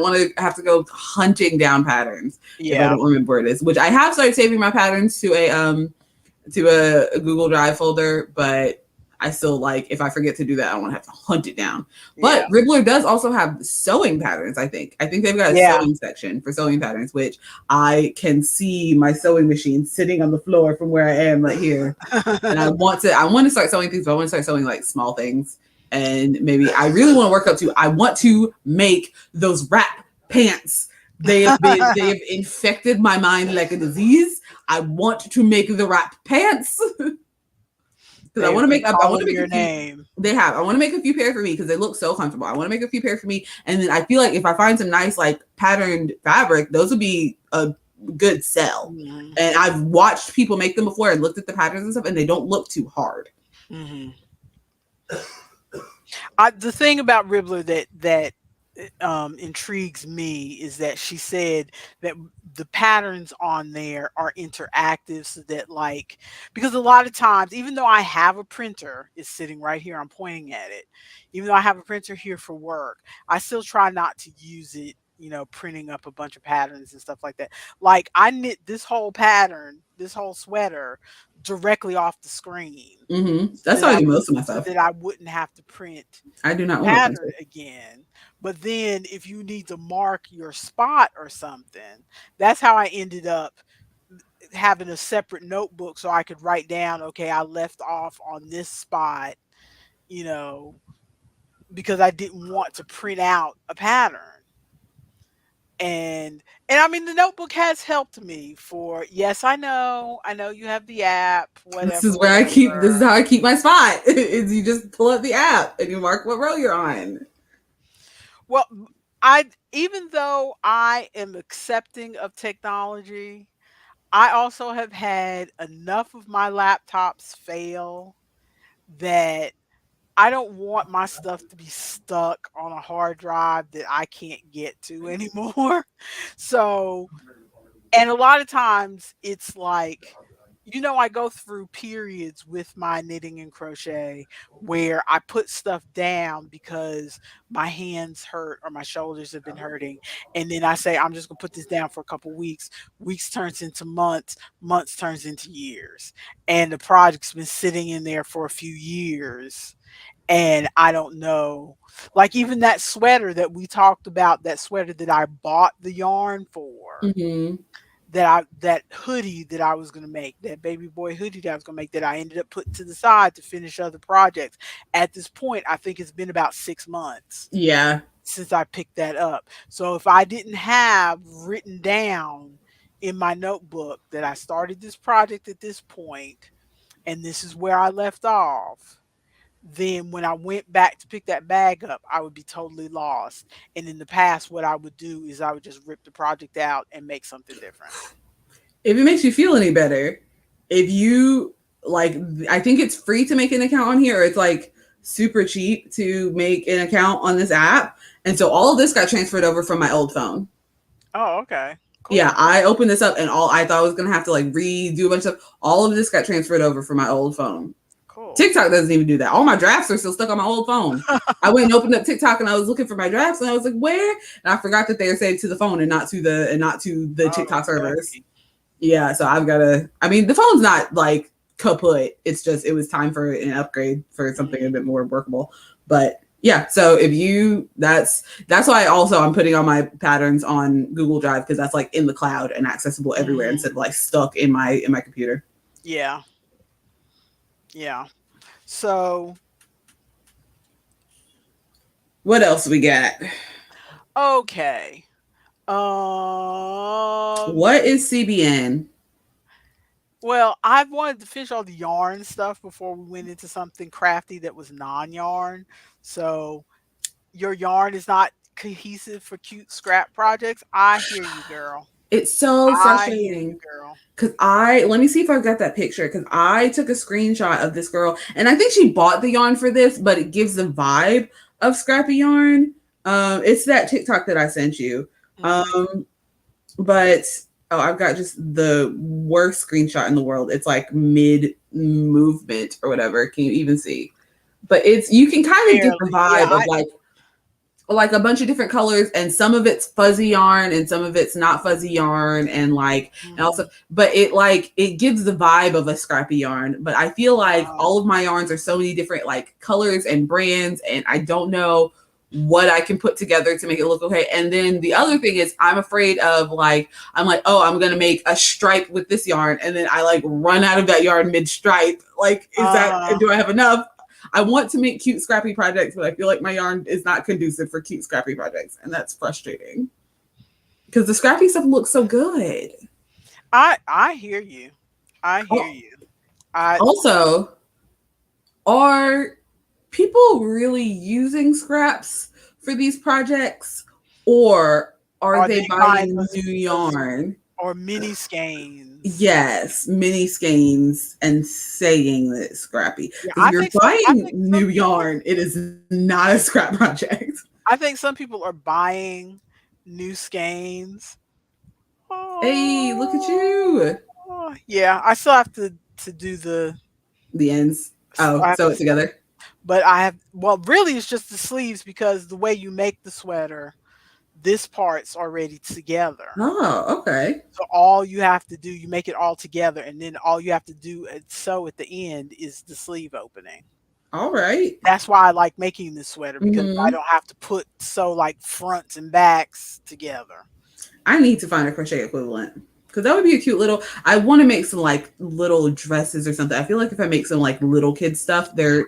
Speaker 2: want to have to go hunting down patterns if I
Speaker 1: Yeah.
Speaker 2: don't remember where it is. Which I have started saving my patterns to a Google Drive folder, but I still like if I forget to do that, I don't want to have to hunt it down. But
Speaker 1: Yeah.
Speaker 2: Ribbler does also have sewing patterns. I think they've got a
Speaker 1: Yeah.
Speaker 2: sewing section for sewing patterns, which I can see my sewing machine sitting on the floor from where I am right here. And I want to start sewing things, but I want to start sewing like small things. And maybe I really want to work up to I want to make those wrap pants
Speaker 3: They have infected my mind like a disease. I want to make the wrap pants because
Speaker 1: They've been
Speaker 3: I want to
Speaker 1: calling
Speaker 3: make a
Speaker 1: your
Speaker 3: few.
Speaker 1: name.
Speaker 3: They have. I want to make a few pairs for me because they look so comfortable. I want to make a few pairs for me, and then I feel like if I find some nice like patterned fabric, those would be a good sell.
Speaker 1: Mhm.
Speaker 3: And I've watched people make them before and looked at the patterns and stuff, and they don't look too hard.
Speaker 1: Mhm. The thing about Ribbler that intrigues me is that she said that the patterns on there are interactive, so that like, because a lot of times, even though I have a printer, it's sitting right here, I'm pointing at it. Even though I have a printer here for work, I still try not to use it, printing up a bunch of patterns and stuff like that. Like I knit this whole pattern, this whole sweater directly off the screen so
Speaker 3: That's
Speaker 1: that
Speaker 3: how I
Speaker 1: I
Speaker 3: do
Speaker 1: would
Speaker 3: most of my
Speaker 1: so
Speaker 3: stuff.
Speaker 1: that I wouldn't have to print
Speaker 3: I do
Speaker 1: the
Speaker 3: not own a
Speaker 1: pattern
Speaker 3: printer.
Speaker 1: again. But then if you need to mark your spot or something, that's how I ended up having a separate notebook so I could write down, okay, I left off on this spot, you know, because I didn't want to print out a pattern. And I mean the notebook has helped me for, yes, I know you have the app,
Speaker 3: This is
Speaker 1: whatever,
Speaker 3: where I keep. This is
Speaker 1: whatever.
Speaker 3: how I keep my spot. Is you just pull up the app and you mark what row you're on.
Speaker 1: Well, I even though I am accepting of technology, I also have had enough of my laptops fail that I don't want my stuff to be stuck on a hard drive that I can't get to anymore. So, and a lot of times it's like, I go through periods with my knitting and crochet where I put stuff down because my hands hurt or my shoulders have been hurting. And then I say, I'm just going to put this down for a couple weeks. Weeks turns into months, months turns into years. And the project's been sitting in there for a few years. And I don't know. Like even that sweater that we talked about, that sweater that I bought the yarn for,
Speaker 3: Mm-hmm.
Speaker 1: that hoodie that I was gonna make, that baby boy hoodie that I was gonna make, that I ended up putting to the side to finish other projects. At this point, I think it's been about 6 months
Speaker 3: Yeah.
Speaker 1: since I picked that up. So if I didn't have written down in my notebook that I started this project at this point and this is where I left off, then when I went back to pick that bag up, I would be totally lost. And in the past, what I would do is I would just rip the project out and make something different.
Speaker 3: If it makes you feel any better, if you like, I think it's free to make an account on here. Or it's like super cheap to make an account on this app, and so all of this got transferred over from my old phone.
Speaker 1: Oh, okay.
Speaker 3: Yeah,
Speaker 1: Cool.
Speaker 3: I opened this up, and all I thought I was gonna have to like redo a bunch of stuff. All of this got transferred over from my old phone.
Speaker 1: Cool.
Speaker 3: TikTok doesn't even do that. All my drafts are still stuck on my old phone. I went and opened up TikTok and I was looking for my drafts and I was like, where? And I forgot that they are saved to the phone and not to the
Speaker 1: Oh,
Speaker 3: TikTok servers.
Speaker 1: lucky.
Speaker 3: Yeah, so I've gotta. I mean, the phone's not like kaput. It's just it was time for an upgrade for something a
Speaker 1: Mhm.
Speaker 3: bit more workable. But yeah, so if you that's why also I'm putting all my patterns on Google Drive because that's like in the cloud and accessible everywhere
Speaker 1: Mhm.
Speaker 3: instead of like stuck in my computer.
Speaker 1: Yeah. Yeah. So,
Speaker 3: What else we got?
Speaker 1: okay.
Speaker 3: What is CBN?
Speaker 1: Well, I wanted to finish all the yarn stuff before we went into something crafty that was non-yarn. So, your yarn is not cohesive for cute scrap projects. I hear you, girl.
Speaker 3: It's so
Speaker 1: I hear you,
Speaker 3: frustrating
Speaker 1: girl.
Speaker 3: because I let me see if I've got that picture because I took a screenshot of this girl and I think she bought the yarn for this, but it gives the vibe of scrappy yarn. It's that TikTok that I sent you.
Speaker 1: Mhm.
Speaker 3: Um, but oh, I've got just the worst screenshot in the world. It's like mid movement or whatever. Can you even see? But it's you can kind of get the
Speaker 1: Barely. Yeah,
Speaker 3: vibe of
Speaker 1: I
Speaker 3: like a bunch of different colors and some of it's fuzzy yarn and some of it's not fuzzy yarn and like and also
Speaker 1: mhm.
Speaker 3: but it gives the vibe of a scrappy yarn, but I feel like
Speaker 1: Uh,
Speaker 3: all of my yarns are so many different like colors and brands and I don't know what I can put together to make it look okay. And then the other thing is I'm afraid of like I'm like, oh, I'm gonna make a stripe with this yarn and then I like run out of that yarn mid stripe. Like, is that
Speaker 1: uh-huh.
Speaker 3: do I have enough? I want to make cute scrappy projects, but I feel like my yarn is not conducive for cute scrappy projects, and that's frustrating. because the scrappy stuff looks so good.
Speaker 1: I hear you. I hear
Speaker 3: Oh,
Speaker 1: you. I
Speaker 3: also, are people really using scraps for these projects, or are
Speaker 1: Are
Speaker 3: they
Speaker 1: they buying
Speaker 3: buying new yarn?
Speaker 1: or mini skeins?
Speaker 3: Yes, mini skeins and saying that it's scrappy.
Speaker 1: Yeah,
Speaker 3: Because if you're
Speaker 1: I
Speaker 3: buying
Speaker 1: think some
Speaker 3: new
Speaker 1: people
Speaker 3: yarn, it is not a scrap project.
Speaker 1: I think some people are buying new skeins.
Speaker 3: Hey, look at
Speaker 1: Oh,
Speaker 3: you.
Speaker 1: yeah, I still have to do the
Speaker 3: The ends. Oh,
Speaker 1: I have
Speaker 3: sew
Speaker 1: to
Speaker 3: it together.
Speaker 1: but I have well, really it's just the sleeves because the way you make the sweater, this part's already together.
Speaker 3: Oh, okay.
Speaker 1: So all you have to do, you make it all together, and then all you have to do and sew at the end is the sleeve opening.
Speaker 3: All right.
Speaker 1: That's why I like making this sweater because I
Speaker 3: Mm-hmm.
Speaker 1: don't have to put sew like fronts and backs together.
Speaker 3: I need to find a crochet equivalent because that would be a cute little. I want to make some like little dresses or something. I feel like if I make some like little kid stuff, they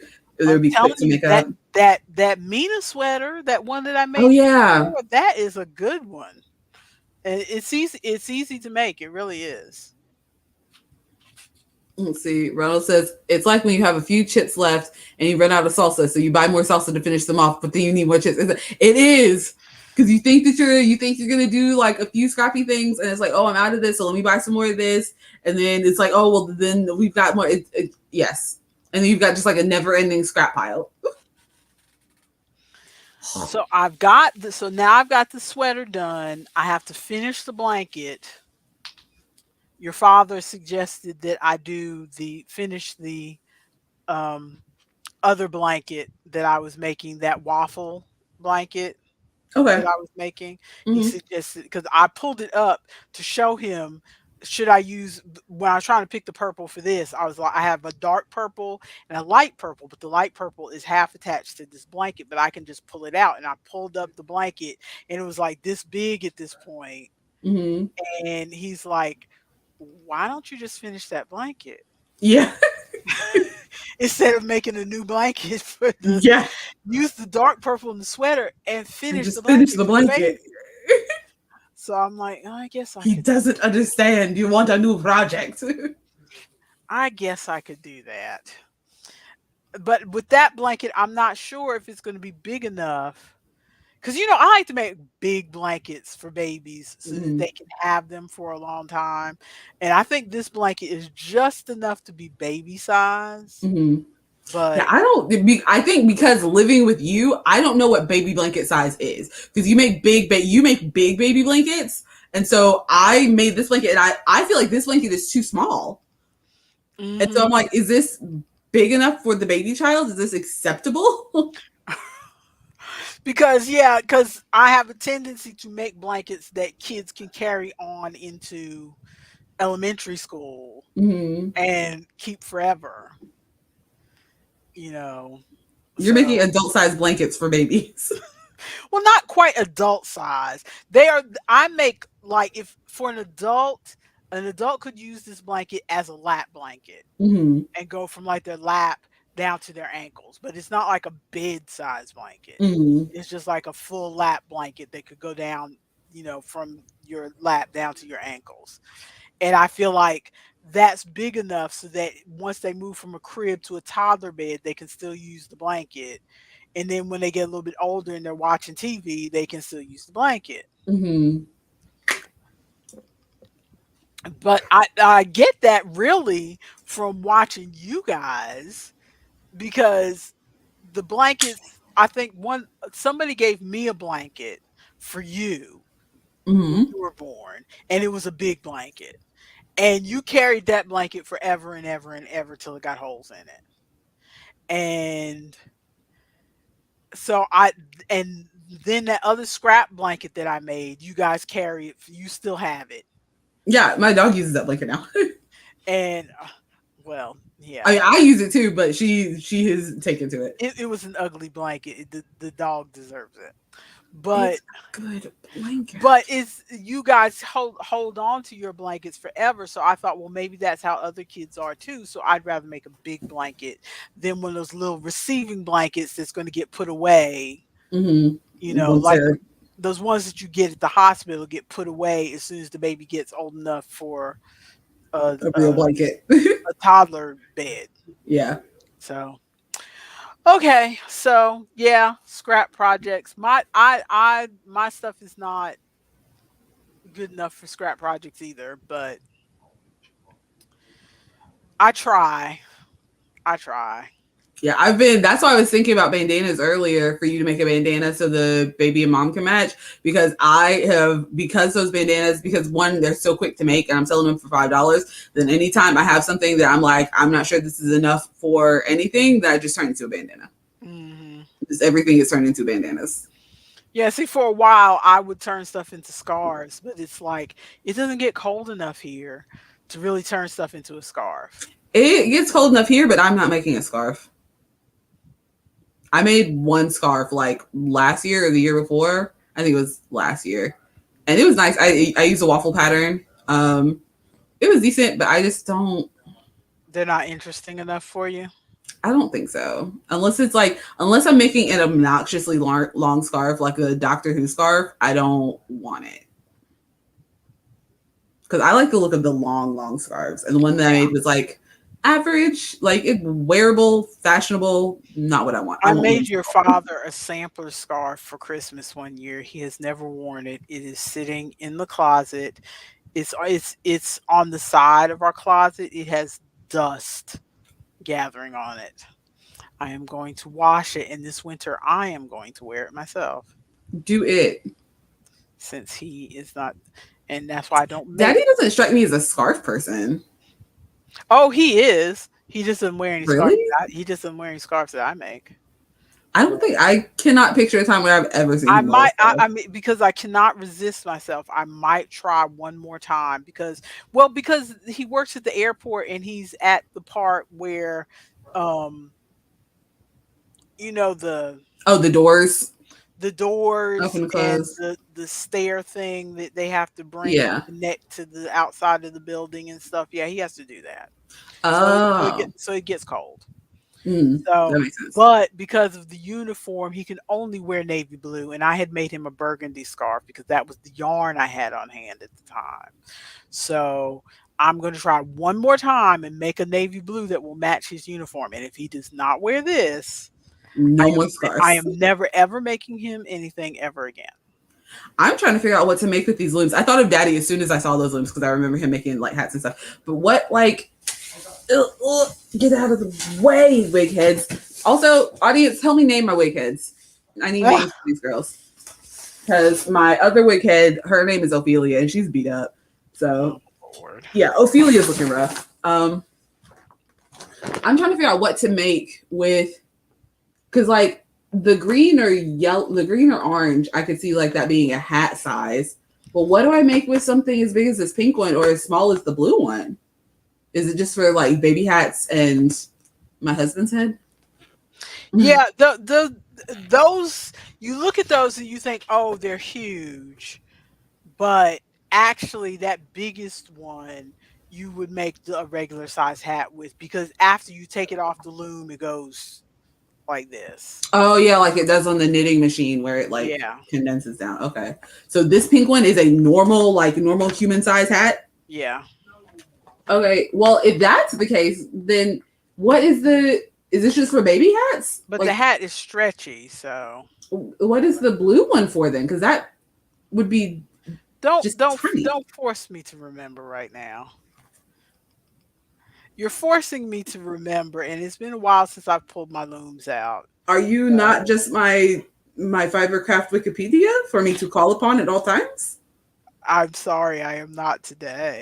Speaker 1: I'm
Speaker 3: would be quick
Speaker 1: telling
Speaker 3: to
Speaker 1: you
Speaker 3: make up.
Speaker 1: that Mina sweater, that one that I
Speaker 3: Oh
Speaker 1: made you
Speaker 3: yeah.
Speaker 1: before, that is a good one. And it's easy to make. It really is.
Speaker 3: Let's see. Ronald says it's like when you have a few chips left and you run out of salsa, so you buy more salsa to finish them off, but then you need more chips. It is because you think you're gonna do like a few scrappy things, and it's like, oh, I'm out of this, so let me buy some more of this, and then it's like, oh, well, then we've got more. Yes, and then you've got just like a never-ending scrap pile.
Speaker 1: So now I've got the sweater done. I have to finish the blanket. Your father suggested that I do the finish the um other blanket that I was making, that waffle blanket
Speaker 3: Okay.
Speaker 1: that I was making. He
Speaker 3: Mm-hmm.
Speaker 1: suggested because I pulled it up to show him should I use when I was trying to pick the purple for this, I was like, I have a dark purple and a light purple, but the light purple is half attached to this blanket, but I can just pull it out. And I pulled up the blanket and it was like this big at this point.
Speaker 3: Mm-hmm.
Speaker 1: And he's like, why don't you just finish that blanket?
Speaker 3: Yeah.
Speaker 1: Instead of making a new blanket for the
Speaker 3: Yeah.
Speaker 1: use the dark purple in the sweater and
Speaker 3: And
Speaker 1: finish the
Speaker 3: just finish
Speaker 1: blanket
Speaker 3: the
Speaker 1: for the
Speaker 3: blanket.
Speaker 1: baby. So I'm like, "Oh, I guess I
Speaker 3: He
Speaker 1: could do
Speaker 3: doesn't understand. You want a new project.
Speaker 1: I guess I could do that. But with that blanket, I'm not sure if it's going to be big enough. Because, I like to make big blankets for babies so that
Speaker 3: Mm-hmm.
Speaker 1: they can have them for a long time. And I think this blanket is just enough to be baby size.
Speaker 3: Mm-hmm. Yeah,
Speaker 1: But
Speaker 3: I don't. I think because living with you, I don't know what baby blanket size is because you make big baby blankets, and so I made this blanket, and I feel like this blanket is too small, and so I'm
Speaker 1: mhm.
Speaker 3: like, is this big enough for the baby child? Is this acceptable?
Speaker 1: Because I have a tendency to make blankets that kids can carry on into elementary school
Speaker 3: Hmm.
Speaker 1: and keep forever, you know.
Speaker 3: You're making
Speaker 1: So,
Speaker 3: adult size blankets for babies.
Speaker 1: well, not quite adult size. They are I make like if for an adult could use this blanket as a lap blanket
Speaker 3: Hmm.
Speaker 1: and go from like their lap down to their ankles, but it's not like a bed size blanket.
Speaker 3: Hmm.
Speaker 1: It's just like a full lap blanket that could go down, from your lap down to your ankles. And I feel like that's big enough so that once they move from a crib to a toddler bed, they can still use the blanket. And then when they get a little bit older and they're watching TV, they can still use the blanket.
Speaker 3: Hmm.
Speaker 1: But I get that really from watching you guys because the blankets, I think somebody gave me a blanket for you when
Speaker 3: Hmm.
Speaker 1: you were born, and it was a big blanket. And you carried that blanket forever and ever and ever till it got holes in it. And so and then that other scrap blanket that I made, you guys carry it, you still have it.
Speaker 3: Yeah, my dog uses that blanket now.
Speaker 1: And well,
Speaker 3: I
Speaker 1: yeah,
Speaker 3: mean, I use it too, but she has taken to it.
Speaker 1: it was an ugly blanket. The dog deserves it. But
Speaker 3: It's a good blanket.
Speaker 1: it's you guys hold on to your blankets forever. So I thought, well, maybe that's how other kids are too. So I'd rather make a big blanket than one of those little receiving blankets that's going to get put away.
Speaker 3: Hmm.
Speaker 1: You know,
Speaker 3: Once
Speaker 1: like
Speaker 3: they're
Speaker 1: those ones that you get at the hospital get put away as soon as the baby gets old enough for a
Speaker 3: A
Speaker 1: a,
Speaker 3: real blanket.
Speaker 1: a toddler bed.
Speaker 3: Yeah.
Speaker 1: So okay, so yeah, scrap projects. My stuff is not good enough for scrap projects either, but I try. I try.
Speaker 3: Yeah, that's why I was thinking about bandanas earlier for you to make a bandana so the baby and mom can match because those bandanas, because one, they're so quick to make and I'm selling them for $5. Then anytime I have something that I'm like, I'm not sure this is enough for anything, that I just turn into a bandana.
Speaker 1: Hmm.
Speaker 3: Just everything is turned into bandanas.
Speaker 1: Yeah, see, for a while I would turn stuff into scarves, but it's like it doesn't get cold enough here to really turn stuff into a scarf.
Speaker 3: It gets cold enough here, but I'm not making a scarf. I made one scarf like last year or the year before. I think it was last year, and it was nice. I used a waffle pattern. It was decent, but I just don't.
Speaker 1: They're not interesting enough for you.
Speaker 3: I don't think so. Unless I'm making an obnoxiously long scarf like a Doctor Who scarf, I don't want it because I like the look of the long scarves. And the one that I made was like average, like it wearable, fashionable. Not what I want. I
Speaker 1: I
Speaker 3: want one.
Speaker 1: made your father a sampler scarf for Christmas one year. He has never worn it. It is sitting in the closet. It's on the side of our closet. It has dust gathering on it. I am going to wash it, and this winter I am going to wear it myself
Speaker 3: Do it.
Speaker 1: since he is not, and that's why I don't make.
Speaker 3: Daddy doesn't strike me as a scarf person.
Speaker 1: Oh, he is. He just isn't wearing any scarves.
Speaker 3: Really?
Speaker 1: He just isn't wearing scarves that I make.
Speaker 3: I don't think I cannot picture a time where I've ever seen
Speaker 1: I
Speaker 3: him wear a
Speaker 1: might,
Speaker 3: scarf.
Speaker 1: I mean, because I cannot resist myself. I might try one more time because, well, because he works at the airport and he's at the part where, um, you know,
Speaker 3: Oh, the doors
Speaker 1: the
Speaker 3: open
Speaker 1: doors
Speaker 3: and
Speaker 1: and
Speaker 3: close.
Speaker 1: the stair thing that they have to bring to
Speaker 3: Yeah.
Speaker 1: connect to the outside of the building and stuff. Yeah, he has to do that.
Speaker 3: Oh,
Speaker 1: So it gets cold.
Speaker 3: that
Speaker 1: So,
Speaker 3: makes sense.
Speaker 1: but because of the uniform, he can only wear navy blue, and I had made him a burgundy scarf because that was the yarn I had on hand at the time. So, I'm going to try one more time and make a navy blue that will match his uniform. And if he does not wear this,
Speaker 3: No more
Speaker 1: I
Speaker 3: scarves.
Speaker 1: am never ever making him anything ever again.
Speaker 3: I'm trying to figure out what to make with these looms. I thought of Daddy as soon as I saw those looms because I remember him making like hats and stuff. But what like get out of the way, wig heads. Also, audience, help me name my wig heads. I need names for these girls. Because my other wig head, her name is Ophelia, and she's beat up.
Speaker 1: Oh
Speaker 3: So
Speaker 1: Lord.
Speaker 3: yeah, Ophelia's looking rough. I'm trying to figure out what to make with because like the green or yellow, the green or orange, I could see like that being a hat size. But what do I make with something as big as this pink one or as small as the blue one? Is it just for like baby hats and my husband's head?
Speaker 1: Yeah, those you look at those and you think, "Oh, they're huge." But actually that biggest one you would make a regular size hat with because after you take it off the loom it goes like this.
Speaker 3: Oh yeah, like it does on the knitting machine where it like
Speaker 1: Yeah.
Speaker 3: condenses down. Okay. So this pink one is a normal human size hat.
Speaker 1: Yeah.
Speaker 3: Okay. Well, if that's the case, then what is this just for baby hats?
Speaker 1: But the
Speaker 3: Like
Speaker 1: hat is stretchy, so
Speaker 3: what is the blue one for then? Because that would be
Speaker 1: don't
Speaker 3: just
Speaker 1: don't
Speaker 3: tiny.
Speaker 1: don't force me to remember right now. You're forcing me to remember and it's been a while since I've pulled my looms out.
Speaker 3: Are you not
Speaker 1: So
Speaker 3: just my Fiverrcraft Wikipedia for me to call upon at all times?
Speaker 1: I'm sorry I am not today.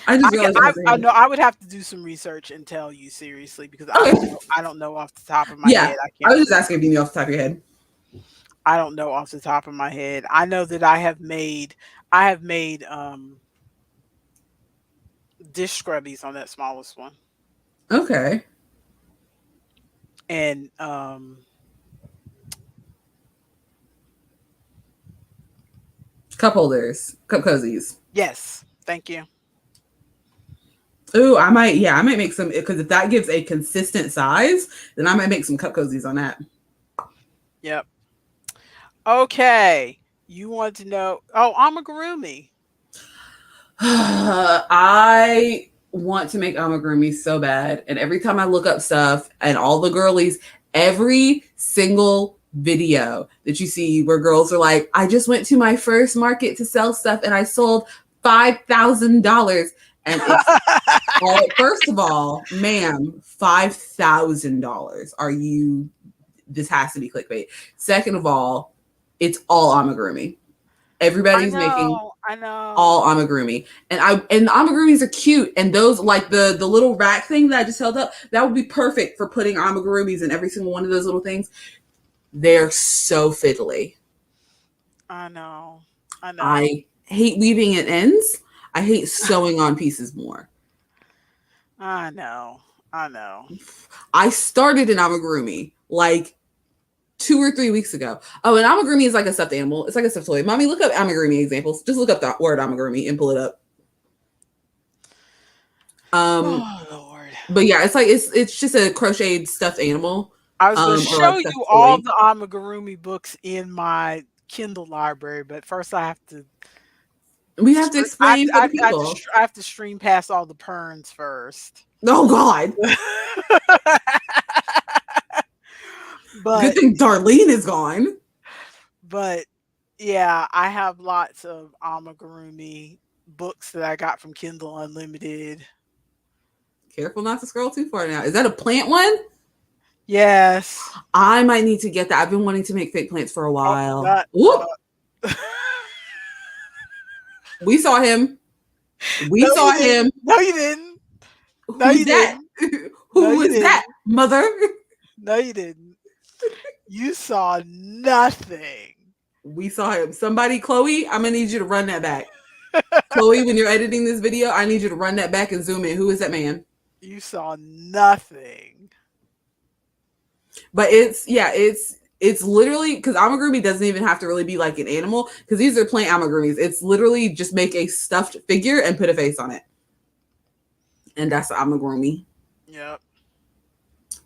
Speaker 3: I just realized I have to
Speaker 1: I
Speaker 3: hand.
Speaker 1: know I would have to do some research and tell you seriously because
Speaker 3: Okay.
Speaker 1: I don't know off the top of my
Speaker 3: Yeah.
Speaker 1: head. I
Speaker 3: I
Speaker 1: can't
Speaker 3: was just asking if you knew off the top of your head.
Speaker 1: I don't know off the top of my head. I know that I have made dish scrubbies on that smallest one.
Speaker 3: Okay.
Speaker 1: And
Speaker 3: Cup holders, cup cozies.
Speaker 1: yes, thank you.
Speaker 3: Ooh, I might make some because if that gives a consistent size, then I might make some cup cozies on that.
Speaker 1: Yep. Okay. You want to know? Oh, amigurumi.
Speaker 3: I want to make amigurumi so bad. And every time I look up stuff and all the girlies, every single video that you see where girls are like, I just went to my first market to sell stuff and I sold $5,000. And it's all, first of all, ma'am, $5,000. Are you, this has to be clickbait. Second of all, it's all amigurumi.
Speaker 1: I
Speaker 3: Everybody's making
Speaker 1: know. I know.
Speaker 3: all amigurumi, and the amigurumis are cute, and those like the little rack thing that I just held up, that would be perfect for putting amigurumis in every single one of those little things. They're so fiddly.
Speaker 1: I know. I know.
Speaker 3: I hate weaving at ends. I hate sewing on pieces more.
Speaker 1: I know. I know.
Speaker 3: I started an amigurumi like 2 or 3 weeks ago. Oh, an amigurumi is like a stuffed animal. It's like a stuffed toy. Mommy, look up amigurumi examples. Just look up the word amigurumi and pull it up.
Speaker 1: Oh Lord.
Speaker 3: But yeah, it's like it's just a crocheted stuffed animal,
Speaker 1: I was going to
Speaker 3: or a
Speaker 1: show
Speaker 3: stuffed
Speaker 1: you all
Speaker 3: toy.
Speaker 1: the amigurumi books in my Kindle library, but first I have to.
Speaker 3: We have to explain for the people.
Speaker 1: I have to stream past all the perns first.
Speaker 3: Oh God! Good
Speaker 1: but
Speaker 3: thing Darlene is gone.
Speaker 1: but yeah, I have lots of amigurumi books that I got from Kindle Unlimited.
Speaker 3: Careful not to scroll too far now. Is that a plant one?
Speaker 1: Yes.
Speaker 3: I might need to get that. I've been wanting to make fake plants for a
Speaker 1: Oh,
Speaker 3: while.
Speaker 1: that.
Speaker 3: Whoop! We saw him. We
Speaker 1: No,
Speaker 3: saw
Speaker 1: you didn't.
Speaker 3: him.
Speaker 1: No, you didn't. No,
Speaker 3: Who's
Speaker 1: you
Speaker 3: that?
Speaker 1: didn't. No,
Speaker 3: Who
Speaker 1: you
Speaker 3: is that,
Speaker 1: didn't.
Speaker 3: mother?
Speaker 1: No, you didn't. You saw nothing.
Speaker 3: We saw him. Somebody, Chloe, I'm gonna need you to run that back. Chloe, when you're editing this video, I need you to run that back and zoom in. Who is that man?
Speaker 1: You saw nothing.
Speaker 3: But it's literally, because amigurumi doesn't even have to really be like an animal, because these are plant amigurumis. It's literally just make a stuffed figure and put a face on it, and that's amigurumi.
Speaker 1: Yep.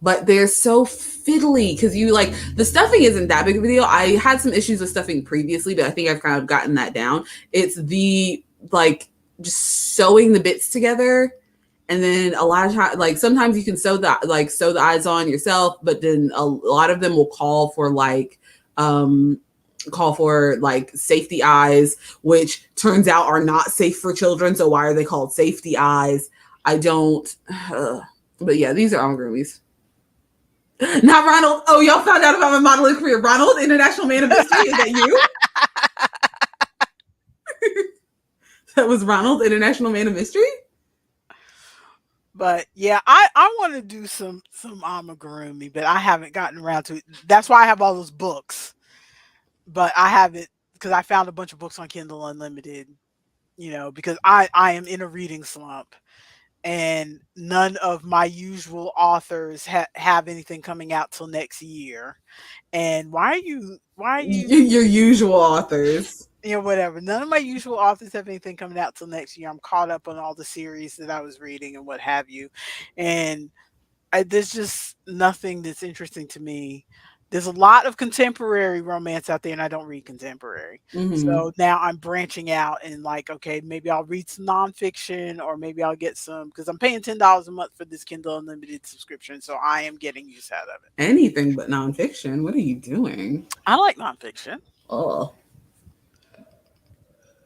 Speaker 3: But they're so fiddly because you like, the stuffing isn't that big of a deal. I had some issues with stuffing previously, but I think I've kind of gotten that down. It's the like just sewing the bits together. And then a lot of times, like sometimes you can sew the eyes on yourself, but then a lot of them will call for safety eyes, which turns out are not safe for children. So why are they called safety eyes? I don't. But yeah, these are amigurumis. Not Ronald. Oh, y'all found out about my modeling career. Ronald, International Man of Mystery. Is that you? That was Ronald, International Man of Mystery.
Speaker 1: But yeah, I want to do some amigurumi, but I haven't gotten around to it. That's why I have all those books. But I haven't, because I found a bunch of books on Kindle Unlimited, because I am in a reading slump, and none of my usual authors have anything coming out till next year. And why are you
Speaker 3: Your usual authors.
Speaker 1: whatever. None of my usual authors have anything coming out till next year. I'm caught up on all the series that I was reading and what have you. And there's just nothing that's interesting to me. There's a lot of contemporary romance out there, and I don't read contemporary.
Speaker 3: Mm-hmm.
Speaker 1: So now I'm branching out and like, okay, maybe I'll read some nonfiction, or maybe I'll get some, because I'm paying $10 a month for this Kindle Unlimited subscription. So I am getting use out of it.
Speaker 3: Anything but nonfiction. What are you doing?
Speaker 1: I like nonfiction.
Speaker 3: Oh.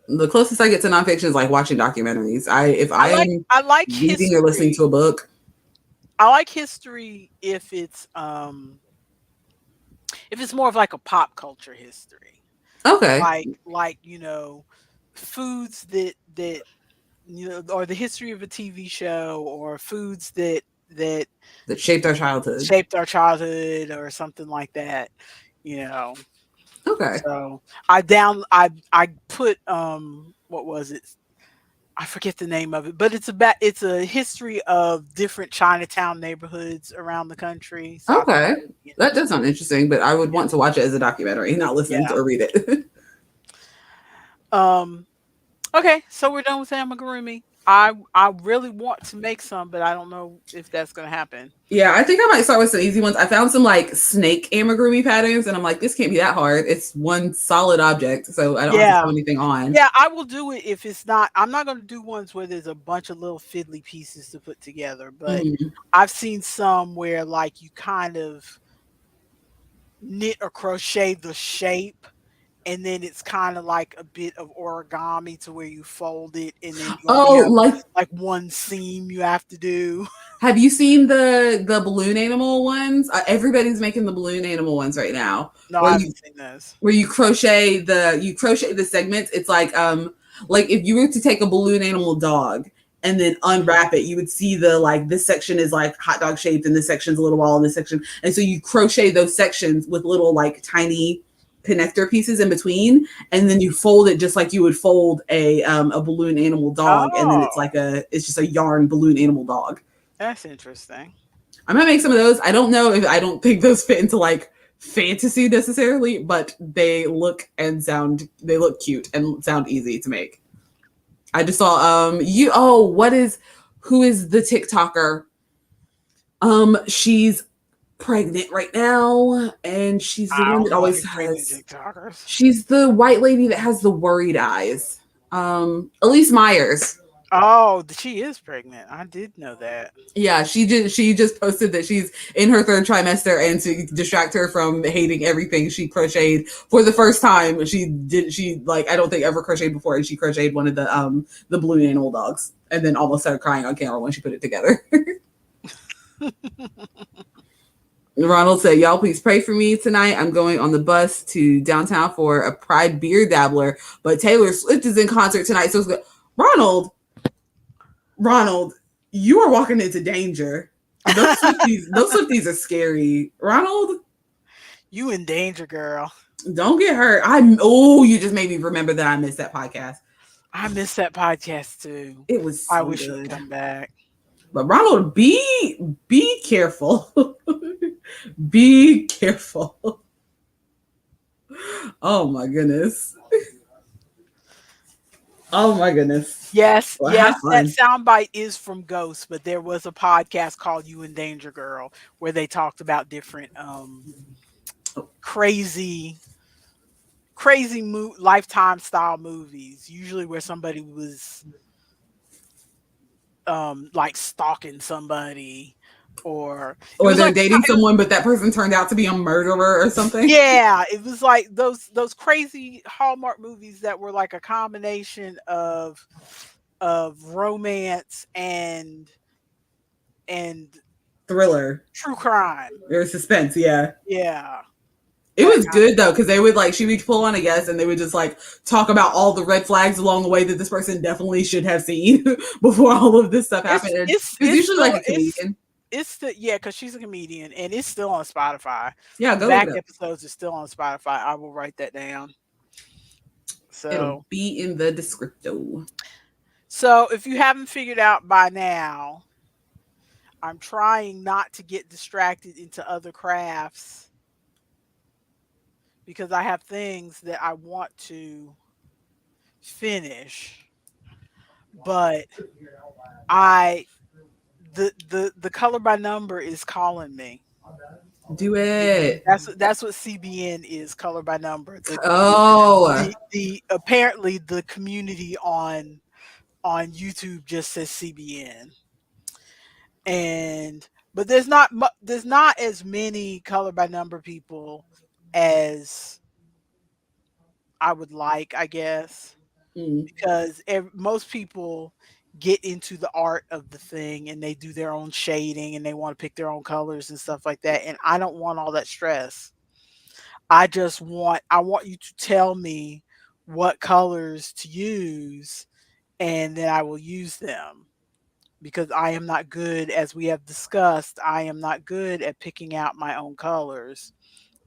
Speaker 3: The closest I get to nonfiction is like watching documentaries. I
Speaker 1: like
Speaker 3: reading
Speaker 1: history.
Speaker 3: or listening to a book.
Speaker 1: I like history if it's more of like a pop culture history.
Speaker 3: Okay.
Speaker 1: Like foods that or the history of a TV show, or foods that
Speaker 3: shaped our childhood.
Speaker 1: Or something like that.
Speaker 3: Okay.
Speaker 1: So I put what was it? I forget the name of it, but it's a history of different Chinatown neighborhoods around the country. So
Speaker 3: okay. That does sound interesting, but I would want to watch it as a documentary, not listen to or read it.
Speaker 1: Okay, so we're done with amigurumi. I really want to make some, but I don't know if that's gonna happen.
Speaker 3: Yeah, I think I might start with some easy ones. I found some like snake amigurumi patterns, and I'm like, this can't be that hard. It's one solid object, so I don't have to sew
Speaker 1: Yeah.
Speaker 3: anything on.
Speaker 1: Yeah, I will do it if it's not I'm not gonna do ones where there's a bunch of little fiddly pieces to put together, but
Speaker 3: Mm.
Speaker 1: I've seen some where like you kind of knit or crochet the shape and then it's kind of like a bit of origami to where you fold it and then you only
Speaker 3: Oh,
Speaker 1: have
Speaker 3: like,
Speaker 1: like one seam you have to do.
Speaker 3: have you seen the balloon animal ones? Everybody's making the balloon animal ones right now,
Speaker 1: No, I
Speaker 3: where you
Speaker 1: haven't seen those.
Speaker 3: where you crochet the segments. It's like if you were to take a balloon animal dog and then
Speaker 1: Mhm.
Speaker 3: unwrap it, you would see the like this section is like hot dog shaped and this section's a little ball and this section. And so you crochet those sections with little like tiny connector pieces in between, and then you fold it just like you would fold a balloon animal dog, and then
Speaker 1: Oh,
Speaker 3: it's just a yarn balloon animal dog.
Speaker 1: that's interesting.
Speaker 3: I might make some of those. I don't know if I don't think those fit into like fantasy necessarily, but they look cute and sound easy to make. I just saw what is who is the TikToker? She's pregnant right now, and she's the
Speaker 1: I
Speaker 3: one
Speaker 1: don't
Speaker 3: that
Speaker 1: know
Speaker 3: always
Speaker 1: any pregnant
Speaker 3: has
Speaker 1: TikTokers.
Speaker 3: she's the white lady that has the worried eyes. Elise Myers.
Speaker 1: Oh, she is pregnant. I did know that.
Speaker 3: Yeah, she just posted that she's in her third trimester, and to distract her from hating everything, she crocheted for the first time. She like I don't think ever crocheted before, and she crocheted one of the balloon animal dogs, and then almost started crying on camera when she put it together. Ronald said, "Y'all please pray for me tonight. I'm going on the bus to downtown for a Pride beer dabbler, but Taylor Swift is in concert tonight, so it's good." Ronald, Ronald, you are walking into danger. Those Swifties are scary. Ronald,
Speaker 1: You in danger, girl.
Speaker 3: don't get hurt. You just made me remember that I missed that podcast.
Speaker 1: I miss that podcast too.
Speaker 3: It was
Speaker 1: I
Speaker 3: so
Speaker 1: wish it would
Speaker 3: good.
Speaker 1: come back.
Speaker 3: But Ronald, be careful. Be careful. Oh my goodness. Oh my goodness.
Speaker 1: Yes,
Speaker 3: Well,
Speaker 1: yes,
Speaker 3: have
Speaker 1: that
Speaker 3: fun.
Speaker 1: soundbite is from Ghost, but there was a podcast called You in Danger Girl where they talked about different crazy lifetime style movies, usually where somebody was like stalking somebody or it
Speaker 3: Or
Speaker 1: was
Speaker 3: they're
Speaker 1: like
Speaker 3: dating someone, but that person turned out to be a murderer or something.
Speaker 1: yeah, it was like those crazy Hallmark movies that were like a combination of romance and
Speaker 3: Thriller
Speaker 1: true crime.
Speaker 3: or suspense, yeah.
Speaker 1: Yeah,
Speaker 3: It
Speaker 1: that
Speaker 3: was
Speaker 1: kind of
Speaker 3: good though, because they would like she would pull on a guest and they would just like talk about all the red flags along the way that this person definitely should have seen before all of this stuff happened. And it was
Speaker 1: it's
Speaker 3: usually like
Speaker 1: still
Speaker 3: a comedian.
Speaker 1: it's still yeah, because she's a comedian and it's still on Spotify.
Speaker 3: Yeah,
Speaker 1: The
Speaker 3: go look
Speaker 1: back
Speaker 3: it up.
Speaker 1: episodes are still on Spotify. I will write that down.
Speaker 3: It'll
Speaker 1: So
Speaker 3: be in the descripto.
Speaker 1: so if you haven't figured out by now, I'm trying not to get distracted into other crafts because I have things that I want to finish, but I the color by number is calling me.
Speaker 3: Do it.
Speaker 1: That's what CBN is, color by number.
Speaker 3: Oh,
Speaker 1: The apparently the community on YouTube just says CBN. And but there's not as many color by number people as I would like, I guess,
Speaker 3: mm.
Speaker 1: because most people get into the art of the thing and they do their own shading and they want to pick their own colors and stuff like that. And I don't want all that stress. I want you to tell me what colors to use and then I will use them because I am not good, as we have discussed, I am not good at picking out my own colors.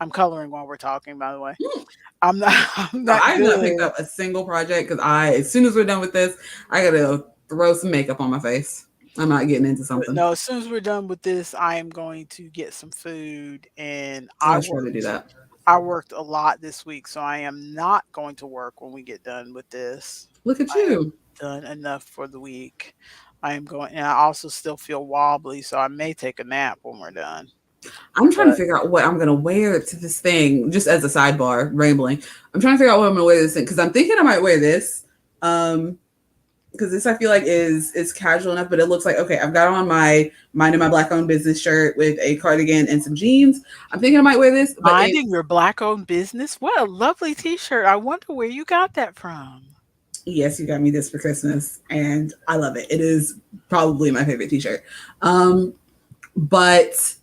Speaker 1: I'm coloring while we're talking, by the way.
Speaker 3: Mm.
Speaker 1: I'm not I'm
Speaker 3: So
Speaker 1: not
Speaker 3: I have not picked
Speaker 1: good.
Speaker 3: up a single project because as soon as we're done with this, I gotta throw some makeup on my face. I'm not getting into
Speaker 1: But
Speaker 3: something.
Speaker 1: no, as soon as we're done with this, I am going to get some food and
Speaker 3: I'll try to do that.
Speaker 1: I worked a lot this week, so I am not going to work when we get done with this.
Speaker 3: Look at
Speaker 1: I am
Speaker 3: you.
Speaker 1: done enough for the week. I am going, and I also still feel wobbly, so I may take a nap when we're done.
Speaker 3: I'm trying to
Speaker 1: But
Speaker 3: figure out what I'm gonna wear to this thing. Just as a sidebar, rambling. I'm trying to figure out what I'm gonna wear to this thing because I'm thinking I might wear this. Um, because this I feel like is casual enough, but it looks like okay. I've got on my minding my black owned business shirt with a cardigan and some jeans. I'm thinking I might wear this, but
Speaker 1: minding your black owned business. What a lovely t-shirt. I wonder where you got that from.
Speaker 3: yes, you got me this for Christmas, and I love it. It is probably my favorite T-shirt. But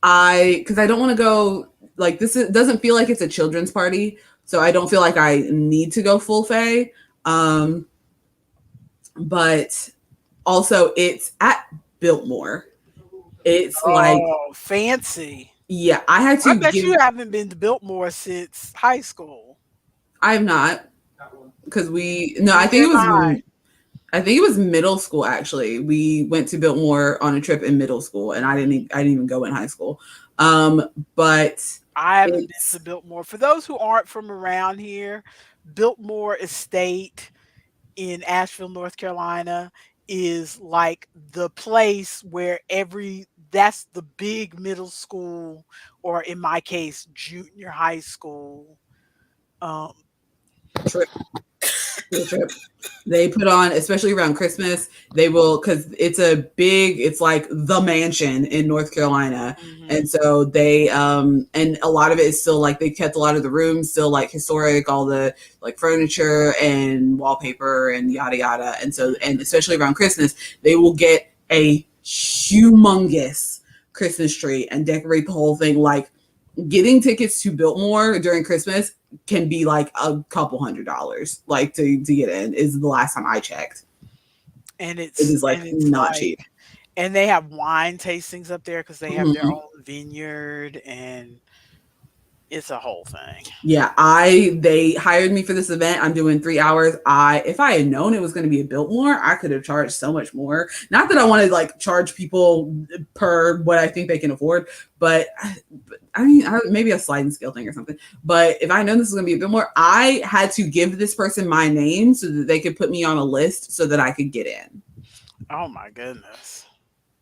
Speaker 3: because I don't want to go like this. It doesn't feel like it's a children's party, so I don't feel like I need to go full Faye. Um, but also, it's at Biltmore. It's like
Speaker 1: Oh, fancy.
Speaker 3: yeah, I had
Speaker 1: I
Speaker 3: to
Speaker 1: bet
Speaker 3: give.
Speaker 1: you haven't been to Biltmore since high school.
Speaker 3: I have not because we no.
Speaker 1: Neither have I.
Speaker 3: I think it was middle school actually. We went to Biltmore on a trip in middle school and I didn't even go in high school. But
Speaker 1: I haven't been
Speaker 3: it's
Speaker 1: to Biltmore. For those who aren't from around here, Biltmore Estate in Asheville, North Carolina is like the place where that's the big middle school, or in my case, junior high school. Um,
Speaker 3: trip field trip. They put on, especially around Christmas, they will because it's like the mansion in North Carolina. And
Speaker 1: mhm.
Speaker 3: so they and a lot of it is still like they kept a lot of the rooms still like historic, all the like furniture and wallpaper and yada yada. And so and especially around Christmas, they will get a humongous Christmas tree and decorate the whole thing. Like getting tickets to Biltmore during Christmas can be like a couple $100, like to get in is the last time I checked. It is like
Speaker 1: And it's
Speaker 3: not
Speaker 1: like,
Speaker 3: cheap.
Speaker 1: and they have wine tastings up there because they have their
Speaker 3: Mhm.
Speaker 1: own vineyard, and it's a whole thing.
Speaker 3: Yeah, they hired me for this event. I'm doing 3 hours. I if I had known it was going to be a Biltmore, I could have charged so much more. Not that I want to like charge people per what I think they can afford, but I mean, maybe a sliding scale thing or something. But if I had known this was going to be a Biltmore, I had to give this person my name so that they could put me on a list so that I could get in.
Speaker 1: Oh my goodness.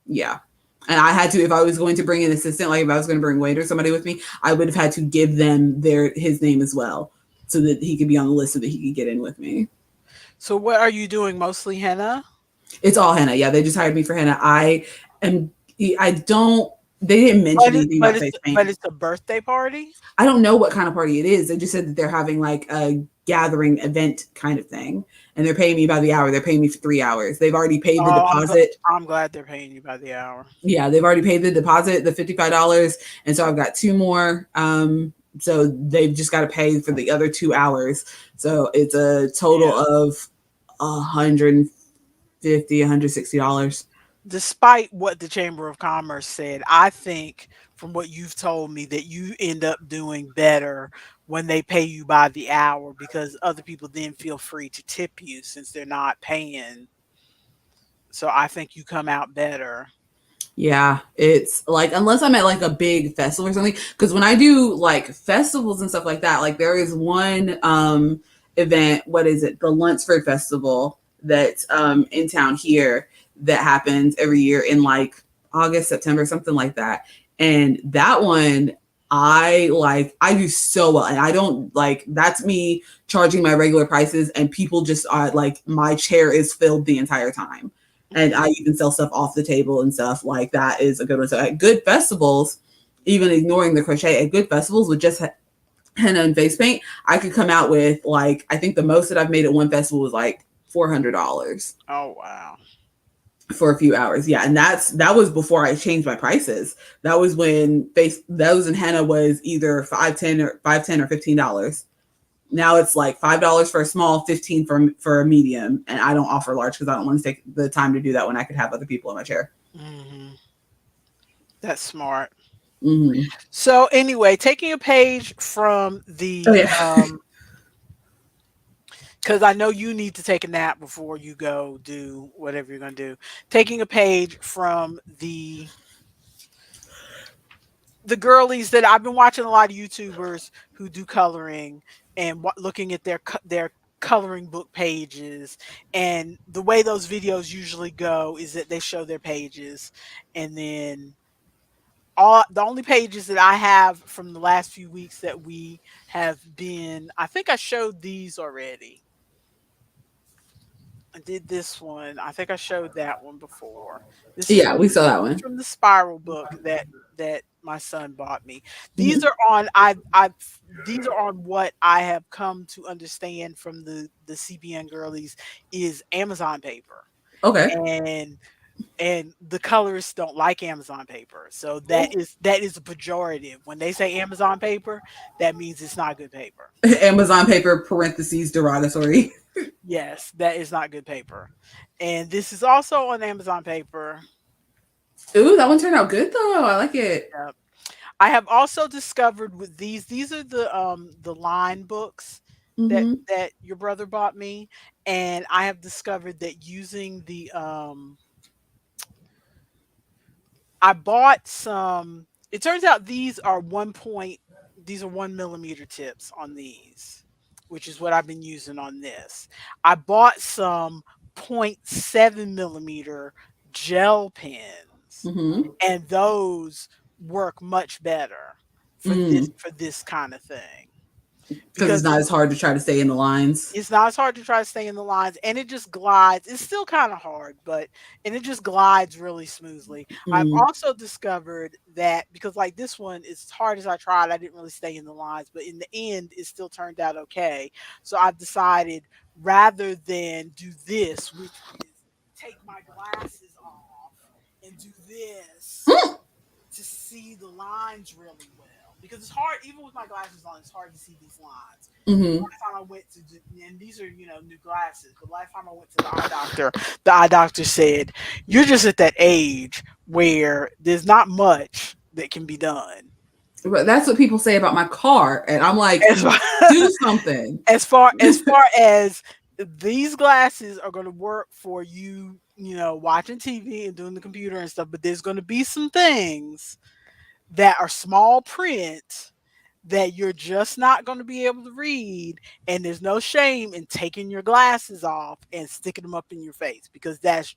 Speaker 3: Yeah. And I had to, if I was going to bring an assistant, like if I was going to bring Wade or somebody with me, I would have had to give them his name as well, so that he could be on the list so that he could get in with me.
Speaker 1: So what are you doing? Mostly henna?
Speaker 3: It's all henna. Yeah, they just hired me for henna. Am I don't they didn't mention anything about face paint.
Speaker 1: But it's a birthday party?
Speaker 3: I don't know what kind of party it is. They just said that they're having like a gathering event kind of thing. And they're paying me by the hour. They're paying me for 3 hours. They've already paid the
Speaker 1: Oh,
Speaker 3: deposit.
Speaker 1: I'm glad they're paying you by the hour.
Speaker 3: Yeah, they've already paid the deposit, the $55, and so I've got two more. So they've just got to pay for the other 2 hours. So it's a total
Speaker 1: Yeah.
Speaker 3: of $150, $160.
Speaker 1: Despite what the Chamber of Commerce said, I think from what you've told me that you end up doing better when they pay you by the hour, because other people then feel free to tip you since they're not paying. So I think you come out better.
Speaker 3: Yeah, it's like unless I'm at like a big festival or something. Because when I do like festivals and stuff like that, like there is one event. What is it? The Lunsford Festival that's in town here that happens every year in like August, September, something like that. And that one, I do so well, and I don't like that's me charging my regular prices, and people just are like my chair is filled the entire time, and I
Speaker 1: Mhm.
Speaker 3: even sell stuff off the table and stuff like that is a good one. So at good festivals, even ignoring the crochet, at good festivals with just henna and face paint, I could come out with like I think the most that I've made at one festival was like $400
Speaker 1: Oh wow.
Speaker 3: for a few hours. Yeah, and that was before I changed my prices. That was when those in henna was either 510 or $15. Now it's like $5 for a small, 15 for a medium, and I don't offer large because I don't want to take the time to do that when I could have other people in my chair.
Speaker 1: Mhm. That's smart.
Speaker 3: Mm-hmm.
Speaker 1: So anyway, taking a page from
Speaker 3: Oh
Speaker 1: the
Speaker 3: yeah.
Speaker 1: because I know you need to take a nap before you go do whatever you're going to do. Taking a page from the girlies that I've been watching, a lot of YouTubers who do coloring, and looking at their coloring book pages, and the way those videos usually go is that they show their pages, and then all the only pages that I have from the last few weeks that we have been, I think I showed these already. I did this one. I think I showed that one before. This is
Speaker 3: Yeah,
Speaker 1: from
Speaker 3: we saw that one.
Speaker 1: from the spiral book that my son bought me. These
Speaker 3: Mhm.
Speaker 1: are on I these are on what I have come to understand from the CBN girlies is Amazon paper.
Speaker 3: Okay.
Speaker 1: And the colorists don't like Amazon paper. So that is a pejorative. When they say Amazon paper, that means it's not good paper.
Speaker 3: Amazon paper parentheses derogatory.
Speaker 1: Yes, that is not good paper. And this is also on Amazon paper.
Speaker 3: Ooh, that one turned out good though. I like it.
Speaker 1: Yep. I have also discovered with these are the line books
Speaker 3: Hmm.
Speaker 1: that your brother bought me, and I have discovered that using I bought some. It turns out these are 1 millimeter tips on these, which is what I've been using on this. I bought some 0.7 millimeter gel pens,
Speaker 3: Hmm.
Speaker 1: and those work much better
Speaker 3: Mm.
Speaker 1: for this kind of thing
Speaker 3: Because it's
Speaker 1: because
Speaker 3: not as hard to try to stay in the lines.
Speaker 1: it's not as hard to try to stay in the lines, and it just glides. It's still kind of hard, but and it just glides really smoothly. I've
Speaker 3: Mm.
Speaker 1: also discovered that because like this one, as hard as I tried, I didn't really stay in the lines, but in the end, it still turned out okay. So I've decided rather than do this, which is take my glasses off and do this to see the lines really well because it's hard even with my glasses on. It's hard to see these lines.
Speaker 3: Mm-hmm.
Speaker 1: Last time I went to and these are new glasses. But last time I went to the eye doctor said you're just at that age where there's not much that can be done.
Speaker 3: But that's what people say about my car, and I'm like,
Speaker 1: As far
Speaker 3: do something.
Speaker 1: as these glasses are going to work for you, watching TV and doing the computer and stuff, but there's going to be some things that are small print that you're just not going to be able to read, and there's no shame in taking your glasses off and sticking them up in your face because that's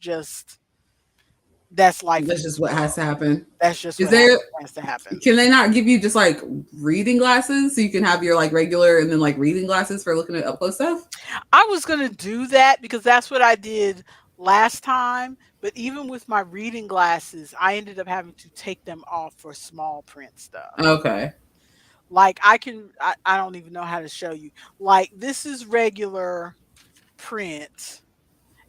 Speaker 1: life in
Speaker 3: That's
Speaker 1: this
Speaker 3: just what has
Speaker 1: world.
Speaker 3: to happen.
Speaker 1: That's just
Speaker 3: Is
Speaker 1: what
Speaker 3: there?
Speaker 1: has to happen.
Speaker 3: Can they not give you just like reading glasses so you can have your like regular and then like reading glasses for looking at up close stuff?
Speaker 1: I was going to do that because that's what I did last time, but even with my reading glasses I ended up having to take them off for small print stuff.
Speaker 3: Okay.
Speaker 1: Like I don't even know how to show you. Like this is regular print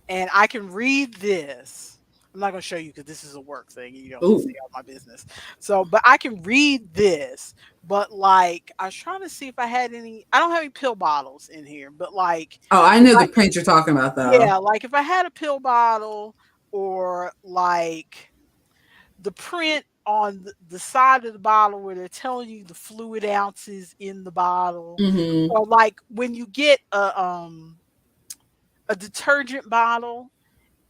Speaker 1: and I can read this. I'm not going to show you because this is a work thing and you don't need to see
Speaker 3: Ooh.
Speaker 1: all my business. So, but I can read this. But like, I was trying to see if I had any. I don't have any pill bottles in here, but like,
Speaker 3: Oh, I
Speaker 1: if
Speaker 3: know
Speaker 1: I,
Speaker 3: the print you're talking about though.
Speaker 1: yeah, like if I had a pill bottle or like the print on the side of the bottle where they're telling you the fluid ounces in the bottle,
Speaker 3: Mm-hmm.
Speaker 1: or like when you get a detergent bottle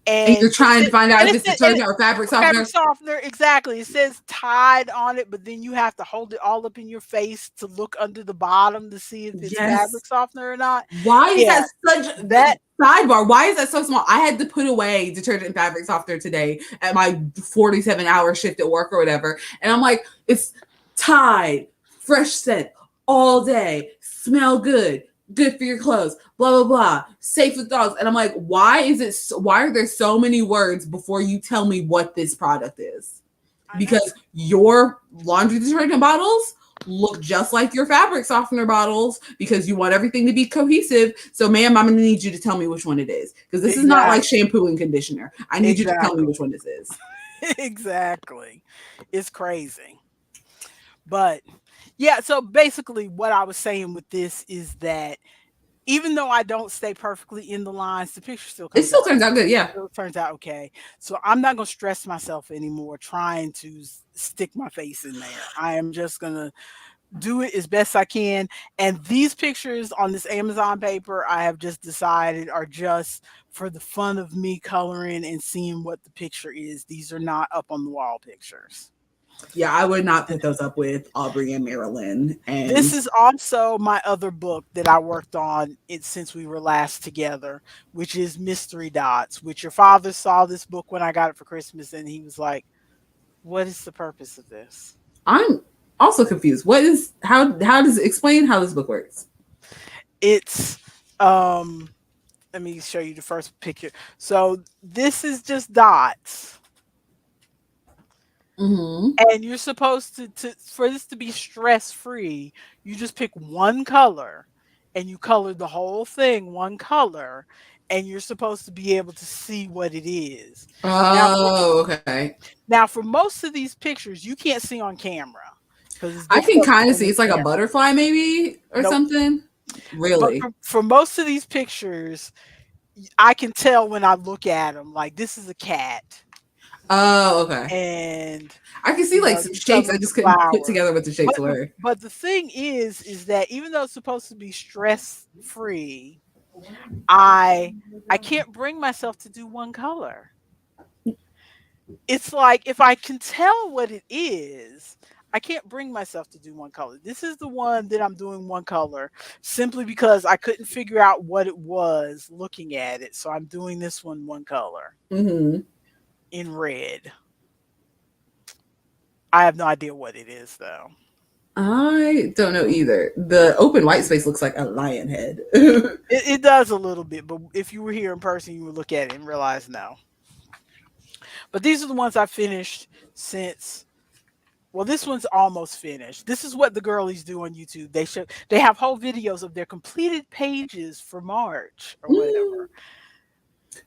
Speaker 3: And
Speaker 1: and
Speaker 3: you're trying to find out
Speaker 1: and
Speaker 3: if
Speaker 1: it
Speaker 3: it's
Speaker 1: said and
Speaker 3: detergent or fabric
Speaker 1: fabric
Speaker 3: softener.
Speaker 1: softener, exactly. It says Tide on it, but then you have to hold it all up in your face to look under the bottom to see if it's
Speaker 3: Yes.
Speaker 1: fabric softener or not.
Speaker 3: Why is
Speaker 1: Yeah,
Speaker 3: that such
Speaker 1: that
Speaker 3: sidebar? Why is that so small? I had to put away detergent and fabric softener today at my 47-hour shift at work or whatever. And I'm like, it's Tide, fresh scent all day, smell good, good for your clothes, blah, blah, blah, safe with dogs. And I'm like, why are there so many words before you tell me what this product is?
Speaker 1: I know.
Speaker 3: Because your laundry detergent bottles look just like your fabric softener bottles because you want everything to be cohesive. So, ma'am, I'm going to need you to tell me which one it is because this is not like
Speaker 1: Exactly.
Speaker 3: shampoo and conditioner. I need you to tell me
Speaker 1: Exactly.
Speaker 3: which one this is.
Speaker 1: Exactly. It's crazy. But yeah, so basically what I was saying with this is that even though I don't stay perfectly in the lines, the picture still
Speaker 3: It
Speaker 1: comes
Speaker 3: still
Speaker 1: out
Speaker 3: turns out good. Yeah.
Speaker 1: still turns out okay. So I'm not gonna stress myself anymore trying to stick my face in there. I am just gonna do it as best I can. And these pictures on this Amazon paper, I have just decided are just for the fun of me coloring and seeing what the picture is. These are not up on the wall pictures.
Speaker 3: Yeah, I would not put those up with Aubrey and Marilyn.
Speaker 1: This
Speaker 3: And
Speaker 1: is also my other book that I worked on it since we were last together, which is Mystery Dots, which your father saw this book when I got it for Christmas and he was like, "What is the purpose of this?"
Speaker 3: I'm also confused. What is how does it explain how this book works?
Speaker 1: It's let me show you the first picture. So this is just dots.
Speaker 3: Mm-hmm.
Speaker 1: And you're supposed to for this to be stress free, you just pick one color and you color the whole thing one color and you're supposed to be able to see what it is. Now
Speaker 3: Oh, okay.
Speaker 1: now for most of these pictures you can't see on camera because it's
Speaker 3: I can
Speaker 1: difficult to
Speaker 3: kind of
Speaker 1: bring
Speaker 3: see
Speaker 1: the
Speaker 3: it's like a
Speaker 1: camera.
Speaker 3: butterfly maybe or
Speaker 1: Nope.
Speaker 3: something.
Speaker 1: But
Speaker 3: Really?
Speaker 1: for most of these pictures, I can tell when I look at them like this is a cat
Speaker 3: Oh, okay.
Speaker 1: and
Speaker 3: I can see like some
Speaker 1: these
Speaker 3: shapes. I
Speaker 1: colors
Speaker 3: just
Speaker 1: are
Speaker 3: couldn't put
Speaker 1: flowers.
Speaker 3: together what the shapes were.
Speaker 1: But the thing is that even though it's supposed to be stress free, I I can't bring myself to do one color. It's like if I can tell what it is, I can't bring myself to do one color. This is the one that I'm doing one color simply because I couldn't figure out what it was looking at it. So I'm doing this one color
Speaker 3: Mm-hmm.
Speaker 1: in red. I have no idea what it is though.
Speaker 3: I don't know either. The open white space looks like a lion head.
Speaker 1: It does a little bit, but if you were here in person, you would look at it and realize no. But these are the ones I finished since. Well, this one's almost finished. This is what the girlies do on YouTube. They have whole videos of their completed pages for March or whatever.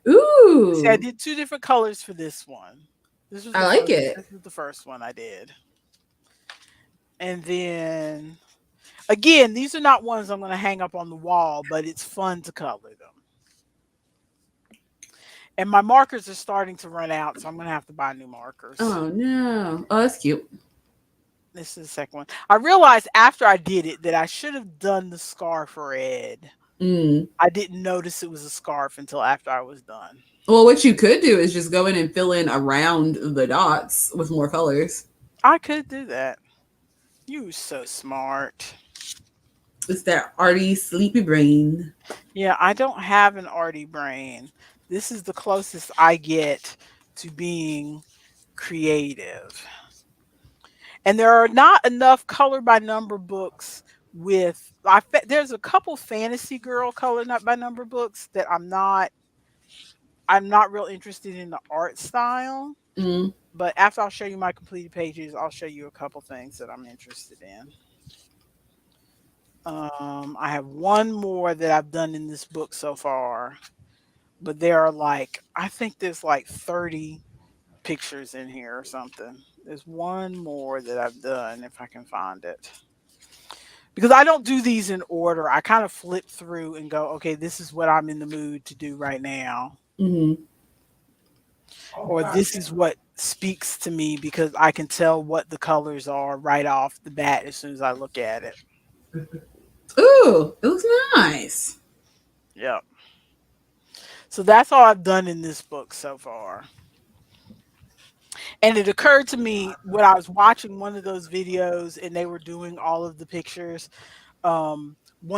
Speaker 1: See, I
Speaker 3: Ooh,
Speaker 1: did two different colors for this one. This was
Speaker 3: I
Speaker 1: the
Speaker 3: like
Speaker 1: first.
Speaker 3: it.
Speaker 1: This was the first one I did, and then again, these are not ones I'm going to hang up on the wall, but it's fun to color them. And my markers are starting to run out, so I'm going to have to buy new markers.
Speaker 3: Oh no. Oh, that's cute.
Speaker 1: This is the second one. I realized after I did it that I should have done the scarf red.
Speaker 3: Mm.
Speaker 1: I didn't notice it was a scarf until after I was done.
Speaker 3: Well, what you could do is just go in and fill in around the dots with more colors.
Speaker 1: I could do that. You so smart.
Speaker 3: It's that arty, sleepy brain.
Speaker 1: Yeah, I don't have an arty brain. This is the closest I get to being creative. And there are not enough color by number books with there's a couple fantasy girl color not by number books that I'm not real interested in the art style.
Speaker 3: Mm.
Speaker 1: But after I'll show you my completed pages, I'll show you a couple things that I'm interested in. I have one more that I've done in this book so far, but there are like I think there's like 30 pictures in here or something. There's one more that I've done if I can find it. Because I don't do these in order. I kind of flip through and go, okay, this is what I'm in the mood to do right now.
Speaker 3: Mm-hmm.
Speaker 1: Or this is what speaks to me because I can tell what the colors are right off the bat as soon as I look at it.
Speaker 3: Ooh, it looks nice.
Speaker 1: Yep. So that's all I've done in this book so far. And it occurred to me when I was watching one of those videos and they were doing all of the pictures, one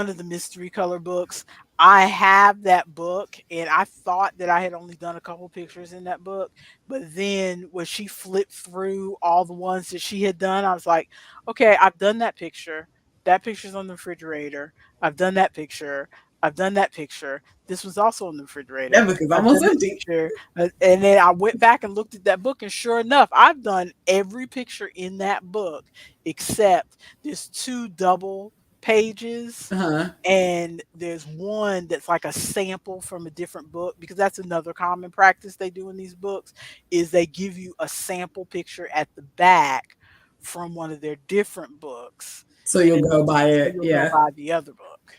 Speaker 1: of the mystery color books. I have that book and I thought that I had only done a couple pictures in that book. But then when she flipped through all the ones that she had done, I was like, okay, I've done that picture. That picture's on the refrigerator. I've done that picture. I've done that picture. This was also on the refrigerator.
Speaker 3: That book is
Speaker 1: I've
Speaker 3: almost
Speaker 1: done that
Speaker 3: empty.
Speaker 1: picture. And then I went back and looked at that book, and sure enough, I've done every picture in that book except there's two double pages
Speaker 3: Uh-huh.
Speaker 1: and there's one that's like a sample from a different book because that's another common practice they do in these books is they give you a sample picture at the back from one of their different books
Speaker 3: So you'll
Speaker 1: and
Speaker 3: go buy
Speaker 1: so
Speaker 3: it.
Speaker 1: you'll go
Speaker 3: Yeah.
Speaker 1: buy the other book.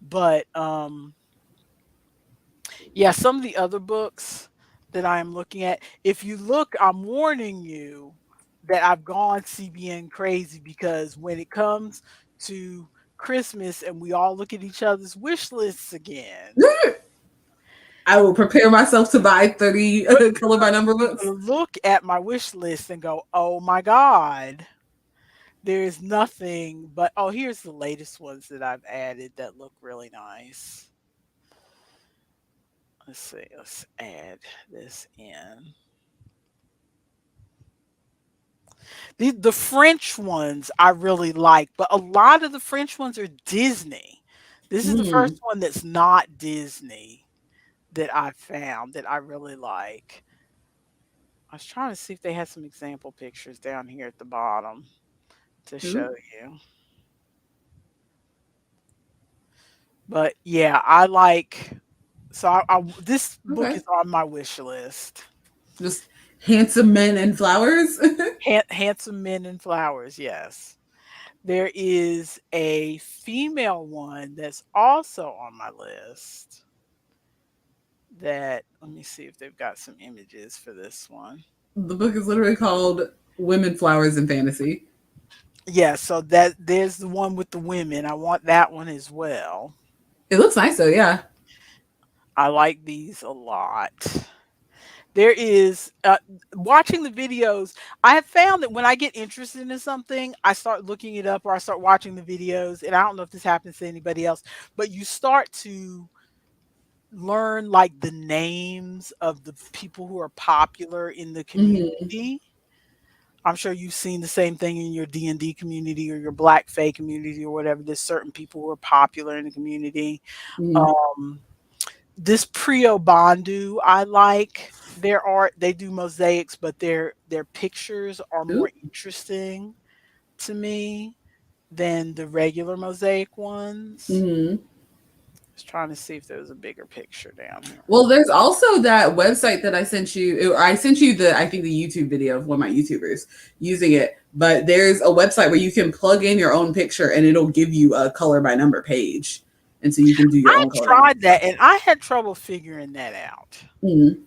Speaker 1: But yeah, some of the other books that I am looking at, if you look, I'm warning you that I've gone CBN crazy because when it comes to Christmas and we all look at each other's wish lists again,
Speaker 3: I will prepare myself to buy 30
Speaker 1: But
Speaker 3: color by number books.
Speaker 1: look at my wish list and go, "Oh my god, there is nothing but." Oh, here's the latest ones that I've added that look really nice. Let's see. Let's add this in. The French ones I really like, but a lot of the French ones are Disney. This is the first
Speaker 3: Mm,
Speaker 1: one that's not Disney that I found that I really like. I was trying to see if they had some example pictures down here at the bottom to show
Speaker 3: ooh,
Speaker 1: you. But yeah, I like so this book
Speaker 3: okay.
Speaker 1: is on my wish list.
Speaker 3: Just handsome men and flowers.
Speaker 1: Handsome Men and Flowers, yes. There is a female one that's also on my list that let me see if they've got some images for this one.
Speaker 3: The book is literally called Women, Flowers, and Fantasy.
Speaker 1: Yeah, so that there's the one with the women. I want that one as well.
Speaker 3: It looks nice though, yeah.
Speaker 1: I like these a lot. There is watching the videos. I have found that when I get interested in something, I start looking it up or I start watching the videos. And I don't know if this happens to anybody else, but you start to learn like the names of the people who are popular in the
Speaker 3: Mm-hmm.
Speaker 1: community. I'm sure you've seen the same thing in your D&D community or your Black Fae community or whatever. There's certain people who are popular in the community.
Speaker 3: Mm-hmm.
Speaker 1: Um, this Prio Bandu I like. Their art, they do mosaics, but their pictures are
Speaker 3: Ooh.
Speaker 1: more interesting to me than the regular mosaic ones.
Speaker 3: Mm-hmm.
Speaker 1: Just trying to see if there's a bigger picture down here.
Speaker 3: Well, there's also that website that I sent you. I sent you the, I think, the YouTube video of one of my YouTubers using it. But there's a website where you can plug in your own picture and it'll give you a color by number page, and so you can do your
Speaker 1: I
Speaker 3: own color by number
Speaker 1: tried that
Speaker 3: stuff.
Speaker 1: and I had trouble figuring that out.
Speaker 3: Mm-hmm.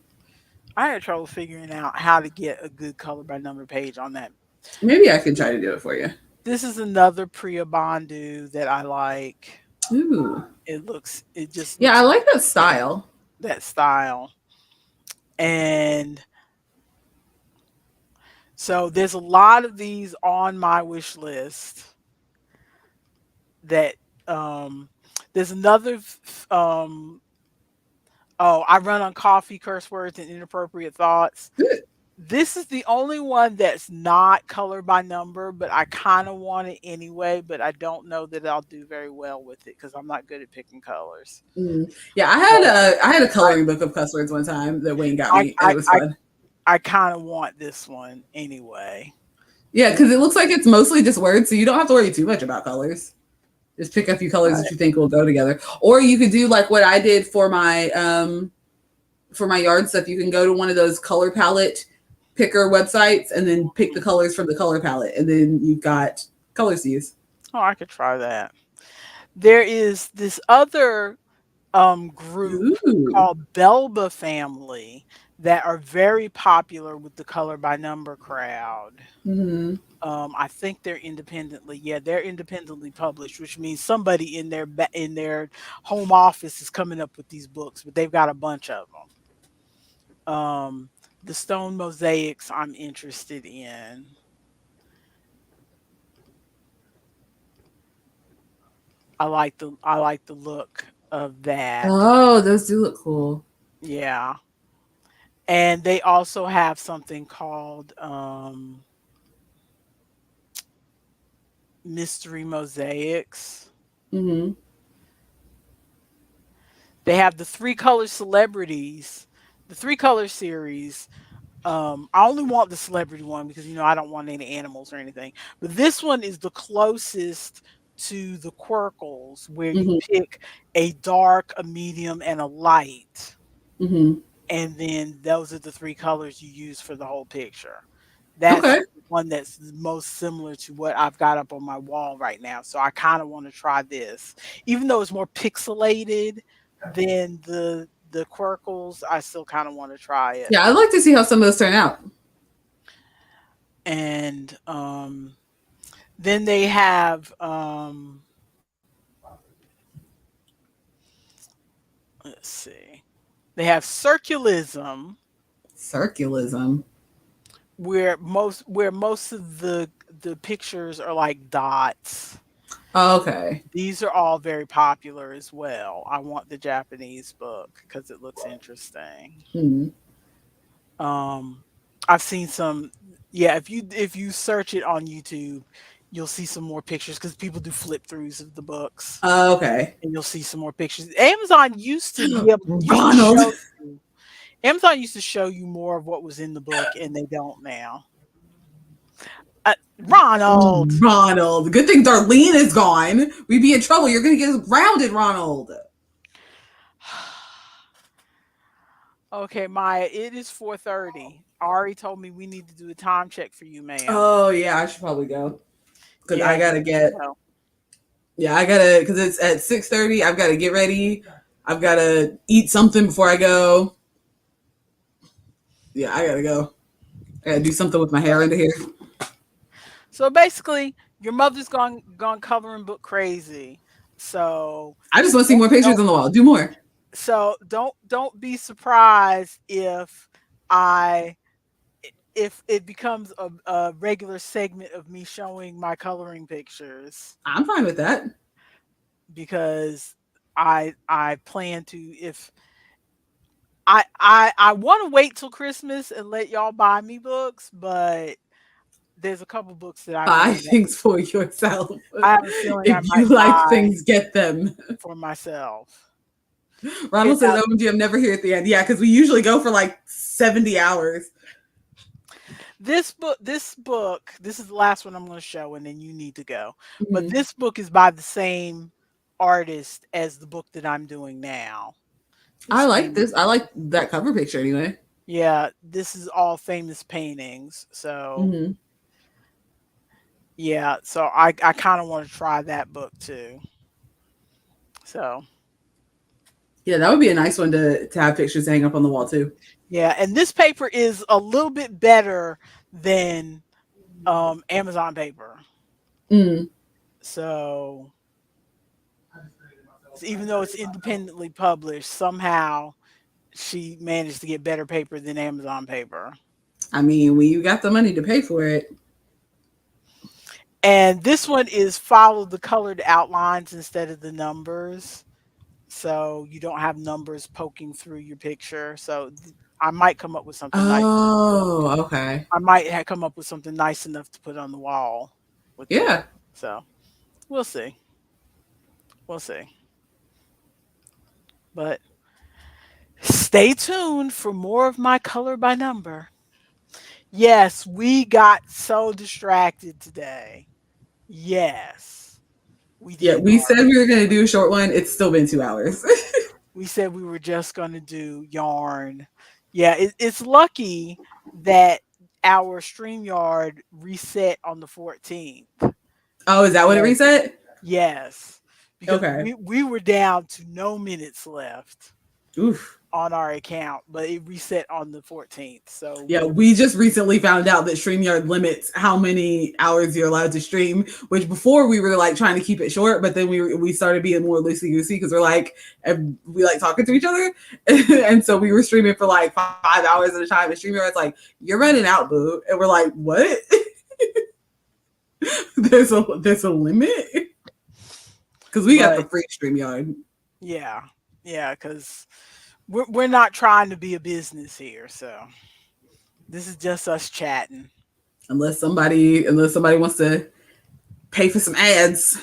Speaker 1: I had trouble figuring out how to get a good color by number page on that.
Speaker 3: Maybe I can try to do it for you.
Speaker 1: This is another Priya Bandu that I like.
Speaker 3: Ooh,
Speaker 1: It just
Speaker 3: yeah, I
Speaker 1: looks
Speaker 3: like that style.
Speaker 1: that style. And so there's a lot of these on my wish list that um there's another oh, I run on coffee, curse words, and inappropriate thoughts. This is the only one that's not color by number, but I kind of want it anyway, but I don't know that I'll do very well with it because I'm not good at picking colors.
Speaker 3: Mm. Yeah,
Speaker 1: But
Speaker 3: I had a
Speaker 1: I
Speaker 3: coloring book of cuss words one time that Wayne got
Speaker 1: I
Speaker 3: me, and
Speaker 1: I
Speaker 3: it was
Speaker 1: I,
Speaker 3: fun.
Speaker 1: I kind of want this one anyway.
Speaker 3: Yeah,
Speaker 1: This
Speaker 3: because it looks like it's mostly just words, so you don't have to worry too much about colors. Just pick a few colors that you think will go together, or you could do like what I did for my yard stuff. You can go to one of those color palette picker websites and then pick the colors from the color palette, and then you've got colors to use.
Speaker 1: Oh, I could try that. There is this other group
Speaker 3: Ooh.
Speaker 1: called Belba Family that are very popular with the color by number crowd.
Speaker 3: Mm-hmm.
Speaker 1: I think they're independently, yeah, they're independently published, which means somebody in in their home office is coming up with these books, but they've got a bunch of them. The stone mosaics I'm interested in. I like the look of that.
Speaker 3: Oh, those do look cool.
Speaker 1: Yeah. And they also have something called mystery mosaics.
Speaker 3: Mm-hmm.
Speaker 1: They have the three color celebrities, the three color series. I only want the celebrity one because I don't want any animals or anything. But this one is the closest to the Quirkles, where you
Speaker 3: Mm-hmm.
Speaker 1: pick a dark, a medium, and a light,
Speaker 3: Mm-hmm.
Speaker 1: and then those are the three colors you use for the whole picture. That's
Speaker 3: Okay.
Speaker 1: the one that's the most similar to what I've got up on my wall right now. So I kind of want to try this. Even though it's more pixelated than the Quirkles, I still kind of want to try it.
Speaker 3: Yeah, I'd like to see how some of those turn out.
Speaker 1: And then they have let's see. They have circulism,
Speaker 3: Circulism.
Speaker 1: where most of the pictures are like dots.
Speaker 3: Okay.
Speaker 1: These are all very popular as well. I want the Japanese book because it looks interesting.
Speaker 3: Hmm.
Speaker 1: Um, I've seen some. Yeah, if you search it on YouTube, you'll see some more pictures because people do flip throughs of the books,
Speaker 3: Okay.
Speaker 1: and you'll see some more pictures. Amazon used to
Speaker 3: Ronald.
Speaker 1: show you. Amazon used to show you more of what was in the book, and they don't now. Ronald.
Speaker 3: Ronald. Good thing Darlene is gone. We'd be in trouble. You're gonna get us grounded, Ronald.
Speaker 1: Okay, Maya, it is 4:30. Ari told me we need to do a time check for you, ma'am.
Speaker 3: Oh yeah, I should probably go because
Speaker 1: Yeah,
Speaker 3: I
Speaker 1: you
Speaker 3: gotta
Speaker 1: need to
Speaker 3: get.
Speaker 1: go.
Speaker 3: Yeah, I gotta because it's at 6:30. I've got to get ready. I've got to eat something before I go. Yeah, I gotta go. I gotta do something with my hair under here.
Speaker 1: So basically, your mother's gone coloring book crazy. So
Speaker 3: I just want to see
Speaker 1: don't,
Speaker 3: more pictures
Speaker 1: don't
Speaker 3: on the wall. Do more.
Speaker 1: don't be surprised I if it becomes a regular segment of me showing my coloring pictures
Speaker 3: I'm fine with that.
Speaker 1: because I plan to if I want to wait till Christmas and let y'all buy me books, but there's a couple books that I
Speaker 3: Buy
Speaker 1: really
Speaker 3: things for yourself.
Speaker 1: I have a feeling I
Speaker 3: If you
Speaker 1: might
Speaker 3: like
Speaker 1: buy
Speaker 3: things, get them.
Speaker 1: for myself.
Speaker 3: Ronald
Speaker 1: It,
Speaker 3: says OMG, I'm never here at the end. Yeah, because we usually go for like 70 hours.
Speaker 1: this is the last one I'm going to show, and then you need to go. But
Speaker 3: Mhm.
Speaker 1: this book is by the same artist as the book that I'm doing now.
Speaker 3: I
Speaker 1: It's
Speaker 3: like
Speaker 1: famous.
Speaker 3: this. I like that cover picture anyway.
Speaker 1: Yeah, this is all famous paintings. So
Speaker 3: Hmm.
Speaker 1: yeah, so I kind of want to try that book too. So
Speaker 3: Yeah, that would be a nice one to have pictures hang up on the wall too.
Speaker 1: yeah, and this paper is a little bit better than Amazon paper.
Speaker 3: Mm.
Speaker 1: So even though it's independently published, somehow she managed to get better paper than Amazon paper.
Speaker 3: I mean, when you got the money to pay for it,
Speaker 1: And this one is follow the colored outlines instead of the numbers. So you don't have numbers poking through your picture. So I might come up with something nice.
Speaker 3: oh, okay.
Speaker 1: I might come up with something nice enough to put on the wall with this.
Speaker 3: Yeah.
Speaker 1: So we'll see. We'll see. But stay tuned for more of my color by number. Yes, we got so distracted today. Yes, we
Speaker 3: Yeah,
Speaker 1: did,
Speaker 3: we said
Speaker 1: Ari.
Speaker 3: we were going to do a short one. It's still been 2 hours.
Speaker 1: We said we were just going to do yarn. Yeah, it's lucky that our StreamYard reset on the 14th.
Speaker 3: Oh, is that what it
Speaker 1: Because,
Speaker 3: reset?
Speaker 1: yes, because
Speaker 3: Okay.
Speaker 1: we were down to no minutes left
Speaker 3: Oof.
Speaker 1: on our account, but it reset on the 14th. So
Speaker 3: Yeah,
Speaker 1: we
Speaker 3: we just recently found out that StreamYard limits how many hours you're allowed to stream, which before we were like trying to keep it short, but then we started being more loosey goosey because we're like, we like talking to each other. And so we were streaming for like 5 hours at a time. And StreamYard's like, you're running out, boo. And we're like, what? there's a limit? Because we got the
Speaker 1: but
Speaker 3: free StreamYard.
Speaker 1: yeah, yeah, because we're not trying to be a business here, so this is just us chatting.
Speaker 3: Unless somebody wants to pay for some ads.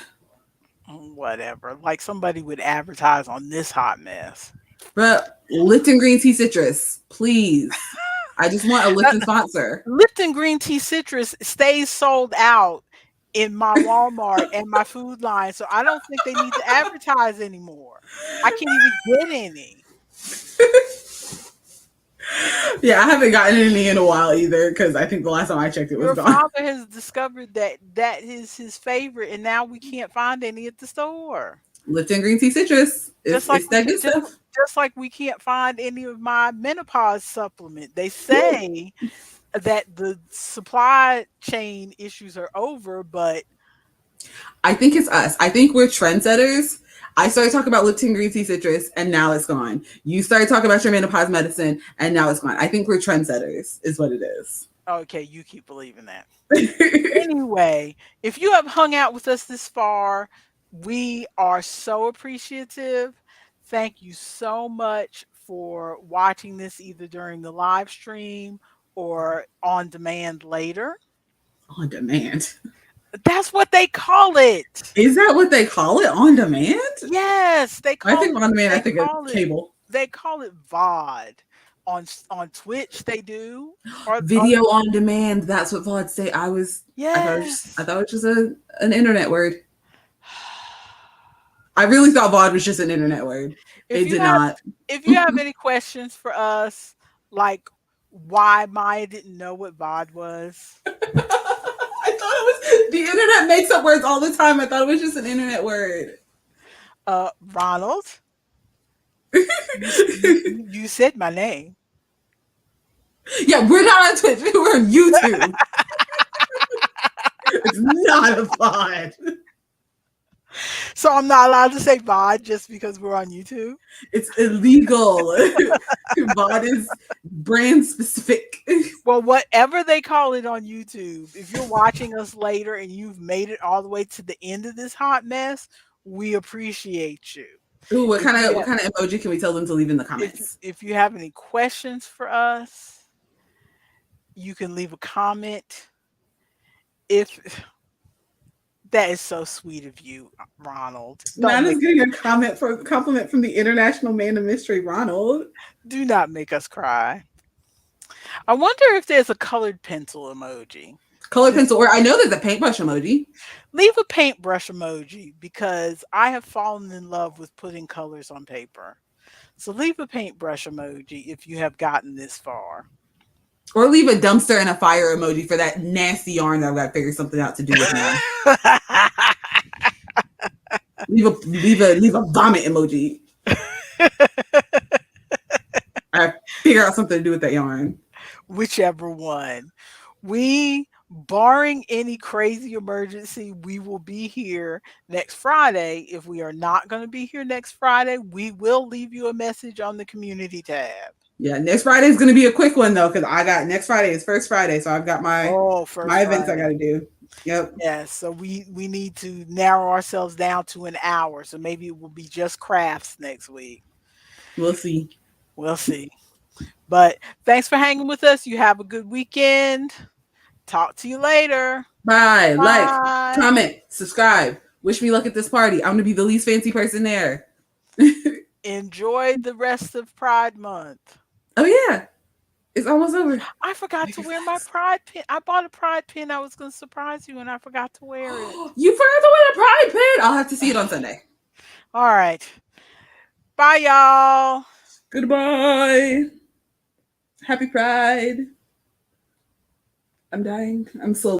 Speaker 1: Whatever. Like somebody would advertise on this hot mess.
Speaker 3: But Lipton Green Tea Citrus, please. I just want a
Speaker 1: Uh,
Speaker 3: Lipton sponsor.
Speaker 1: Lipton Green Tea Citrus stays sold out in my Walmart and my Food Line, so I don't think they need to advertise anymore. I can't even get any.
Speaker 3: Yeah, I haven't gotten any in a while either because I think the last time I checked it was
Speaker 1: Your
Speaker 3: gone.
Speaker 1: father has discovered that is his favorite, and now we can't find any at the store.
Speaker 3: Lipton Green Tea Citrus.
Speaker 1: Just like
Speaker 3: It's
Speaker 1: we
Speaker 3: that
Speaker 1: can,
Speaker 3: good stuff.
Speaker 1: just like we can't find any of my menopause supplement. They say that the supply chain issues are over, but
Speaker 3: I think it's us. I think we're trendsetters. I started talking about Lipton green tea citrus, and now it's gone. You started talking about your menopause medicine, and now it's gone. I think we're trendsetters, is what it is.
Speaker 1: Okay, you keep believing that. Anyway, if you have hung out with us this far, we are so appreciative. Thank you so much for watching this either during the live stream or on demand later.
Speaker 3: On demand.
Speaker 1: That's what they call it.
Speaker 3: Is that what they call it? On demand?
Speaker 1: Yes,
Speaker 3: I think on demand, I
Speaker 1: they
Speaker 3: think of
Speaker 1: call it
Speaker 3: cable.
Speaker 1: VOD. On Twitch they do. Or
Speaker 3: Video on demand. That's what VOD say. I
Speaker 1: yes.
Speaker 3: thought it was just an internet word. I really thought VOD was just an internet word.
Speaker 1: If
Speaker 3: It
Speaker 1: you
Speaker 3: did
Speaker 1: have
Speaker 3: not.
Speaker 1: if you have any questions for us, like why Maya didn't know what VOD was,
Speaker 3: I thought it was the internet makes up words all the time. I thought it was just an internet word.
Speaker 1: Ronald, you said my name.
Speaker 3: Yeah, we're not on Twitch. We're on YouTube. It's not a VOD.
Speaker 1: So I'm not allowed to say VOD just because we're on YouTube.
Speaker 3: It's illegal. VOD is brand specific.
Speaker 1: Well, whatever they call it on YouTube, if you're watching us later and you've made it all the way to the end of this hot mess, we appreciate you.
Speaker 3: Ooh,
Speaker 1: If you
Speaker 3: what
Speaker 1: have,
Speaker 3: kind of emoji can we tell them to leave in the comments?
Speaker 1: if you have any questions for us, you can leave a comment. If that is so sweet of you, Ronald. Don't
Speaker 3: Nana's
Speaker 1: make
Speaker 3: getting a compliment from the international man of mystery, Ronald.
Speaker 1: do not make us cry. I wonder if there's a colored pencil emoji.
Speaker 3: Color
Speaker 1: Just
Speaker 3: pencil, or I know there's a paintbrush emoji.
Speaker 1: leave a paintbrush emoji because I have fallen in love with putting colors on paper. So leave a paintbrush emoji if you have gotten this far.
Speaker 3: Or leave a dumpster and a fire emoji for that nasty yarn that I've got to figure something out to do with now. Leave a vomit emoji. I figure out something to do with that yarn.
Speaker 1: Whichever one. We, barring any crazy emergency, we will be here next Friday. If we are not going to be here next Friday, we will leave you a message on the community tab.
Speaker 3: Yeah, next Friday is going to be a quick one though, because I got next Friday is first Friday, so I've got
Speaker 1: Oh,
Speaker 3: my
Speaker 1: first
Speaker 3: events I got
Speaker 1: Friday.
Speaker 3: to do. Yep.
Speaker 1: Yes, so we need to narrow ourselves down to an hour. So maybe it will be just crafts next week.
Speaker 3: We'll see.
Speaker 1: We'll see. But thanks for hanging with us. You have a good weekend. Talk to you later.
Speaker 3: Bye. Like,
Speaker 1: Bye.
Speaker 3: comment, subscribe. Wish me luck at this party. I'm gonna be the least fancy person there.
Speaker 1: Enjoy the rest of Pride Month.
Speaker 3: Oh yeah, it's almost over.
Speaker 1: I forgot
Speaker 3: Make
Speaker 1: to
Speaker 3: it
Speaker 1: wear my
Speaker 3: fast.
Speaker 1: pride pin. I bought a pride pin. I was going to surprise you and I forgot to wear it.
Speaker 3: You forgot to wear a pride pin. I'll have to see it on Sunday.
Speaker 1: All right. Bye, y'all.
Speaker 3: Goodbye. Happy Pride. I'm dying. I'm slowly